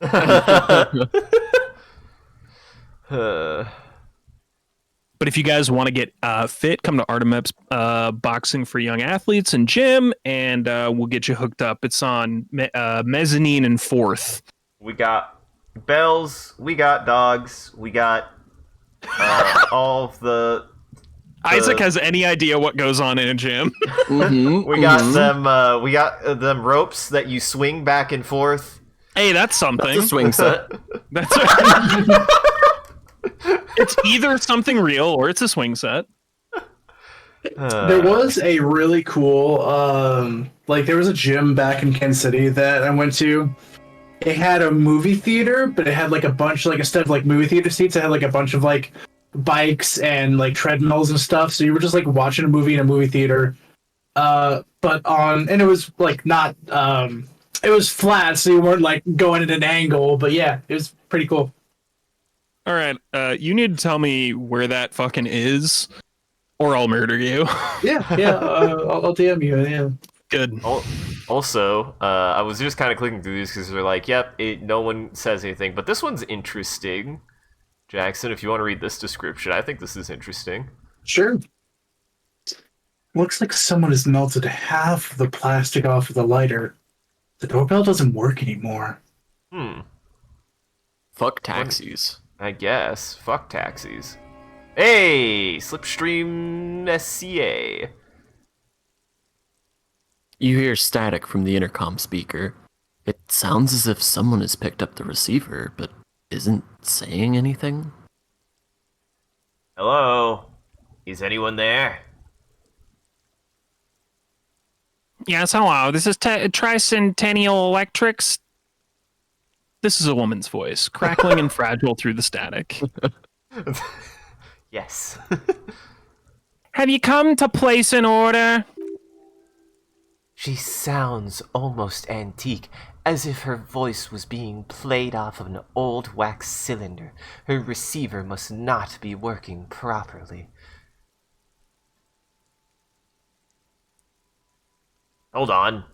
But if you guys want to get fit, come to Artemip's boxing for young athletes and gym, and we'll get you hooked up. It's on Mezzanine and 4th. We got bells, we got dogs, we got all of the. Isaac has any idea what goes on in a gym. We got them ropes that you swing back and forth. Hey, that's something. That's a swing set. That's it's either something real or it's a swing set. There was a really cool, there was a gym back in Kansas City that I went to. It had a movie theater, but it had like a bunch, like instead of like movie theater seats, it had like a bunch of like bikes and like treadmills and stuff. So you were just like watching a movie in a movie theater. And it was like not, it was flat, so you weren't like going at an angle. But yeah, it was pretty cool. All right, you need to tell me where that fucking is, or I'll murder you. Yeah. I'll DM you. Yeah. Good. Also, I was just kind of clicking through these because they're like, yep, no one says anything. But this one's interesting. Jackson, if you want to read this description, I think this is interesting. Sure. Looks like someone has melted half the plastic off of the lighter. The doorbell doesn't work anymore. Fuck taxis. I guess. Fuck taxis. Hey! Slipstream SCA. You hear static from the intercom speaker. It sounds as if someone has picked up the receiver, but isn't saying anything. Hello? Is anyone there? Yes, hello. This is Tricentennial Electrics. This is a woman's voice, crackling and fragile through the static. Yes. Have you come to place an order? She sounds almost antique, as if her voice was being played off of an old wax cylinder. Her receiver must not be working properly. Hold on.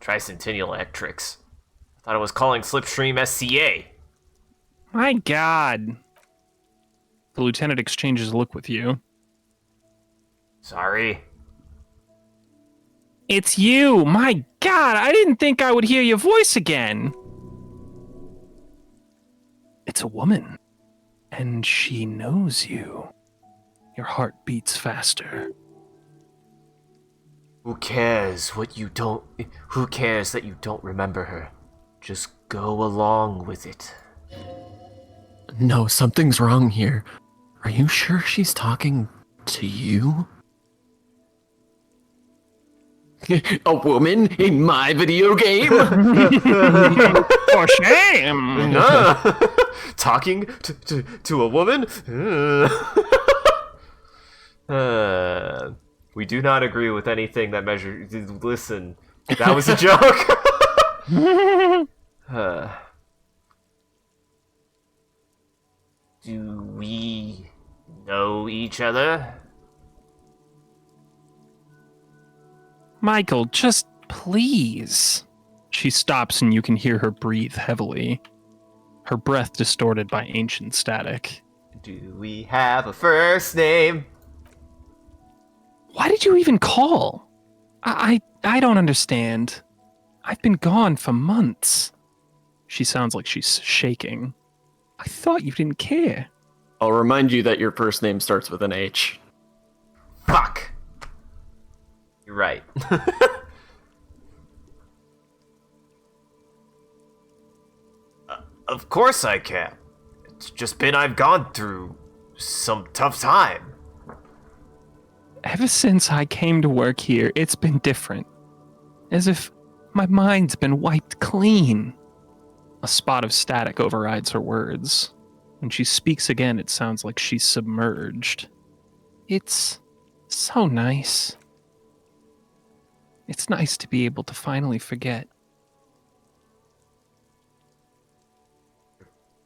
Tricentennial Electrics. I thought I was calling Slipstream SCA. My God. The lieutenant exchanges a look with you. Sorry. It's you! My God, I didn't think I would hear your voice again. It's a woman. And she knows you. Your heart beats faster. Who cares that you don't remember her? Just go along with it. No, something's wrong here. Are you sure she's talking to you? A woman in my video game? For shame! Talking to a woman? We do not agree with anything that measures. Listen, that was a joke. Do we know each other? Michael, just please. She stops and you can hear her breathe heavily, her breath distorted by ancient static. Do we have a first name? Why did you even call? I don't understand. I've been gone for months. She sounds like she's shaking. I thought you didn't care. I'll remind you that your first name starts with an H. Fuck. You're right. Of course I can. It's just been I've gone through some tough time. Ever since I came to work here, it's been different. As if my mind's been wiped clean. A spot of static overrides her words. When she speaks again, it sounds like she's submerged. It's so nice. It's nice to be able to finally forget.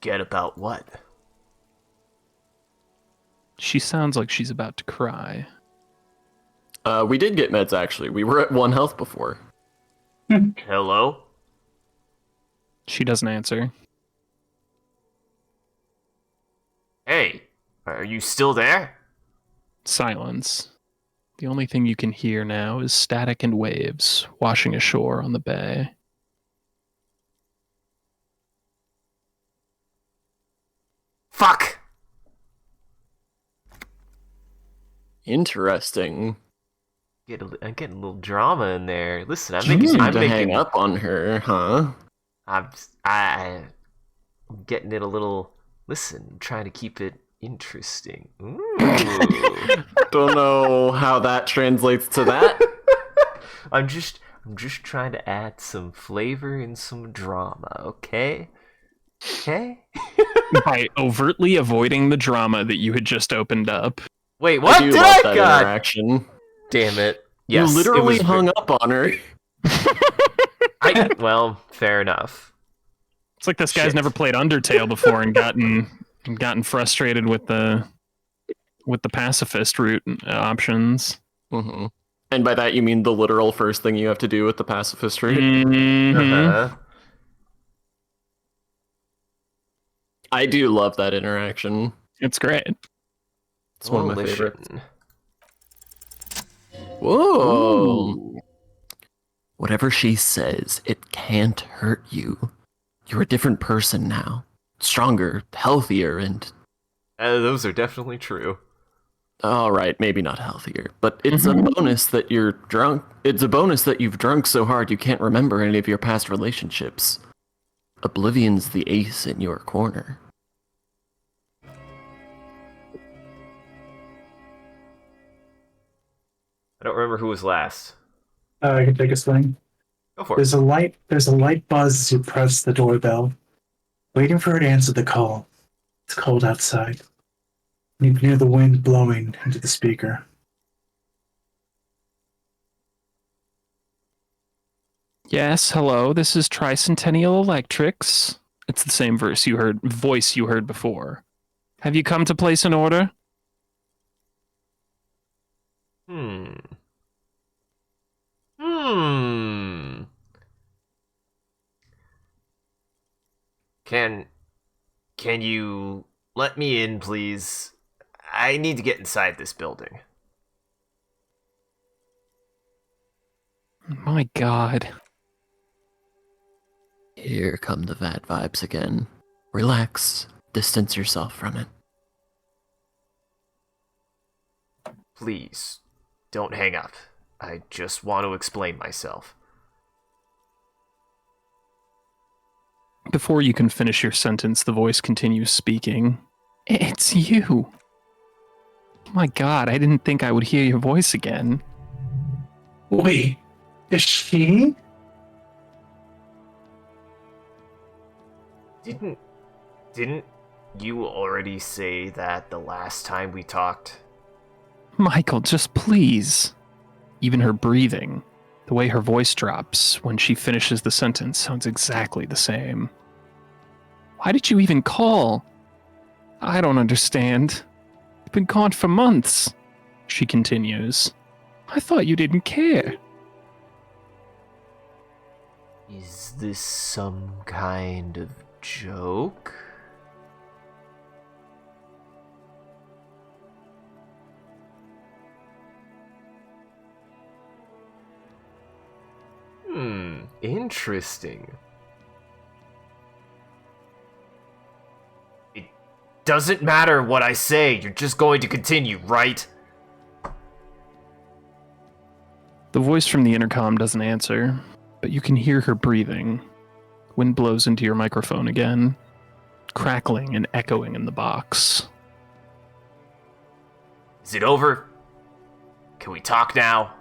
Get about what? She sounds like she's about to cry. We did get meds, actually. We were at 1 health before. Hello? She doesn't answer. Hey, are you still there? Silence. The only thing you can hear now is static and waves washing ashore on the bay. Fuck! Interesting. I'm getting a little drama in there. Listen, I'm You making. seem I'm to making. hang up on her, huh? I'm getting it a little. Listen, I'm trying to keep it interesting. Ooh. Don't know how that translates to that. I'm just trying to add some flavor and some drama, okay? Okay? By overtly avoiding the drama that you had just opened up. Wait, what I do did love I that got? interaction. Damn it. Yes, You it literally was hung up on her. well, fair enough. It's like this guy's Shit. never played Undertale before and gotten frustrated with the pacifist route options. Mm-hmm. And by that you mean the literal first thing you have to do with the pacifist route? Mhm. Uh-huh. I do love that interaction. It's great. It's one of my Volition. favorites. Whoa! Ooh. Whatever she says, it can't hurt you. You're a different person now. Stronger, healthier, and... Those are definitely true. Alright, maybe not healthier, but it's a bonus that you're drunk. It's a bonus that you've drunk so hard you can't remember any of your past relationships. Oblivion's the ace in your corner. I don't remember who was last. I can take a swing. Go for it. There's a light buzz as you press the doorbell, waiting for her to answer the call. It's cold outside. You can hear the wind blowing into the speaker. Yes, hello. This is Tricentennial Electrics. It's the same voice you heard before. Have you come to place an order? Hmm. Can you let me in, please? I need to get inside this building. My God. Here come the bad vibes again. Relax. Distance yourself from it. Please, don't hang up. I just want to explain myself. Before you can finish your sentence, the voice continues speaking. It's you. My God, I didn't think I would hear your voice again. Wait, is she? Didn't you already say that the last time we talked? Michael, just please. Even her breathing, the way her voice drops when she finishes the sentence sounds exactly the same. Why did you even call? I don't understand. You've been gone for months, she continues. I thought you didn't care. Is this some kind of joke? Hmm, interesting. doesn't matter what I say. You're just going to continue, right? The voice from the intercom doesn't answer, but you can hear her breathing. Wind blows into your microphone again, crackling and echoing in the box. Is it over? Can we talk now?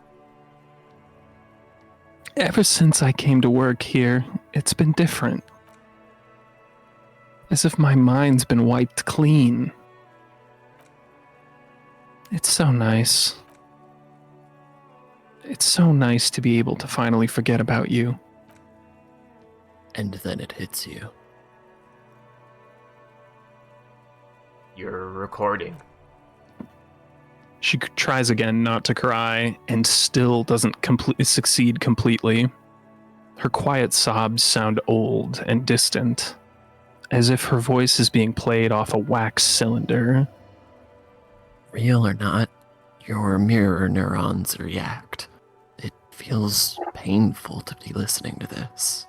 Ever since I came to work here, it's been different. As if my mind's been wiped clean. It's so nice. It's so nice to be able to finally forget about you. And then it hits you. You're recording. She tries again not to cry and still doesn't succeed completely. Her quiet sobs sound old and distant, as if her voice is being played off a wax cylinder. Real or not, your mirror neurons react. It feels painful to be listening to this.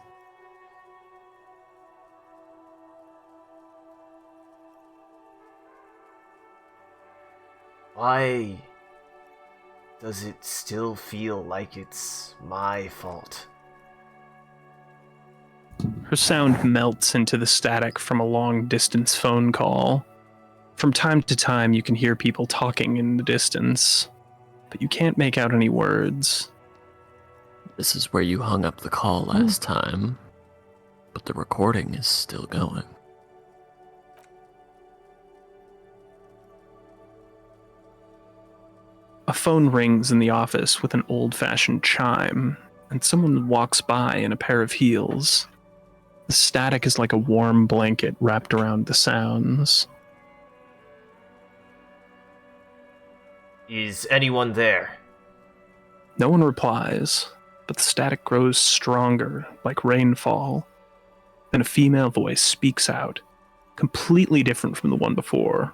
Why does it still feel like it's my fault? Her sound melts into the static from a long-distance phone call. From time to time, you can hear people talking in the distance, but you can't make out any words. This is where you hung up the call last time, but the recording is still going. A phone rings in the office with an old-fashioned chime, and someone walks by in a pair of heels. The static is like a warm blanket wrapped around the sounds. Is anyone there? No one replies, but the static grows stronger, like rainfall. Then a female voice speaks out, completely different from the one before.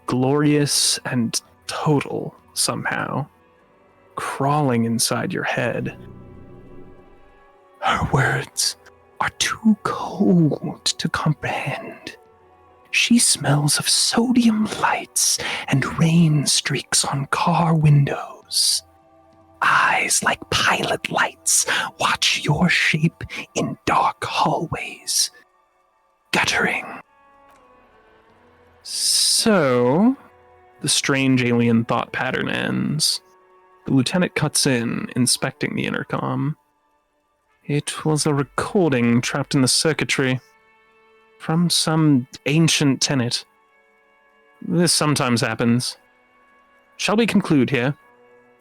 Glorious and total, somehow. Crawling inside your head. Her words are too cold to comprehend. She smells of sodium lights and rain streaks on car windows. Eyes like pilot lights watch your shape in dark hallways, guttering. So, the strange alien thought pattern ends. The lieutenant cuts in, inspecting the intercom. It was a recording trapped in the circuitry from some ancient tenet. This sometimes happens. Shall we conclude here?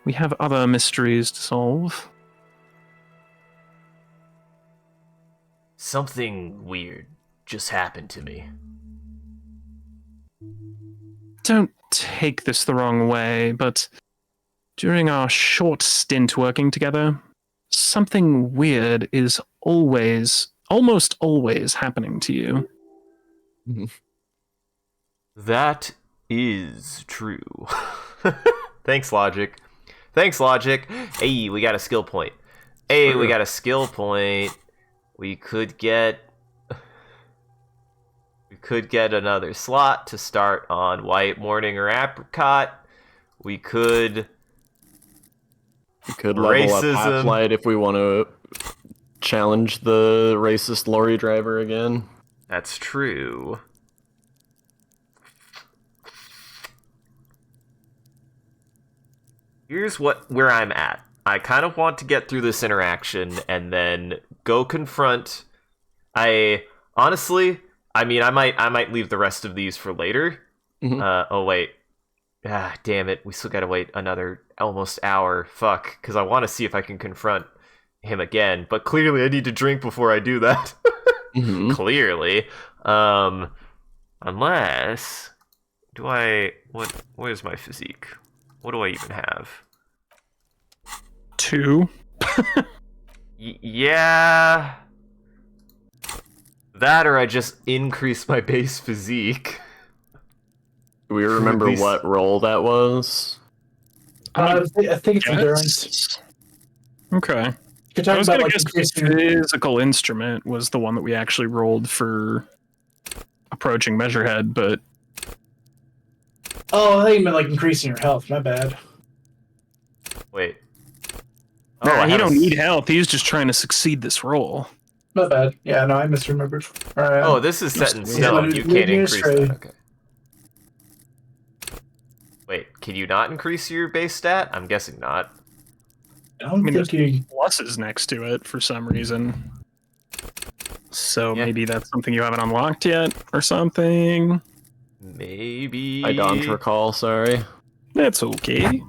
We have other mysteries to solve. Something weird just happened to me. Don't take this the wrong way, but during our short stint working together, something weird is almost always happening to you. That is true. Thanks, Logic. Thanks, Logic. Hey, we got a skill point. Hey, we got a skill point. We could get another slot to start on White Morning or Apricot. We could level racism. up Half-Light if we want to challenge the racist lorry driver again. That's true. Here's where I'm at. I kind of want to get through this interaction and then go confront. I might leave the rest of these for later. Mhm. Oh wait. Damn it. We still gotta wait another almost hour. Fuck. Because I want to see if I can confront him again. But clearly I need to drink before I do that. Mhm. Clearly. Unless... What is my physique? What do I even have? 2. Yeah... That or I just increase my base physique. Do we remember least- what role that was? I think it's endurance. Yes. Okay. You're I talking was about going to like guess the increasing. physical instrument was the one that we actually rolled for approaching Measurehead, but Oh, I think you meant like increasing your health. My bad. Wait. nah, I he have a don't s- need health. He's just trying to succeed this roll. My bad. Yeah, no, I misremembered. All right. Oh, this is set in Just stone. You leave can't me increase astray. that. Okay. Wait, can you not increase your base stat? I'm guessing not. I don't mean, think you. Pluses next to it for some reason. So Yeah. maybe that's something you haven't unlocked yet, or something. Maybe. I don't recall, sorry. That's okay.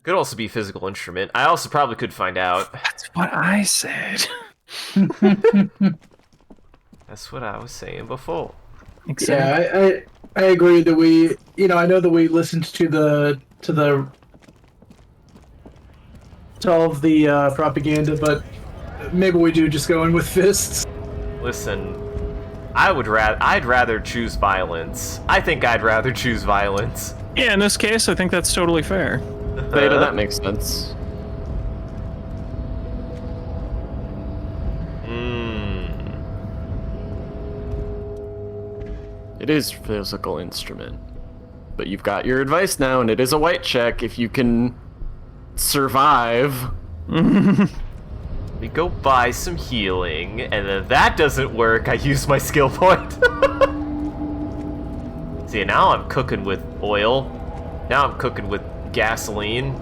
Could also be physical instrument. I also probably could find out. That's what I said. That's what I was saying before. Exactly. Yeah, I agree that we, I know that we listened to all of the propaganda, but maybe we do just go in with fists. Listen, I'd rather choose violence. I think I'd rather choose violence. Yeah, in this case, I think that's totally fair. Theta, that makes sense. It is physical instrument. But you've got your advice now, and it is a white check if you can survive. We go buy some healing, and then if that doesn't work, I use my skill point. See, now I'm cooking with oil. Now I'm cooking with gasoline.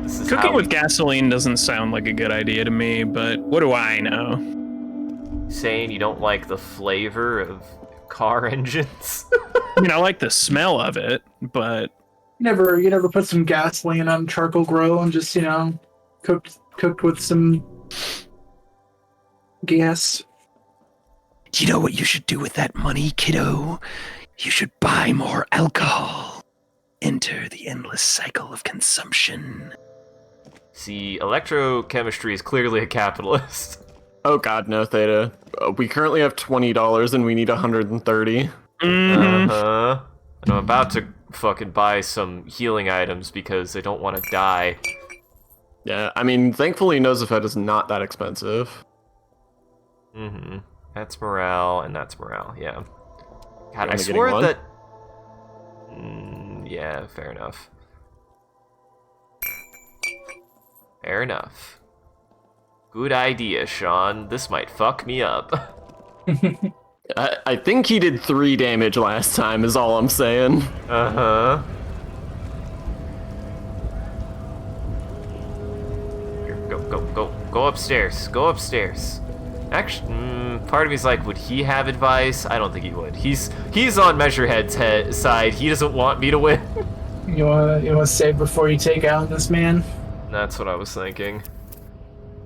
This is Cooking how with gasoline doesn't sound like a good idea to me, but what do I know? saying you don't like the flavor of car engines. I mean, I like the smell of it, but You never put some gasoline on charcoal grill and just cooked with some gas. You know what you should do with that money, kiddo? You should buy more alcohol. Enter the endless cycle of consumption. See, electrochemistry is clearly a capitalist. Oh god, no, Theta. We currently have $20 and we need 130. Uh-huh. And I'm about to fucking buy some healing items because I don't want to die. Yeah, I mean, thankfully Nosifed is not that expensive. Mm-hmm. That's morale, and that's morale, yeah. God, I only swore getting one? that... yeah, fair enough. Fair enough. Good idea, Sean. This might fuck me up. I think he did 3 damage last time, is all I'm saying. Uh-huh. Here, go upstairs. Go upstairs. Actually, part of me's like, would he have advice? I don't think he would. He's on Measurehead's side. He doesn't want me to win. You wanna save before you take out this man? That's what I was thinking.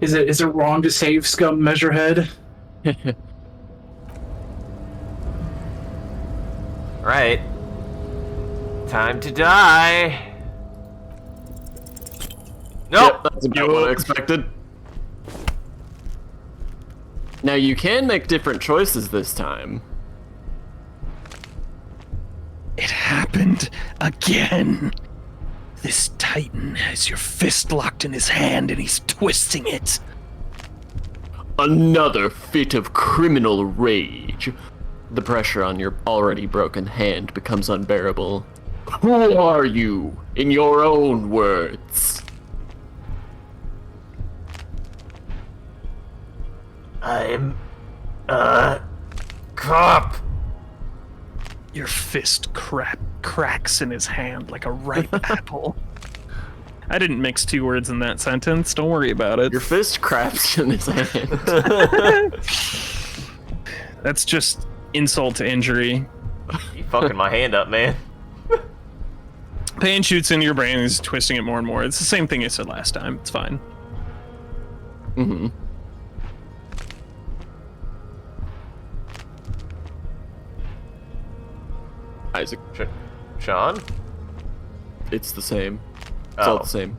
Is it wrong to save scum Measurehead? Right. Time to die. Nope. Yep, that's about what I expected. Now you can make different choices this time. It happened again. This Titan has your fist locked in his hand and he's twisting it. Another fit of criminal rage. The pressure on your already broken hand becomes unbearable. Who are you, in your own words? I'm a cop. your fist cracks in his hand like a ripe apple. I didn't mix 2 words in that sentence. Don't worry about it. Your fist cracks in his hand. That's just insult to injury. You fucking my hand up, man. Pain shoots into your brain and is twisting it more and more. It's the same thing I said last time. It's fine. Mm-hmm. Isaac, Sean? it's the same. It's all the same.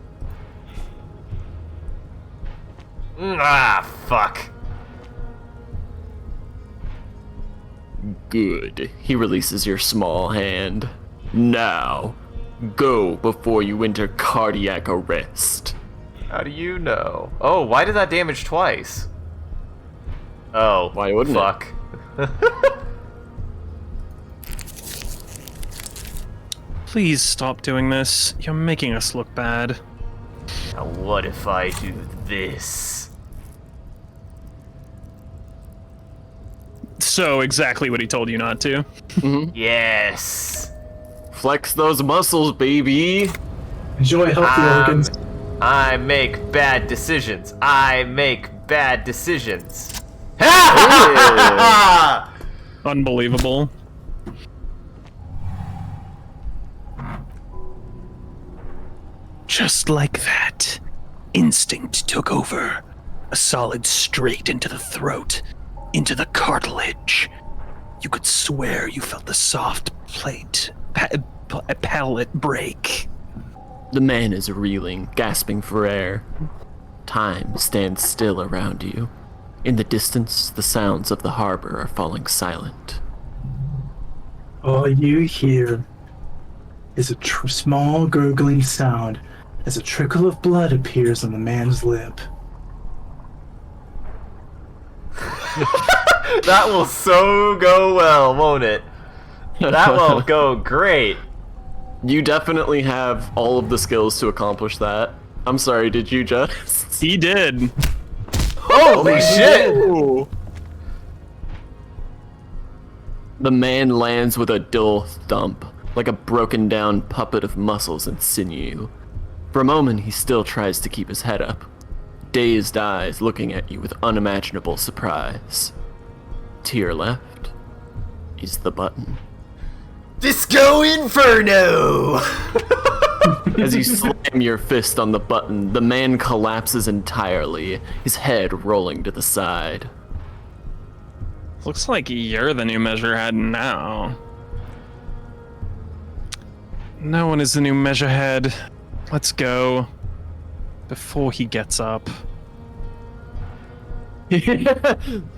Fuck. Good. He releases your small hand. Now, go before you enter cardiac arrest. How do you know? Oh, why did that damage twice? Oh, Why wouldn't fuck. Please stop doing this. You're making us look bad. Now what if I do this? So exactly what he told you not to. Yes. Flex those muscles, baby. Enjoy healthy organs. I make bad decisions. I make bad decisions. Unbelievable. Just like that, instinct took over. A solid straight into the throat, into the cartilage. You could swear you felt the soft palate break. The man is reeling, gasping for air. Time stands still around you. In the distance, the sounds of the harbor are falling silent. All you hear is a small gurgling sound as a trickle of blood appears on the man's lip. That will so go well, won't it? That will go great. You definitely have all of the skills to accomplish that. I'm sorry, did you just? He did. Holy shit! The man lands with a dull thump, like a broken down puppet of muscles and sinew. For a moment, he still tries to keep his head up, dazed eyes looking at you with unimaginable surprise. To your left is the button. Disco Inferno! As you slam your fist on the button, the man collapses entirely, his head rolling to the side. Looks like you're the new measure head now. No one is the new measure head. Let's go. Before he gets up. The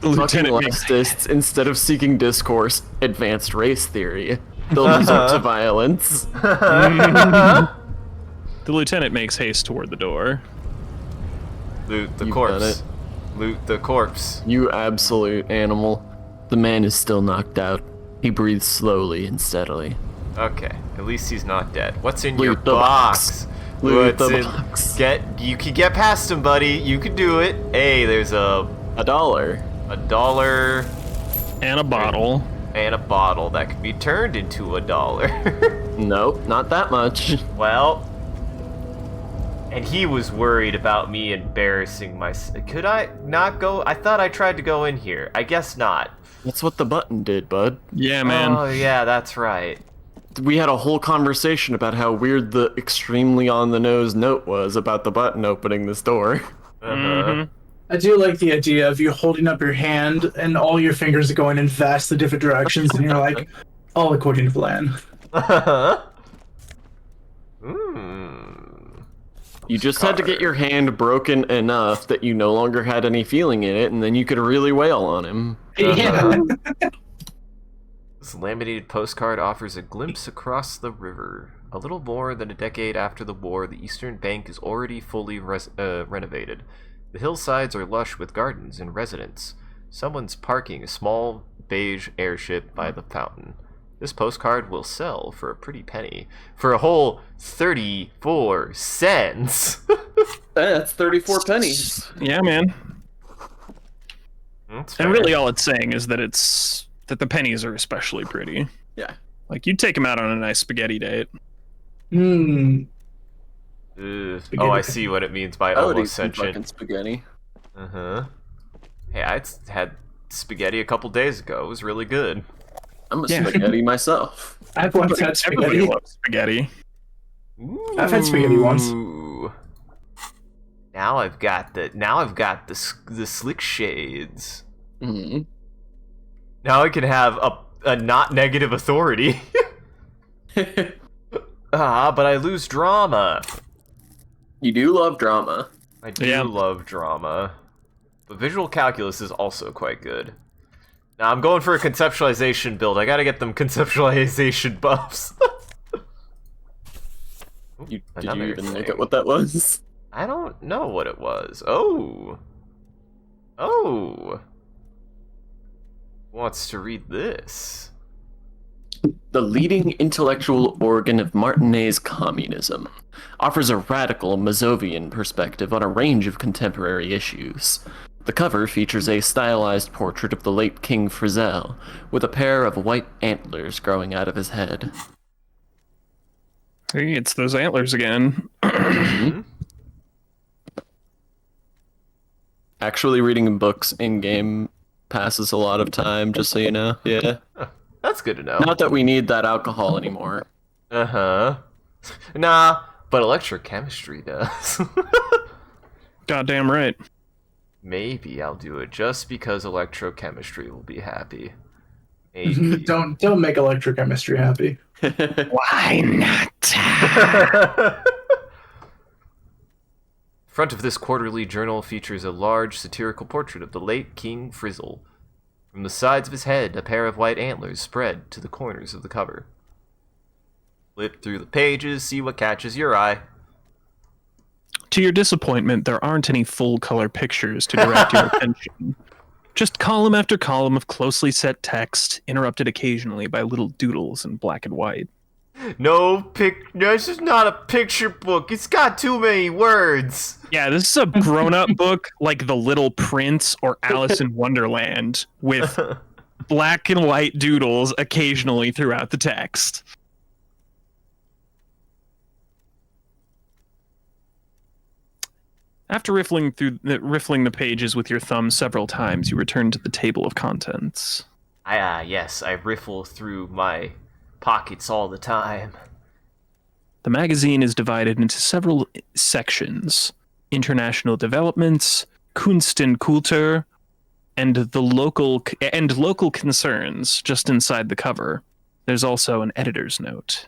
lieutenant Fucking makes, leftists, instead of seeking discourse, advanced race theory. They'll resort to violence. the lieutenant makes haste toward the door. Loot the You've corpse. done it. Loot the corpse. You absolute animal. The man is still knocked out. He breathes slowly and steadily. Okay, at least he's not dead. What's in your Loot the box? Loot What's the in? box. You can get past him, buddy. You can do it. Hey, there's $1. $1 And a bottle. and a bottle that can be turned into $1. Nope, not that much. Well, and he was worried about me embarrassing myself. Could I not go? I thought I tried to go in here. I guess not. That's what the button did, bud. Yeah, man. Oh yeah, that's right. We had a whole conversation about how weird the extremely on-the-nose note was about the button opening this door. Uh-huh. I do like the idea of you holding up your hand and all your fingers are going in vastly different directions, and you're like, all according to plan. Uh-huh. You just had to get your hand broken enough that you no longer had any feeling in it, and then you could really wail on him. Yeah. This laminated postcard offers a glimpse across the river. A little more than a decade after the war, the eastern bank is already fully renovated. The hillsides are lush with gardens and residents. Someone's parking a small beige airship by the fountain. This postcard will sell for a pretty penny. For a whole 34 cents! That's 34 pennies. Yeah, man. That's And fair. really all it's saying is that the pennies are especially pretty. Yeah. Like, you'd take them out on a nice spaghetti date. Hmm. Ugh. Oh, I see what it means by I would eat almost some fucking sentient. spaghetti. Uh-huh. Hey, I had spaghetti a couple days ago. It was really good. I'm a Yeah. spaghetti myself. I've once had Everybody spaghetti. loves spaghetti. I've had spaghetti once. Ooh. Now I've got the slick shades. Hmm. Now I can have a not negative authority. But I lose drama. You do love drama. I do Yeah. love drama. But visual calculus is also quite good. Now I'm going for a conceptualization build. I gotta get them conceptualization buffs. Did Another you even look thing. at what that was? I don't know what it was. Oh. Oh. Who wants to read this? The leading intellectual organ of Martinez communism offers a radical Mazovian perspective on a range of contemporary issues. The cover features a stylized portrait of the late King Frizzell, with a pair of white antlers growing out of his head. Hey, it's those antlers again. Actually, reading books in-game passes a lot of time, just so you know. Yeah. That's good to know. Not that we need that alcohol anymore. Uh-huh. Nah, but electrochemistry does. Goddamn right. Maybe I'll do it just because electrochemistry will be happy. Maybe. Don't make electrochemistry happy. Why not? Front of this quarterly journal features a large satirical portrait of the late King Frizzle. From the sides of his head, a pair of white antlers spread to the corners of the cover. Flip through the pages, see what catches your eye. To your disappointment, there aren't any full-color pictures to direct your attention. Just column after column of closely set text, interrupted occasionally by little doodles in black and white. No, this is not a picture book. It's got too many words. Yeah, this is a grown-up book like The Little Prince or Alice in Wonderland, with black and white doodles occasionally throughout the text. After riffling the pages with your thumb several times, you return to the table of contents. Yes, I riffle through my pockets all the time. The magazine is divided into several sections: international developments, Kunst und Kultur, and local concerns. Just inside the cover, there's also an editor's note.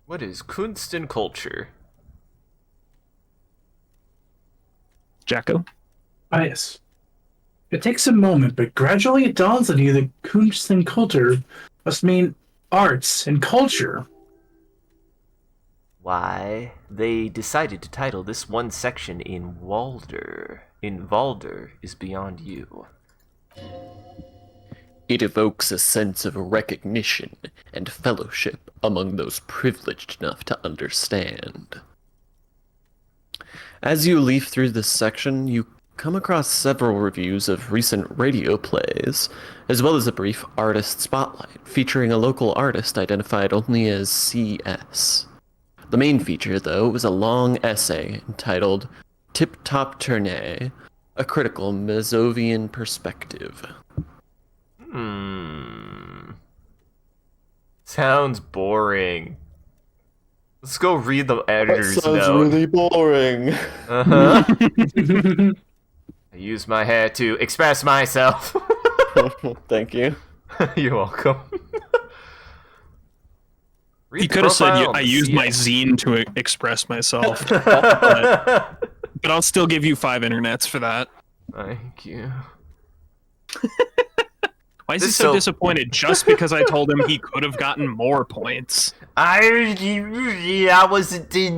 What is Kunst und Kultur? Jacko? Yes. It takes a moment, but gradually it dawns on you that Kunst und Kultur must mean arts and culture. Why, they decided to title this one section in Walder. In Valder is beyond you. It evokes a sense of recognition and fellowship among those privileged enough to understand. As you leaf through this section, you come across several reviews of recent radio plays, as well as a brief artist spotlight featuring a local artist identified only as CS. The main feature, though, was a long essay entitled Tip Top Tournée, a critical Mazovian perspective. Sounds boring. Let's go read the editor's Sounds note. really boring. I use my hair to express myself. Thank you. You're welcome. Read He the could have said, profile I and used see my it. zine to express myself. but I'll still give you 5 internets for that. Thank you. Why is he This so so- disappointed just because I told him he could have gotten more points? Didn't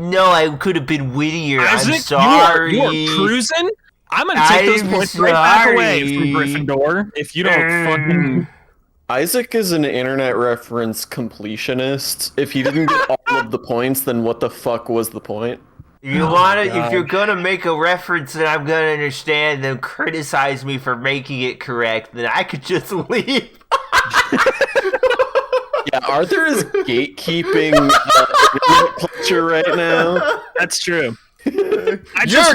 know I could have been wittier. Isaac, I'm sorry. You are cruising? I'm gonna take those I'm points right back away from sorry. Gryffindor if you don't fucking... Isaac is an internet reference completionist. If he didn't get all of the points, then what the fuck was the point? You wanna, if you're gonna make a reference that I'm gonna understand, then criticize me for making it correct. Then I could just leave. Yeah, Arthur is gatekeeping internet culture right now. That's true. You're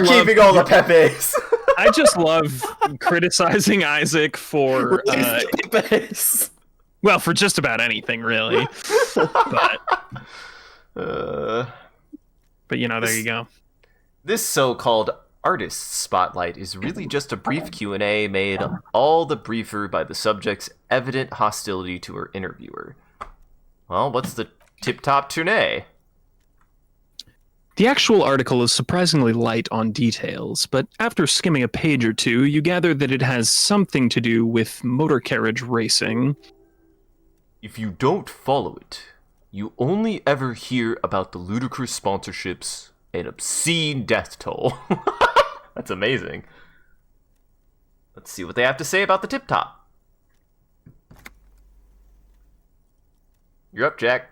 keeping all the Pepes. I just love criticizing Isaac for, well, for just about anything, really. But you know, there you go. This so-called artist spotlight is really just a brief Q&A made all the briefer by the subject's evident hostility to her interviewer. Well, what's the tip-top tournée? The actual article is surprisingly light on details, but after skimming a page or two, you gather that it has something to do with motor carriage racing. If you don't follow it, you only ever hear about the ludicrous sponsorships and obscene death toll. That's amazing. Let's see what they have to say about the Tip Top. You're up, Jack.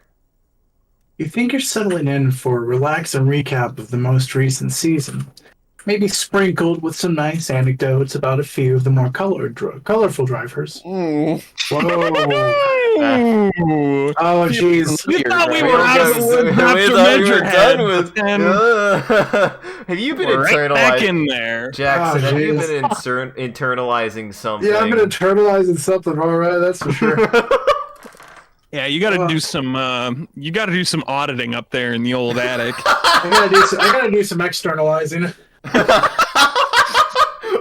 You think you're settling in for a relaxing recap of the most recent season, maybe sprinkled with some nice anecdotes about a few of the more colorful drivers. Whoa. Oh, jeez. We thought we We were out of the woods after Measurehead. Have you been Right back in there. Jackson, Oh, have you jeez. been internalizing something? Yeah, I've been internalizing something, all right, that's for sure. Yeah, you got to do some. You got to do some auditing up there in the old attic. I gotta do some externalizing.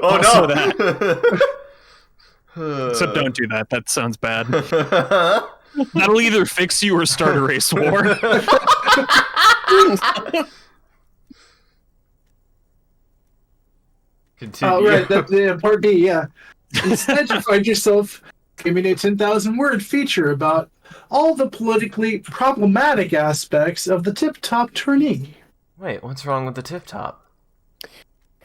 Oh Also no! So don't do that. That sounds bad. That'll either fix you or start a race war. Continue. Oh, right, part B, yeah. Instead, you find yourself giving a 10,000-word feature about all the politically problematic aspects of the Tip Top tourney. Wait, what's wrong with the Tip Top?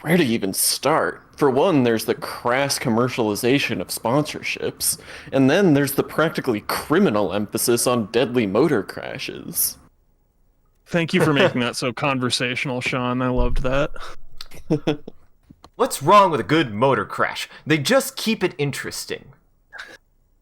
Where to even start? For one, there's the crass commercialization of sponsorships, and then there's the practically criminal emphasis on deadly motor crashes. Thank you for making that so conversational, Sean. I loved that. What's wrong with a good motor crash? They just keep it interesting.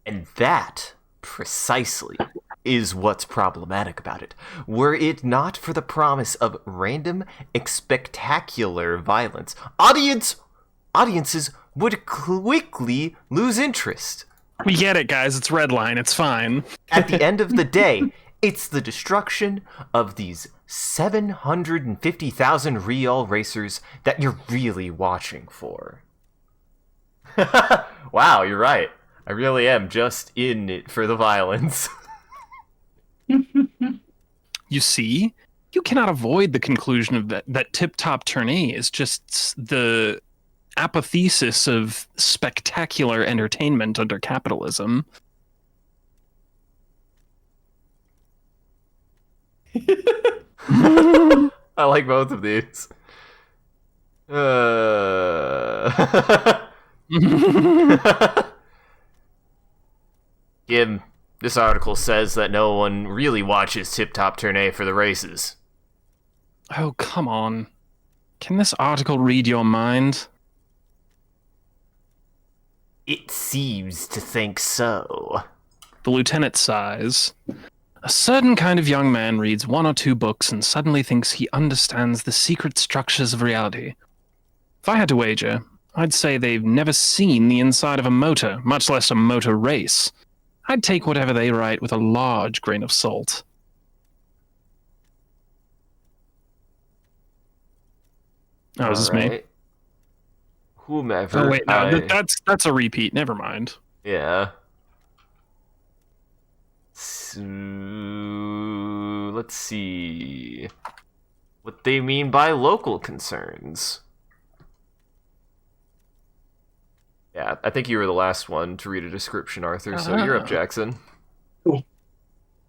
And that, precisely, is what's problematic about it. Were it not for the promise of random, spectacular violence, audiences would quickly lose interest. We get it, guys. It's Redline. It's fine. At the end of the day, it's the destruction of these 750,000 real racers that you're really watching for. Wow, you're right. I really am just in it for the violence. You see, you cannot avoid the conclusion of that tip-top tourney is just the apotheosis of spectacular entertainment under capitalism. I like both of these. Gib, this article says that no one really watches Tip Top Tourney for the races. Oh, come on. Can this article read your mind? It seems to think so. The lieutenant sighs. A certain kind of young man reads one or two books and suddenly thinks he understands the secret structures of reality. If I had to wager, I'd say they've never seen the inside of a motor, much less a motor race. I'd take whatever they write with a large grain of salt. Oh, is this me? Alright. Whomever. Oh, wait, no, that's a repeat. Never mind. Yeah. So, let's see what they mean by local concerns. Yeah, I think you were the last one to read a description, Arthur, so you're up, Jackson.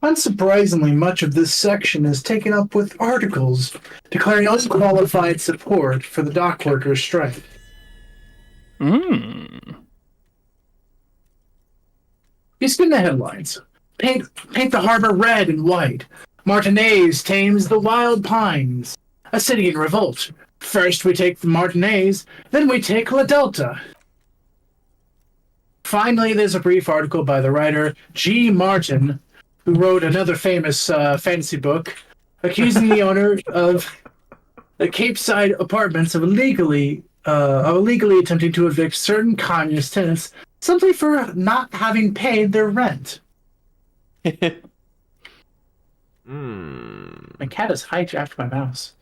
Unsurprisingly, much of this section is taken up with articles declaring unqualified support for the dock workers' strike. Hmm. You spin the headlines. Paint the harbor red and white. Martinez tames the wild pines. A city in revolt. First we take the Martinez, then we take La Delta. Finally, there's a brief article by the writer G. Martin, who wrote another famous fantasy book, accusing the owner of the Cape Side apartments of illegally attempting to evict certain communist tenants simply for not having paid their rent. My cat has hijacked my mouse.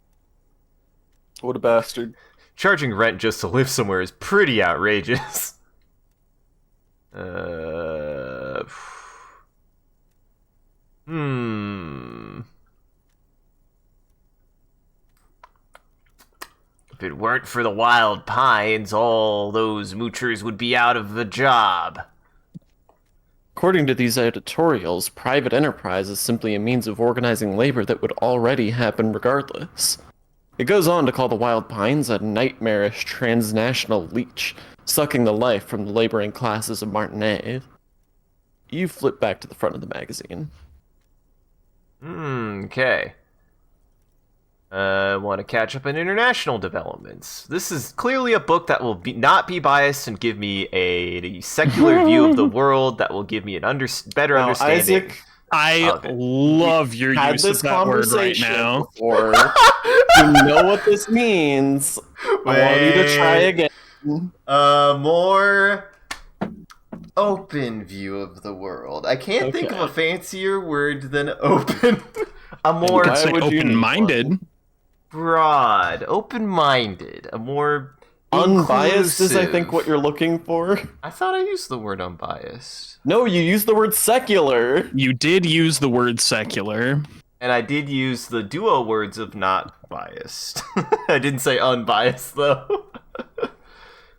What a bastard. Charging rent just to live somewhere is pretty outrageous. If it weren't for the wild pines, all those moochers would be out of a job. According to these editorials, private enterprise is simply a means of organizing labor that would already happen regardless. It goes on to call the Wild Pines a nightmarish transnational leech, sucking the life from the laboring classes of Martinez. You flip back to the front of the magazine. Okay. Want to catch up on international developments. This is clearly a book that will not be biased and give me a secular view of the world that will give me an better understanding. Isaac, I love your had use of this that word right conversation now. before. You know what this means. I want you to try again. More open view of the world. I can't think of a fancier word than open. A more You could say open-minded. broad, open-minded, a more Unbiased is, I think, inclusive. what you're looking for. I thought I used the word unbiased. No, you used the word secular. You did use the word secular. And I did use the duo words of not biased. I didn't say unbiased, though.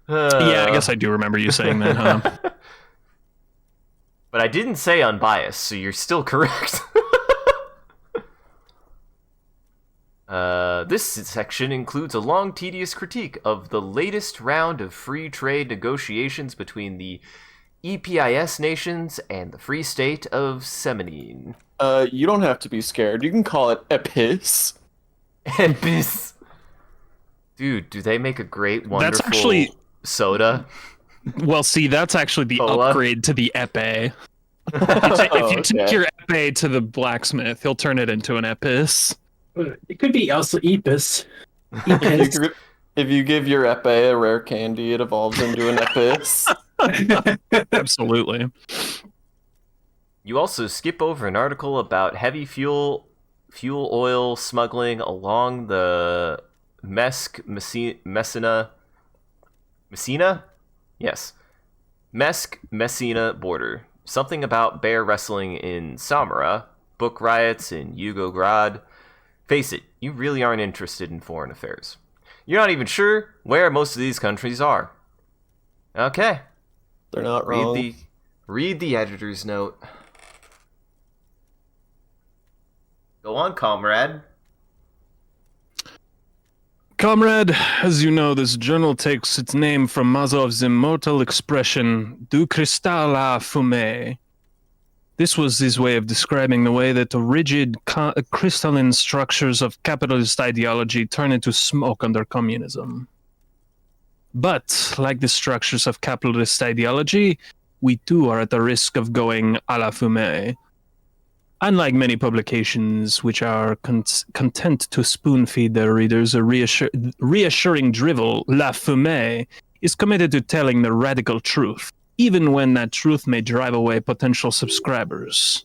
Yeah, I guess I do remember you saying that, huh? But I didn't say unbiased, so you're still correct. This section includes a long, tedious critique of the latest round of free trade negotiations between the EPIS nations and the Free State of Semenine. You don't have to be scared. You can call it EPIS. EPIS. Dude, do they make a great, wonderful That's actually soda? Well, see, that's actually the Cola? upgrade to the epee. If you take Okay. your epee to the blacksmith, he'll turn it into an epis. It could be also Epis. If you give your epee a rare candy, it evolves into an EPIS. Absolutely. You also skip over an article about heavy fuel oil smuggling along the Messina? Yes. Messina border. Something about bear wrestling in Samara, book riots in Yugograd. Face it, you really aren't interested in foreign affairs. You're not even sure where most of these countries are. Okay. They're not wrong. Read the editor's note. Go on, comrade. Comrade, as you know, this journal takes its name from Mazov's immortal expression, du cristal à fumée. This was his way of describing the way that the rigid, crystalline structures of capitalist ideology turn into smoke under communism. But, like the structures of capitalist ideology, we too are at the risk of going à la fumée. Unlike many publications which are content to spoon-feed their readers a reassuring drivel, La Fumée is committed to telling the radical truth, even when that truth may drive away potential subscribers.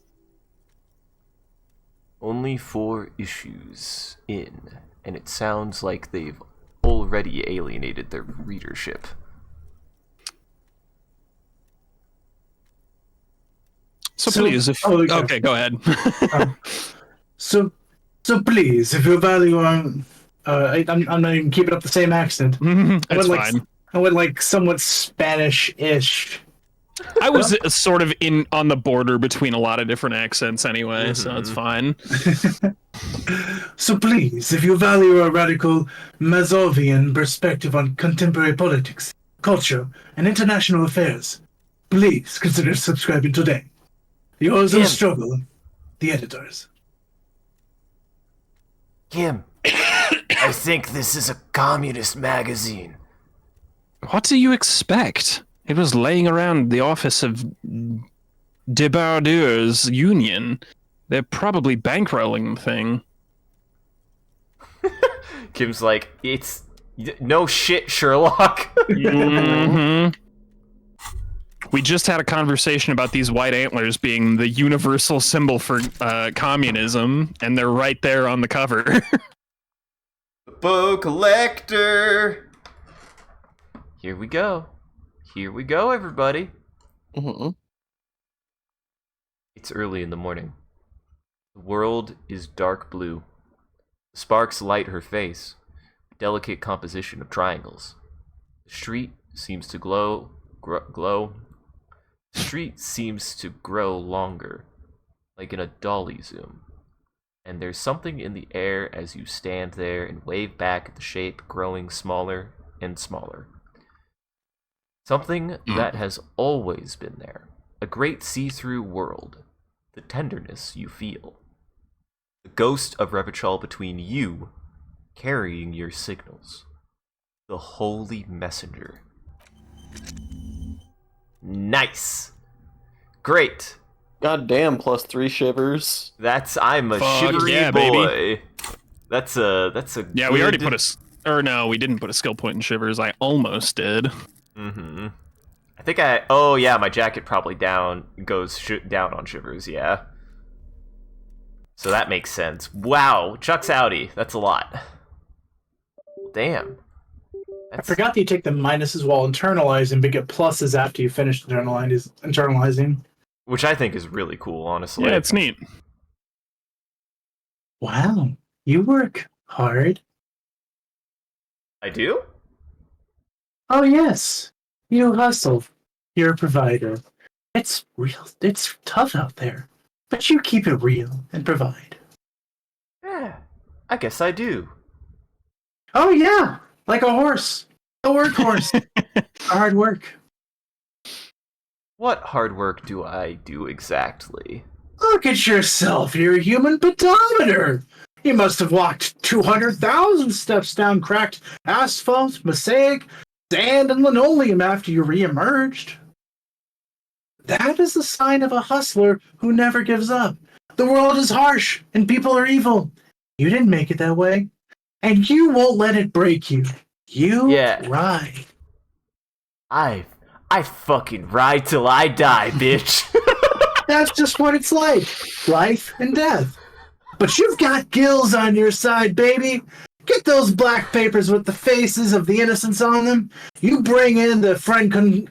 Only 4 issues in, and it sounds like they've already alienated their readership. So please, if... Okay, go ahead. So please, if you value I'm not even keeping up the same accent. That's fine. I went like somewhat Spanish-ish. I was sort of on the border between a lot of different accents anyway, so it's fine. So please, if you value a radical Mazovian perspective on contemporary politics, culture, and international affairs, please consider subscribing today. Yours in struggle, the editors. Kim, I think this is a communist magazine. What do you expect? It was laying around the office of Debardeurs Union. They're probably bankrolling the thing. Kim's like, it's no shit, Sherlock. We just had a conversation about these white antlers being the universal symbol for communism, and they're right there on the cover. Book collector. Here we go. Here we go, everybody. It's early in the morning. The world is dark blue. Sparks light her face, a delicate composition of triangles. The street seems to glow The street seems to grow longer, like in a dolly zoom. And there's something in the air as you stand there and wave back at the shape growing smaller and smaller. Something that has always been there. A great see-through world. The tenderness you feel. The ghost of Revichol between you, carrying your signals. The holy messenger. Nice! Great! God damn, +3 shivers. I'm a Fuck shivery yeah, boy. baby. That's a Yeah, we already put we didn't put a skill point in Shivers. I almost did. Mm-hmm. I think my jacket probably goes down on Shivers, yeah. So that makes sense. Wow, Chuck's outie. That's a lot. Damn. I forgot that you take the minuses while internalizing, but get pluses after you finish internalizing. Which I think is really cool, honestly. Yeah, it's neat. Wow, you work hard. I do? Oh yes, you hustle. You're a provider. It's real. It's tough out there, but you keep it real and provide. Yeah, I guess I do. Oh yeah, like a horse, a workhorse. Hard work. What hard work do I do exactly? Look at yourself. You're a human pedometer. You must have walked 200,000 steps down cracked asphalt, mosaic, sand, and linoleum after you re-emerged. That is the sign of a hustler who never gives up. The world is harsh, and people are evil. You didn't make it that way. And you won't let it break you. You ride. I fucking ride till I die, bitch. That's just what it's like. Life and death. But you've got gills on your side, baby. Get those black papers with the faces of the innocents on them. You bring in the friend Conegros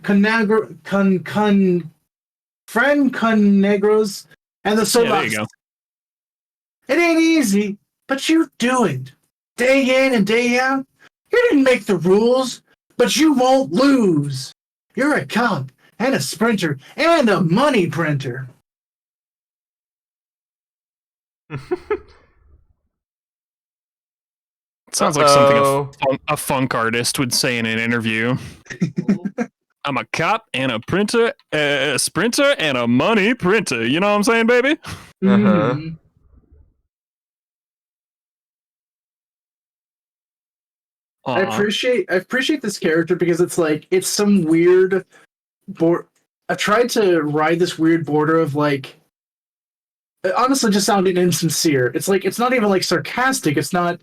and the Solas. Yeah, there you go. It ain't easy, but you do it. Day in and day out. You didn't make the rules, but you won't lose. You're a cop and a sprinter and a money printer. Sounds like something a funk artist would say in an interview. I'm a cop and a printer, a sprinter and a money printer. You know what I'm saying, baby? Uh-huh. I appreciate this character because it's some weird I tried to ride this weird border of honestly just sounding insincere. It's not even sarcastic. It's not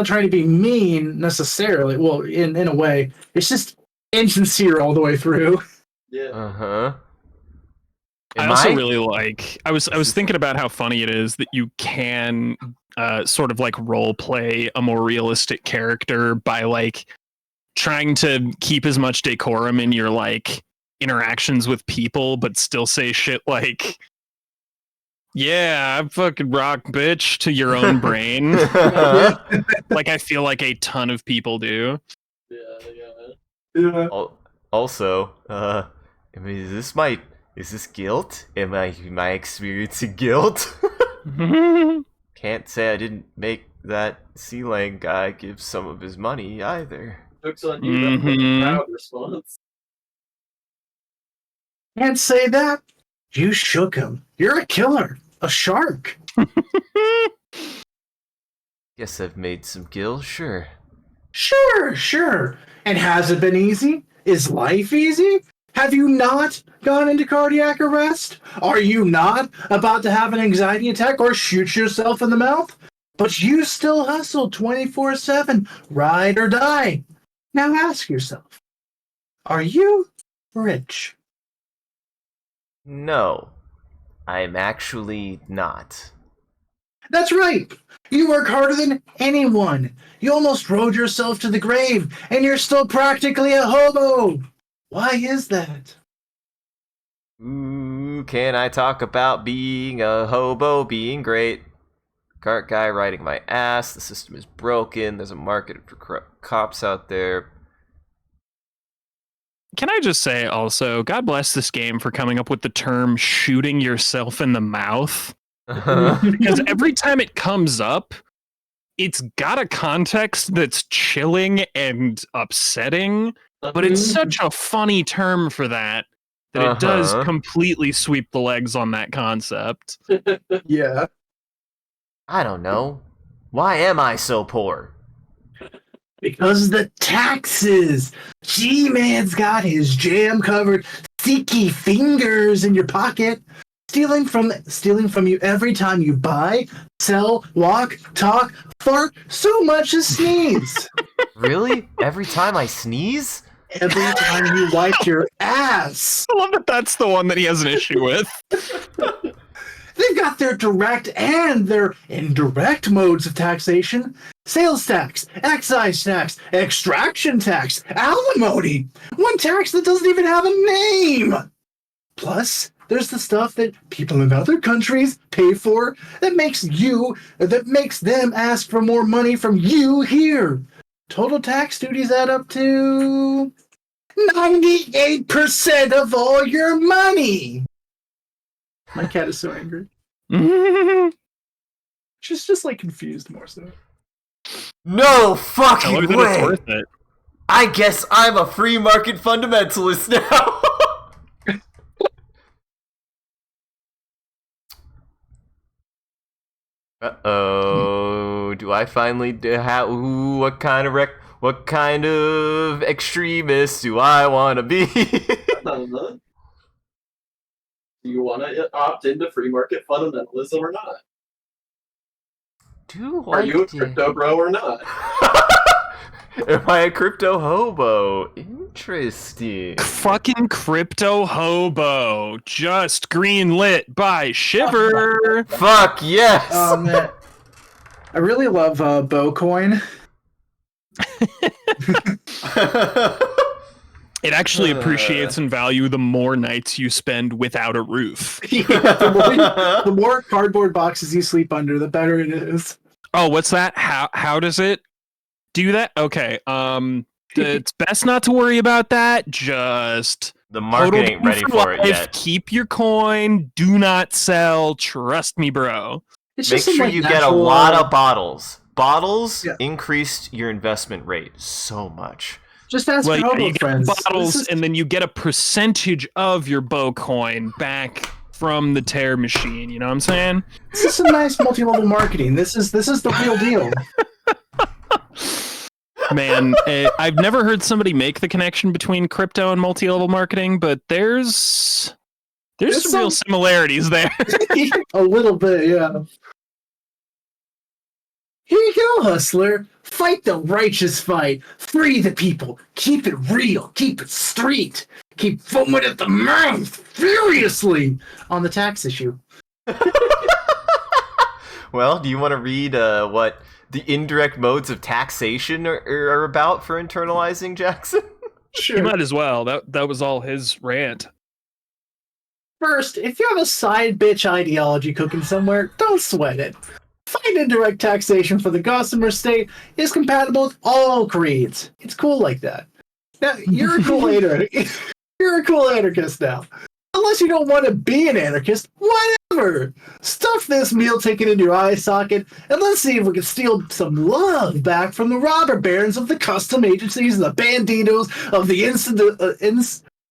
trying to be mean necessarily. Well, in a way, it's just insincere all the way through. Yeah. Uh-huh. I also really I was thinking about how funny it is that you can sort of role play a more realistic character by trying to keep as much decorum in your interactions with people, but still say shit yeah, I fucking rock, bitch, to your own brain. I feel like a ton of people do. Yeah. Also, is this guilt? Am I experiencing guilt? Can't say I didn't make that Sea Lang guy give some of his money either. Joke's on you. That was a proud response. Can't say that. You shook him. You're a killer. A shark. Guess I've made some gills, sure. Sure. And has it been easy? Is life easy? Have you not gone into cardiac arrest? Are you not about to have an anxiety attack or shoot yourself in the mouth? But you still hustle 24/7, ride or die. Now ask yourself, are you rich? No, I'm actually not. That's right. You work harder than anyone. You almost rode yourself to the grave, and you're still practically a hobo. Why is that? Ooh, can I talk about being a hobo being great? Cart guy riding my ass. The system is broken. There's a market for cops out there. Can I just say also, God bless this game for coming up with the term shooting yourself in the mouth. Because every time it comes up, it's got a context that's chilling and upsetting, but it's such a funny term for that it does completely sweep the legs on that concept. Yeah. I don't know. Why am I so poor? Because the taxes. G-Man's got his jam covered, sticky fingers in your pocket, stealing from you every time you buy, sell, walk, talk, fart, so much as sneeze. Really? Every time I sneeze? Every time you wipe your ass. I love that that's the one that he has an issue with. They've got their direct and their indirect modes of taxation. Sales tax, excise tax, extraction tax, alimony. One tax that doesn't even have a name. Plus, there's the stuff that people in other countries pay for that makes them ask for more money from you here. Total tax duties add up to 98% of all your money. My cat is so angry. She's just like confused more so. No Tell her fucking that it's way! worth it. I guess I'm a free market fundamentalist now! Uh-oh. Do I finally what kind of extremist do I want to be? Do you want to opt into free market fundamentalism or not? Are you a crypto bro or not? Am I a crypto hobo? Interesting. Fucking crypto hobo. Just green lit by Shiver. Fuck yes! Man. I really love Bowcoin. It actually appreciates in value the more nights you spend without a roof. Yeah, the more cardboard boxes you sleep under, the better it is. Oh, what's that? How does it do that? Okay. It's best not to worry about that. Just The market ain't ready for it yet. Keep your coin. Do not sell. Trust me, bro. It's Make just some, sure like, you get a natural- lot of bottles. Bottles Yeah. increased your investment rate so much. Just ask Well, your yeah, hobo you get friends. bottles, This is- and then you get a percentage of your bow coin back from the tear machine. You know what I'm saying? This is some nice multi-level marketing. This is the real deal. Man, I've never heard somebody make the connection between crypto and multi-level marketing, but there's some real similarities there. A little bit, yeah. Here you go, hustler. Fight the righteous fight. Free the people. Keep it real. Keep it street. Keep foaming at the mouth furiously on the tax issue. Well, do you want to read what the indirect modes of taxation are about for internalizing, Jackson? You might as well. That was all his rant. First, if you have a side bitch ideology cooking somewhere, don't sweat it. Find indirect taxation for the Gossamer state is compatible with all creeds. It's cool like that. Now, you're a cool You're a cool anarchist now. Unless you don't want to be an anarchist, whatever. Stuff this meal ticket into your eye socket, and let's see if we can steal some love back from the robber barons of the custom agencies and the banditos of the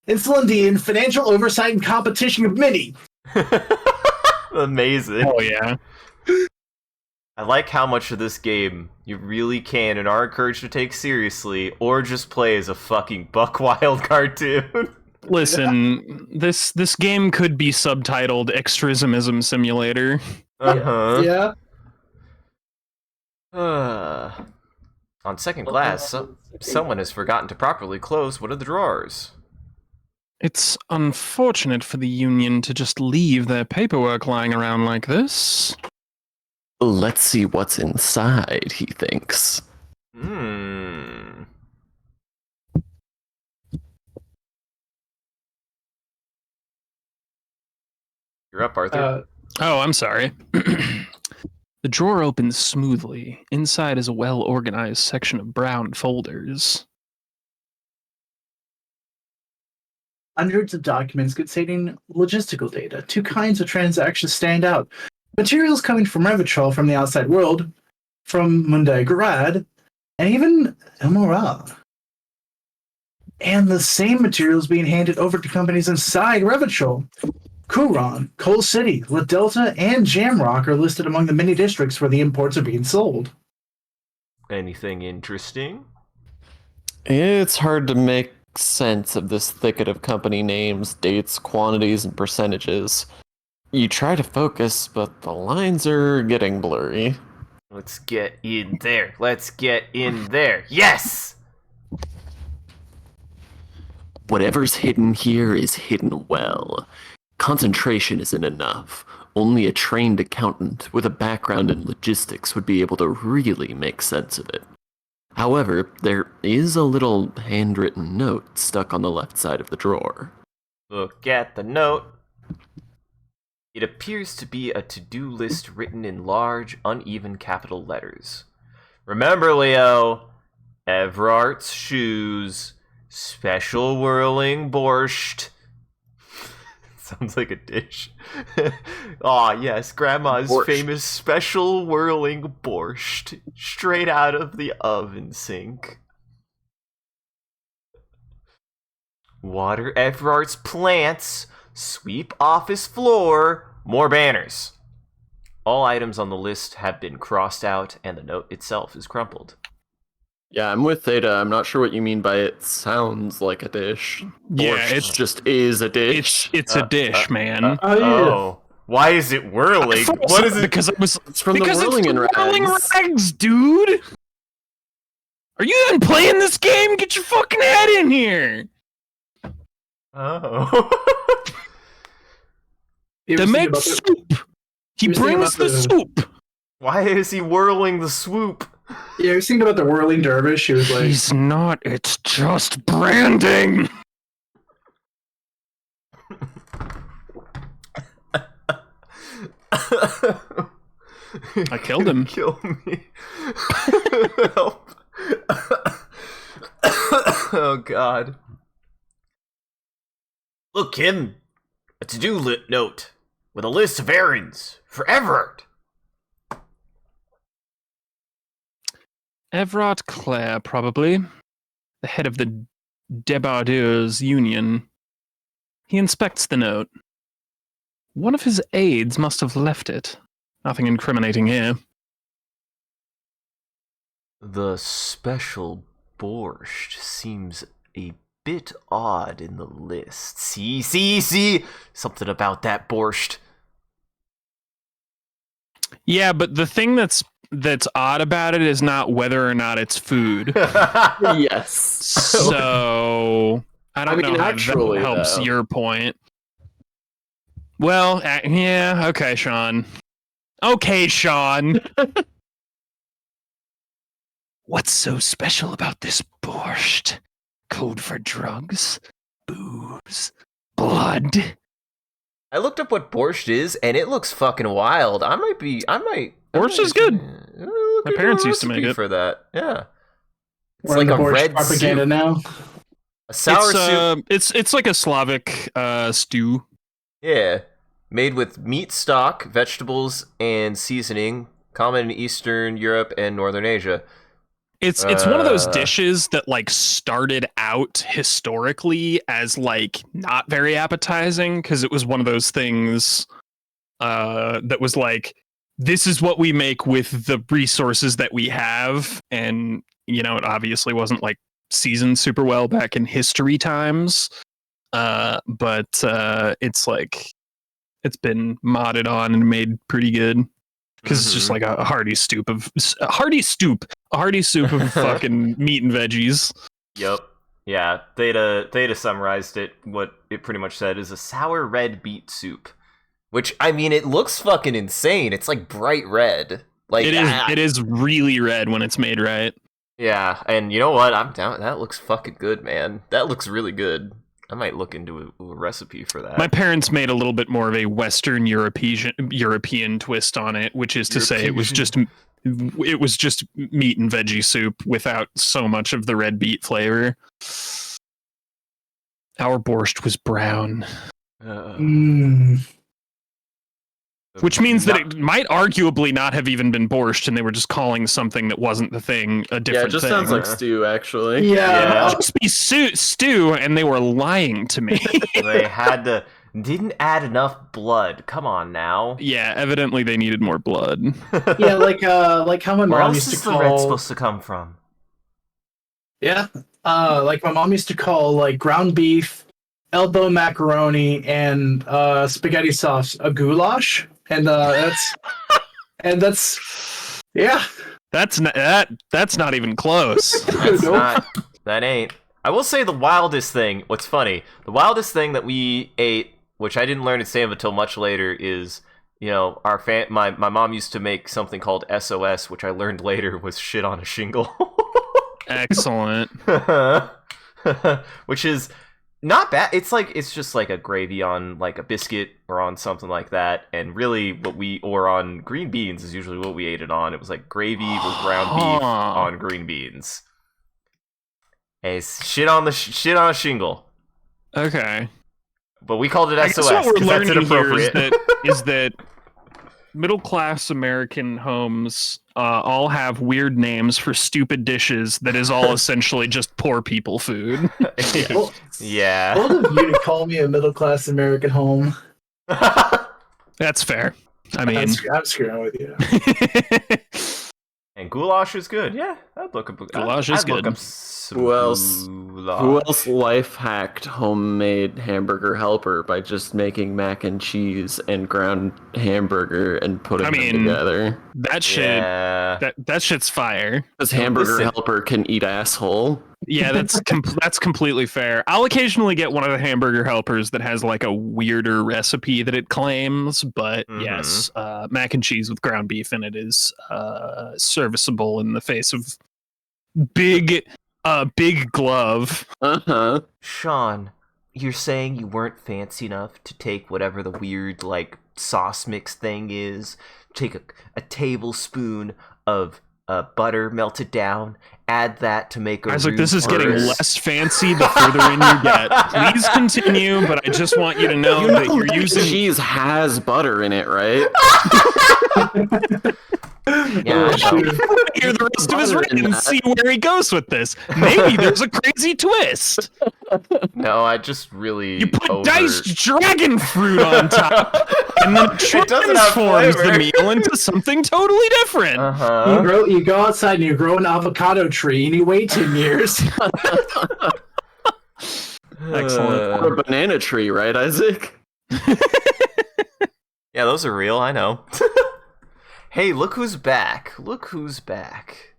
Insulindian Financial Oversight and Competition Committee. Amazing. Oh yeah. I like how much of this game you really can and are encouraged to take seriously, or just play as a fucking buck wild cartoon. Listen, this game could be subtitled Extremism Simulator. Uh-huh. Yeah. On second glass, someone has forgotten to properly close one of the drawers. It's unfortunate for the Union to just leave their paperwork lying around like this. Let's see what's inside, he thinks. You're up, Arthur. Oh, I'm sorry. The drawer opens smoothly. Inside is a well-organized section of brown folders. hundreds of documents containing logistical data. Two kinds of transactions stand out. Materials coming from Revachol from the outside world, from Mundai Grad, and even Elmora. And the same materials being handed over to companies inside Revachol. Kuron, Coal City, La Delta, and Jamrock are listed among the many districts where the imports are being sold. Anything interesting? It's hard to make sense of this thicket of company names, dates, quantities, and percentages. You try to focus, but the lines are getting blurry. Let's get in there. Let's get in there. Yes! Whatever's hidden here is hidden well. Concentration isn't enough. Only a trained accountant with a background in logistics would be able to really make sense of it. However, there is a little handwritten note stuck on the left side of the drawer. Look at the note. It appears to be a to-do list written in large, uneven capital letters. Remember, Leo, Everart's shoes, special whirling borscht. Sounds like a dish. Ah, yes, Grandma's Borscht. famous special whirling borscht, straight out of the oven sink. Water Everart's plants, sweep office floor, more banners. All items on the list have been crossed out, and the note itself is crumpled. Yeah, I'm with Theta. I'm not sure what you mean by it sounds like a dish. Yeah, Borscht it's just is a dish. it's a dish, man. Oh, why is it whirling? What is it? Because It's from the because whirling it's in the whirling rags. rags, dude. Are you even playing this game? Get your fucking head in here. Oh. You To ever think make about the- soup. He you ever think brings about the soup. Why is he whirling the swoop? Yeah, I was thinking about the whirling dervish. He was like, He's not. It's just branding. I killed him. Kill me. Help. Oh, God. Look, Kim. A to-do note with a list of errands for Everett. Everard Clare, probably. The head of the Debardeurs Union. He inspects the note. One of his aides must have left it. Nothing incriminating here. The special borscht seems a bit odd in the list. See? Something about that borscht. Yeah, but the thing that's odd about it is not whether or not it's food. Yes. So I don't mean, know how actually, that helps though. your point. Well, yeah, okay, Sean. Okay, Sean. What's so special about this borscht? Code for drugs, booze, blood. I looked up what borscht is, and it looks fucking wild. I might. Borscht is good. Look My into parents a used to make recipe it. for that. Yeah, it's we're like in a the borscht red propaganda soup. now. A sour soup. It's like a Slavic stew. Yeah, made with meat stock, vegetables, and seasoning. Common in Eastern Europe and Northern Asia. It's one of those Uh. dishes that like started out historically as like not very appetizing because it was one of those things that was like, this is what we make with the resources that we have, and you know it obviously wasn't like seasoned super well back in history times, but it's like it's been modded on and made pretty good. Because it's just like a hearty soup of fucking meat and veggies. Yep. Yeah, Theta summarized it. What it pretty much said is a sour red beet soup, which I mean, it looks fucking insane. It's like bright red. Like It is really red when it's made right. Yeah, and you know what? I'm down. That looks fucking good, man. That looks really good. I might look into a recipe for that. My parents made a little bit more of a Western European twist on it, which is to say it was just meat and veggie soup without so much of the red beet flavor. Our borscht was brown. Mm. Which means that it might arguably not have even been borscht, and they were just calling something that wasn't the thing a different Yeah, it just thing. sounds like stew, actually. Yeah. It just be stew, and they were lying to me. They didn't add enough blood. Come on now. Yeah, evidently they needed more blood. Yeah, like how my Where mom else used to is the red call. supposed to come from? Yeah, like my mom used to call like ground beef, elbow macaroni, and spaghetti sauce a goulash, and that's yeah. That's not even close. That's Nope. not. That ain't. I will say the wildest thing. What's funny? The wildest thing that we ate, which I didn't learn to say until much later, is my mom used to make something called SOS, which I learned later was shit on a shingle. Excellent. Which is not bad. It's just like a gravy on like a biscuit or on something like that. And really or on green beans is usually what we ate it on. It was like gravy with ground beef on green beans. Hey, it's shit on a shingle. Okay. But we called it I guess SOS what we're because that's learning here inappropriate. is that middle-class American homes all have weird names for stupid dishes that is all essentially just poor people food. Well, Yeah. bold of you to call me a middle class American home. That's fair. I mean, I'm screwing with you. And goulash is good. Yeah, I'd look up. Goulash is I'd look good. up some Who else? goulash. Who else life hacked homemade hamburger helper by just making mac and cheese and ground hamburger and putting them together? that shit. Yeah. That shit's fire. Because hamburger Listen. helper can eat asshole. Yeah, that's completely fair. I'll occasionally get one of the hamburger helpers that has like a weirder recipe that it claims, but yes, mac and cheese with ground beef in it is serviceable in the face of big glove. Uh-huh. Sean, you're saying you weren't fancy enough to take whatever the weird, like, sauce mix thing is, take a tablespoon of butter, melt it down, add that to make a Isaac, this is roux getting verse. less fancy the further in you get. Please continue, but I just want you to know that you're mac and using... cheese has butter in it, right? Yeah, I know. Hear the rest of his Butter in rant and that. see where he goes with this. Maybe there's a crazy twist. No, I just really You put diced dragon fruit on top, and then It doesn't have transforms the flavor. meal into something totally different. You go outside and you grow an avocado tree and you wait 10 years. Excellent. Or a banana tree, right, Isaac? Yeah, those are real. I know. Hey, look who's back! Look who's back!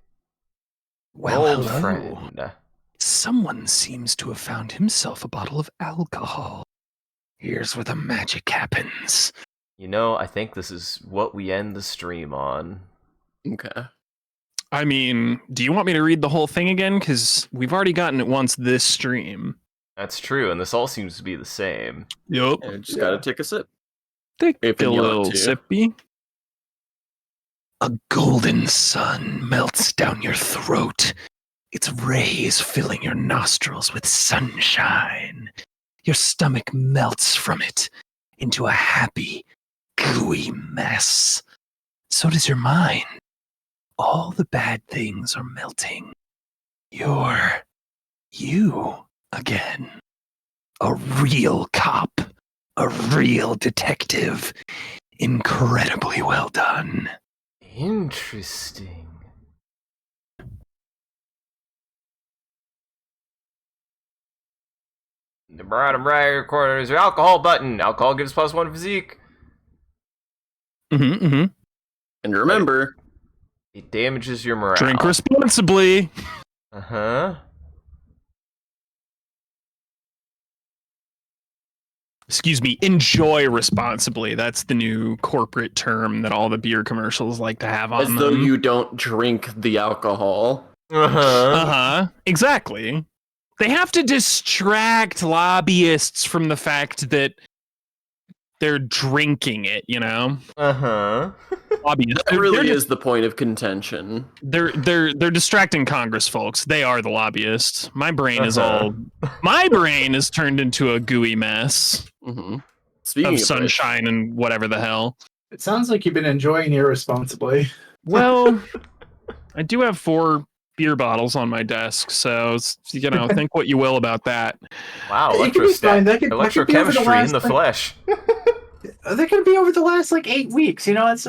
Well, Old hello. friend. Someone seems to have found himself a bottle of alcohol. Here's where the magic happens. You know, I think this is what we end the stream on. Okay. I mean, do you want me to read the whole thing again? Because we've already gotten it once this stream. That's true, and this all seems to be the same. Yup. Yeah, just gotta take a sip. Take If a you want little to. sippy. A golden sun melts down your throat, its rays filling your nostrils with sunshine. Your stomach melts from it into a happy, gooey mess. So does your mind. All the bad things are melting. You're you again. A real cop. A real detective. Incredibly well done. Interesting. The bottom right corner is your alcohol button. Alcohol gives +1 physique. Mm-hmm. And remember, It damages your morale. Drink responsibly. Uh-huh. Excuse me, enjoy responsibly. That's the new corporate term that all the beer commercials like to have on as them. though you don't drink the alcohol. Uh-huh. Uh-huh. Exactly. They have to distract lobbyists from the fact that they're drinking it, you know? Uh-huh. Lobbyists. That really is the point of contention. They're distracting Congress folks. They are the lobbyists. My brain is Uh-huh. my brain is turned into a gooey mess Mm-hmm. Speaking of of which, sunshine and whatever the hell. It sounds like you've been enjoying irresponsibly. Well, I do have 4 beer bottles on my desk, so think what you will about that. Wow, It could be fine. That could be over the electrochemistry in the last, flesh. They're gonna be over the last like 8 weeks. You know, it's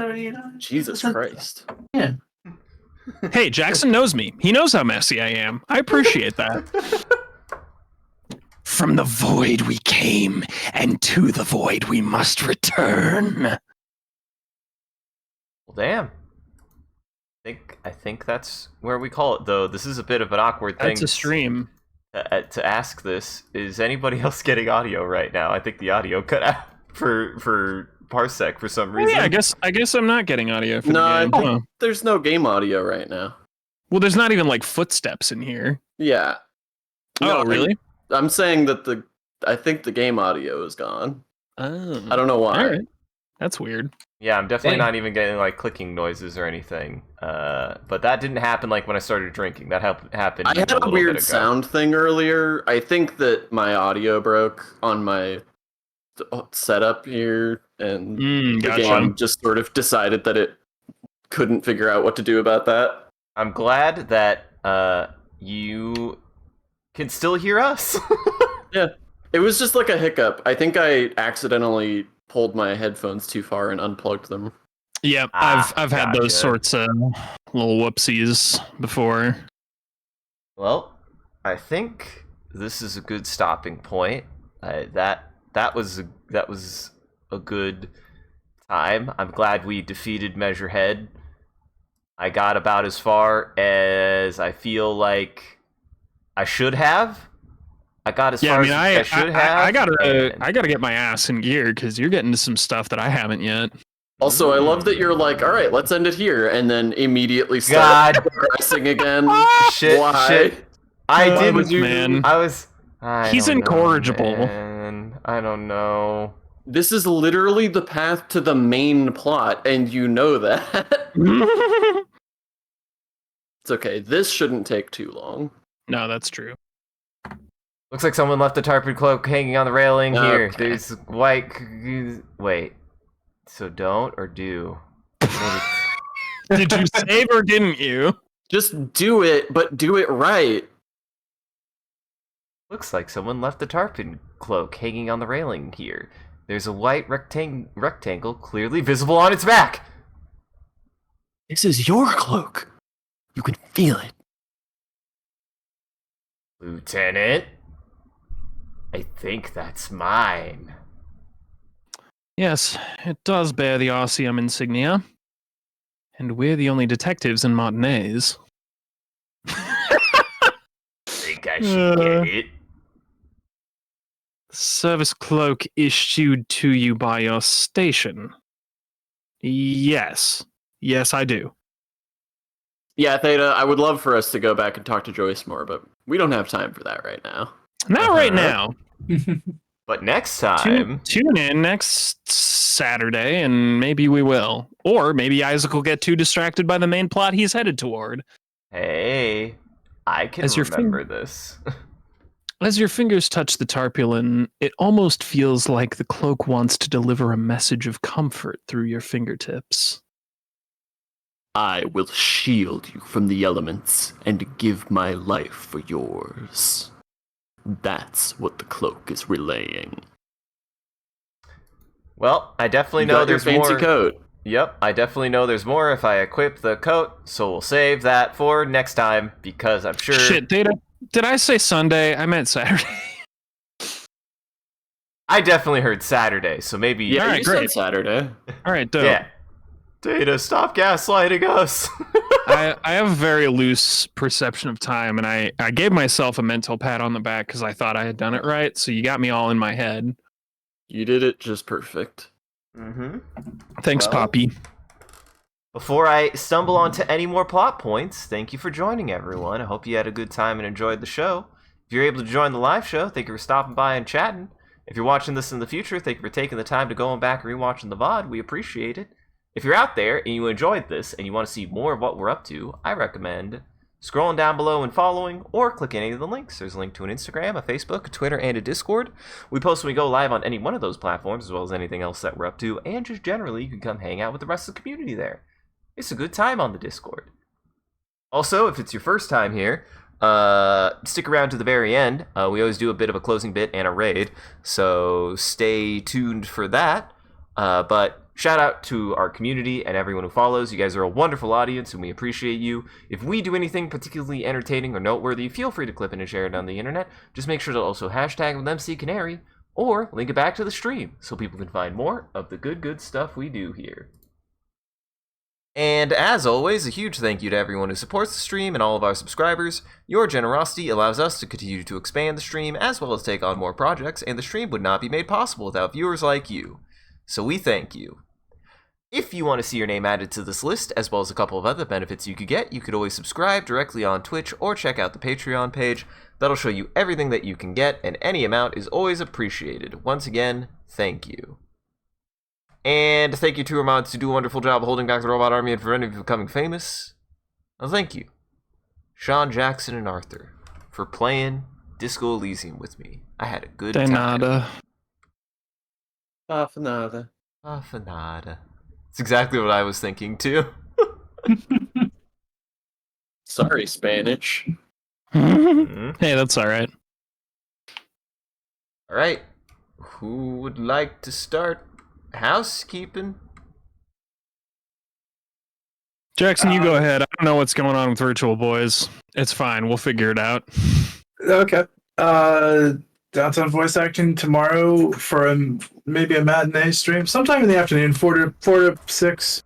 Jesus Christ. Yeah. Hey, Jackson knows me. He knows how messy I am. I appreciate that. From the void we came, and to the void we must return. Well, damn. I think that's where we call it, though. This is a bit of an awkward thing. That's a stream. To ask this. Is anybody else getting audio right now? I think the audio cut out for Parsec for some reason. Yeah, I guess I'm not getting audio for No, the game. Huh. there's no game audio right now. Well, there's not even like footsteps in here. Yeah. Oh, No, really? I'm saying that I think the game audio is gone. Oh. I don't know why. All right. That's weird. Yeah, I'm definitely Dang. not even getting like clicking noises or anything. But that didn't happen like when I started drinking. That happened. I even had a little weird bit ago. sound thing earlier. I think that my audio broke on my setup here, and the Gotcha. game just sort of decided that it couldn't figure out what to do about that. I'm glad that you can still hear us. Yeah, it was just like a hiccup. I think I accidentally pulled my headphones too far and unplugged them. Yeah, Ah, I've had gotcha. those sorts of little whoopsies before. Well, I think this is a good stopping point. That was a good time. I'm glad we defeated Measurehead. I got about as far as I feel like I should have. I got as Yeah, far I mean, as I should have. I gotta and- get my ass in gear because you're getting to some stuff that I haven't yet. Also, I love that you're like, all right, let's end it here, and then immediately start God. progressing again. Shit, Why? shit. I Why didn't. would you- Man. He's incorrigible. Man. I don't know. This is literally the path to the main plot, and you know that. It's okay. This shouldn't take too long. No, that's true. Looks like someone left the tarpon cloak hanging on the railing here. Okay. There's white. Wait. So don't or do? Did you save or didn't you? Just do it, but do it right. Looks like someone left the tarpon cloak hanging on the railing here. There's a white rectangle clearly visible on its back. This is your cloak. You can feel it. Lieutenant, I think that's mine. Yes, it does bear the Elysium insignia. And we're the only detectives in Martinez. Think I should get it. Service cloak issued to you by your station. Yes. Yes, I do. Yeah, Theta, I would love for us to go back and talk to Joyce more, but we don't have time for that right now. Not right now. But next time, Tune in next Saturday, and maybe we will. Or maybe Isaac will get too distracted by the main plot he's headed toward. hey, I can As your remember this. As your fingers touch the tarpaulin, it almost feels like the cloak wants to deliver a message of comfort through your fingertips. I will shield you from the elements and give my life for yours. That's what the cloak is relaying. Well, I definitely You know got your there's fancy more. coat. Yep, I definitely know there's more if I equip the coat, so we'll save that for next time because I'm sure. Shit, Data, did I say Sunday? I meant Saturday. I definitely heard Saturday, so maybe. Yeah, Alright, you great. said Saturday. All right, dope. Yeah. Data, stop gaslighting us. I have a very loose perception of time, and I gave myself a mental pat on the back because I thought I had done it right, so you got me all in my head. You did it just perfect. Mm-hmm. Thanks, Well, Poppy. Before I stumble onto any more plot points, thank you for joining, everyone. I hope you had a good time and enjoyed the show. If you're able to join the live show, thank you for stopping by and chatting. If you're watching this in the future, thank you for taking the time to go back and rewatching the VOD. We appreciate it. If you're out there and you enjoyed this and you want to see more of what we're up to, I recommend scrolling down below and following, or click any of the links. There's a link to an Instagram, a Facebook, a Twitter, and a Discord. We post when we go live on any one of those platforms, as well as anything else that we're up to, and just generally, you can come hang out with the rest of the community there. It's a good time on the Discord. Also, if it's your first time here, stick around to the very end. We always do a bit of a closing bit and a raid, so stay tuned for that. But shout out to our community and everyone who follows. You guys are a wonderful audience, and we appreciate you. If we do anything particularly entertaining or noteworthy, feel free to clip it and share it on the internet. Just make sure to also hashtag with MCCanary, or link it back to the stream, so people can find more of the good stuff we do here. And as always, a huge thank you to everyone who supports the stream and all of our subscribers. Your generosity allows us to continue to expand the stream, as well as take on more projects, and the stream would not be made possible without viewers like you. So we thank you. If you want to see your name added to this list, as well as a couple of other benefits you could get, you could always subscribe directly on Twitch or check out the Patreon page. That'll show you everything that you can get, and any amount is always appreciated. Once again, thank you. And thank you to our mods who do a wonderful job of holding back the robot army and preventing it from becoming famous. And thank you, Sean, Jackson, and Arthur, for playing Disco Elysium with me. I had a good time. Nada. Half another. Half nada. It's exactly what I was thinking, too. Sorry, Spanish. Hey, that's alright. Alright. Who would like to start housekeeping? Jackson, you go ahead. I don't know what's going on with Virtual Boys. It's fine. We'll figure it out. Okay. Downtown voice acting tomorrow for maybe a matinee stream, sometime in the afternoon, 4 to 6,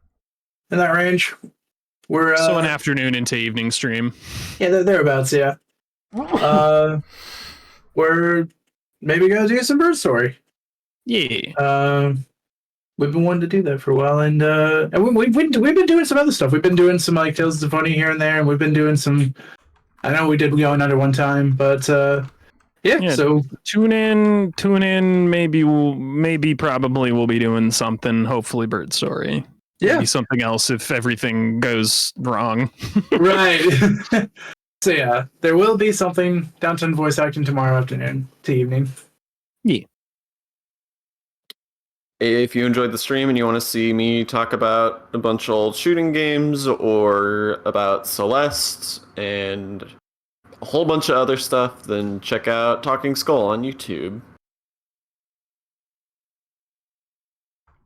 in that range. We're So an afternoon into evening stream. yeah, thereabouts. Yeah. We're maybe gonna do some bird story. Yeah. We've been wanting to do that for a while, and we've been doing some other stuff. We've been doing some like Tales of Symphonia here and there, and we've been doing some. I know we did Going Under one time, but yeah. So tune in. Probably we'll be doing something. Hopefully, bird story. yeah, Maybe something else if everything goes wrong. right. So yeah, there will be something downtown voice acting tomorrow afternoon to evening. Yeah. If you enjoyed the stream and you want to see me talk about a bunch of old shooting games or about Celeste and a whole bunch of other stuff, then check out Talking Skull on YouTube.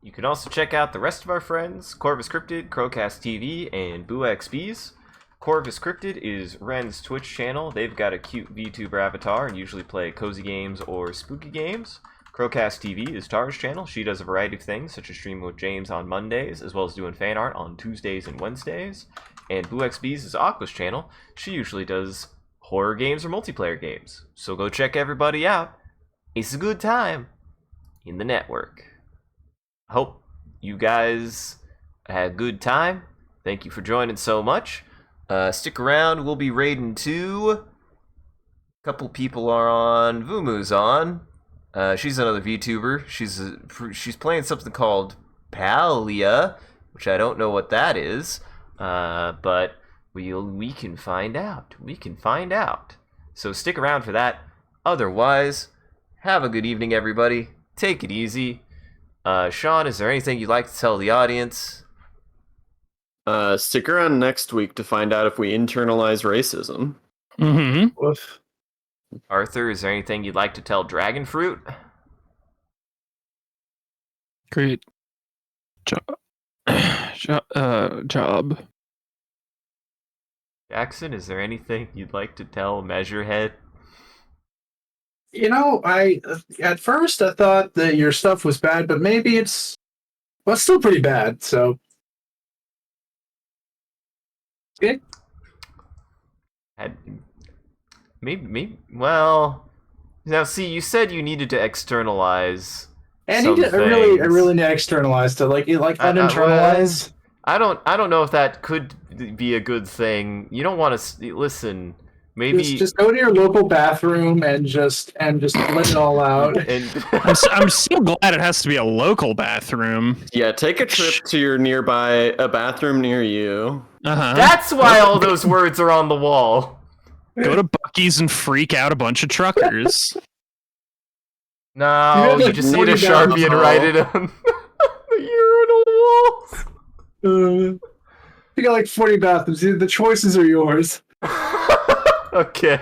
You can also check out the rest of our friends, Corvus Cryptid, Crowcast TV, and BooXBs. Corvus Cryptid is Ren's Twitch channel. They've got a cute VTuber avatar and usually play cozy games or spooky games. Crowcast TV is Tara's channel. She does a variety of things, such as streaming with James on Mondays, as well as doing fan art on Tuesdays and Wednesdays. And BooXBs is Aqua's channel. She usually does horror games or multiplayer games. So go check everybody out. It's a good time in the network. Hope you guys had a good time. Thank you for joining so much. Stick around. We'll be raiding too. A couple people are on. Vumu's on. She's another VTuber. She's playing something called Palia, which I don't know what that is. But we can find out. We can find out. So stick around for that. Otherwise, have a good evening, everybody. Take it easy. Sean, is there anything you'd like to tell the audience? Stick around next week to find out if we internalize racism. Mm-hmm. Woof. Arthur, is there anything you'd like to tell Dragonfruit? Great job. Jackson, is there anything you'd like to tell Measurehead? You know, at first I thought that your stuff was bad, but maybe it's still pretty bad. So, yeah. Maybe. Well, now see, you said you needed to externalize. I some need to. things. I really need to externalize to like uninternalize. I don't know if that could be a good thing. You don't want to listen. Maybe Just go to your local bathroom and just let it all out. and I'm so glad it has to be a local bathroom. Yeah, take a trip to a bathroom near you. Uh-huh. that's why all those words are on the wall. Go to Buc-ee's and freak out a bunch of truckers. No, You you had, just like, need a 40 Sharpie and dollars. write it on the urinal walls. You got like 40 bathrooms. The choices are yours. Okay.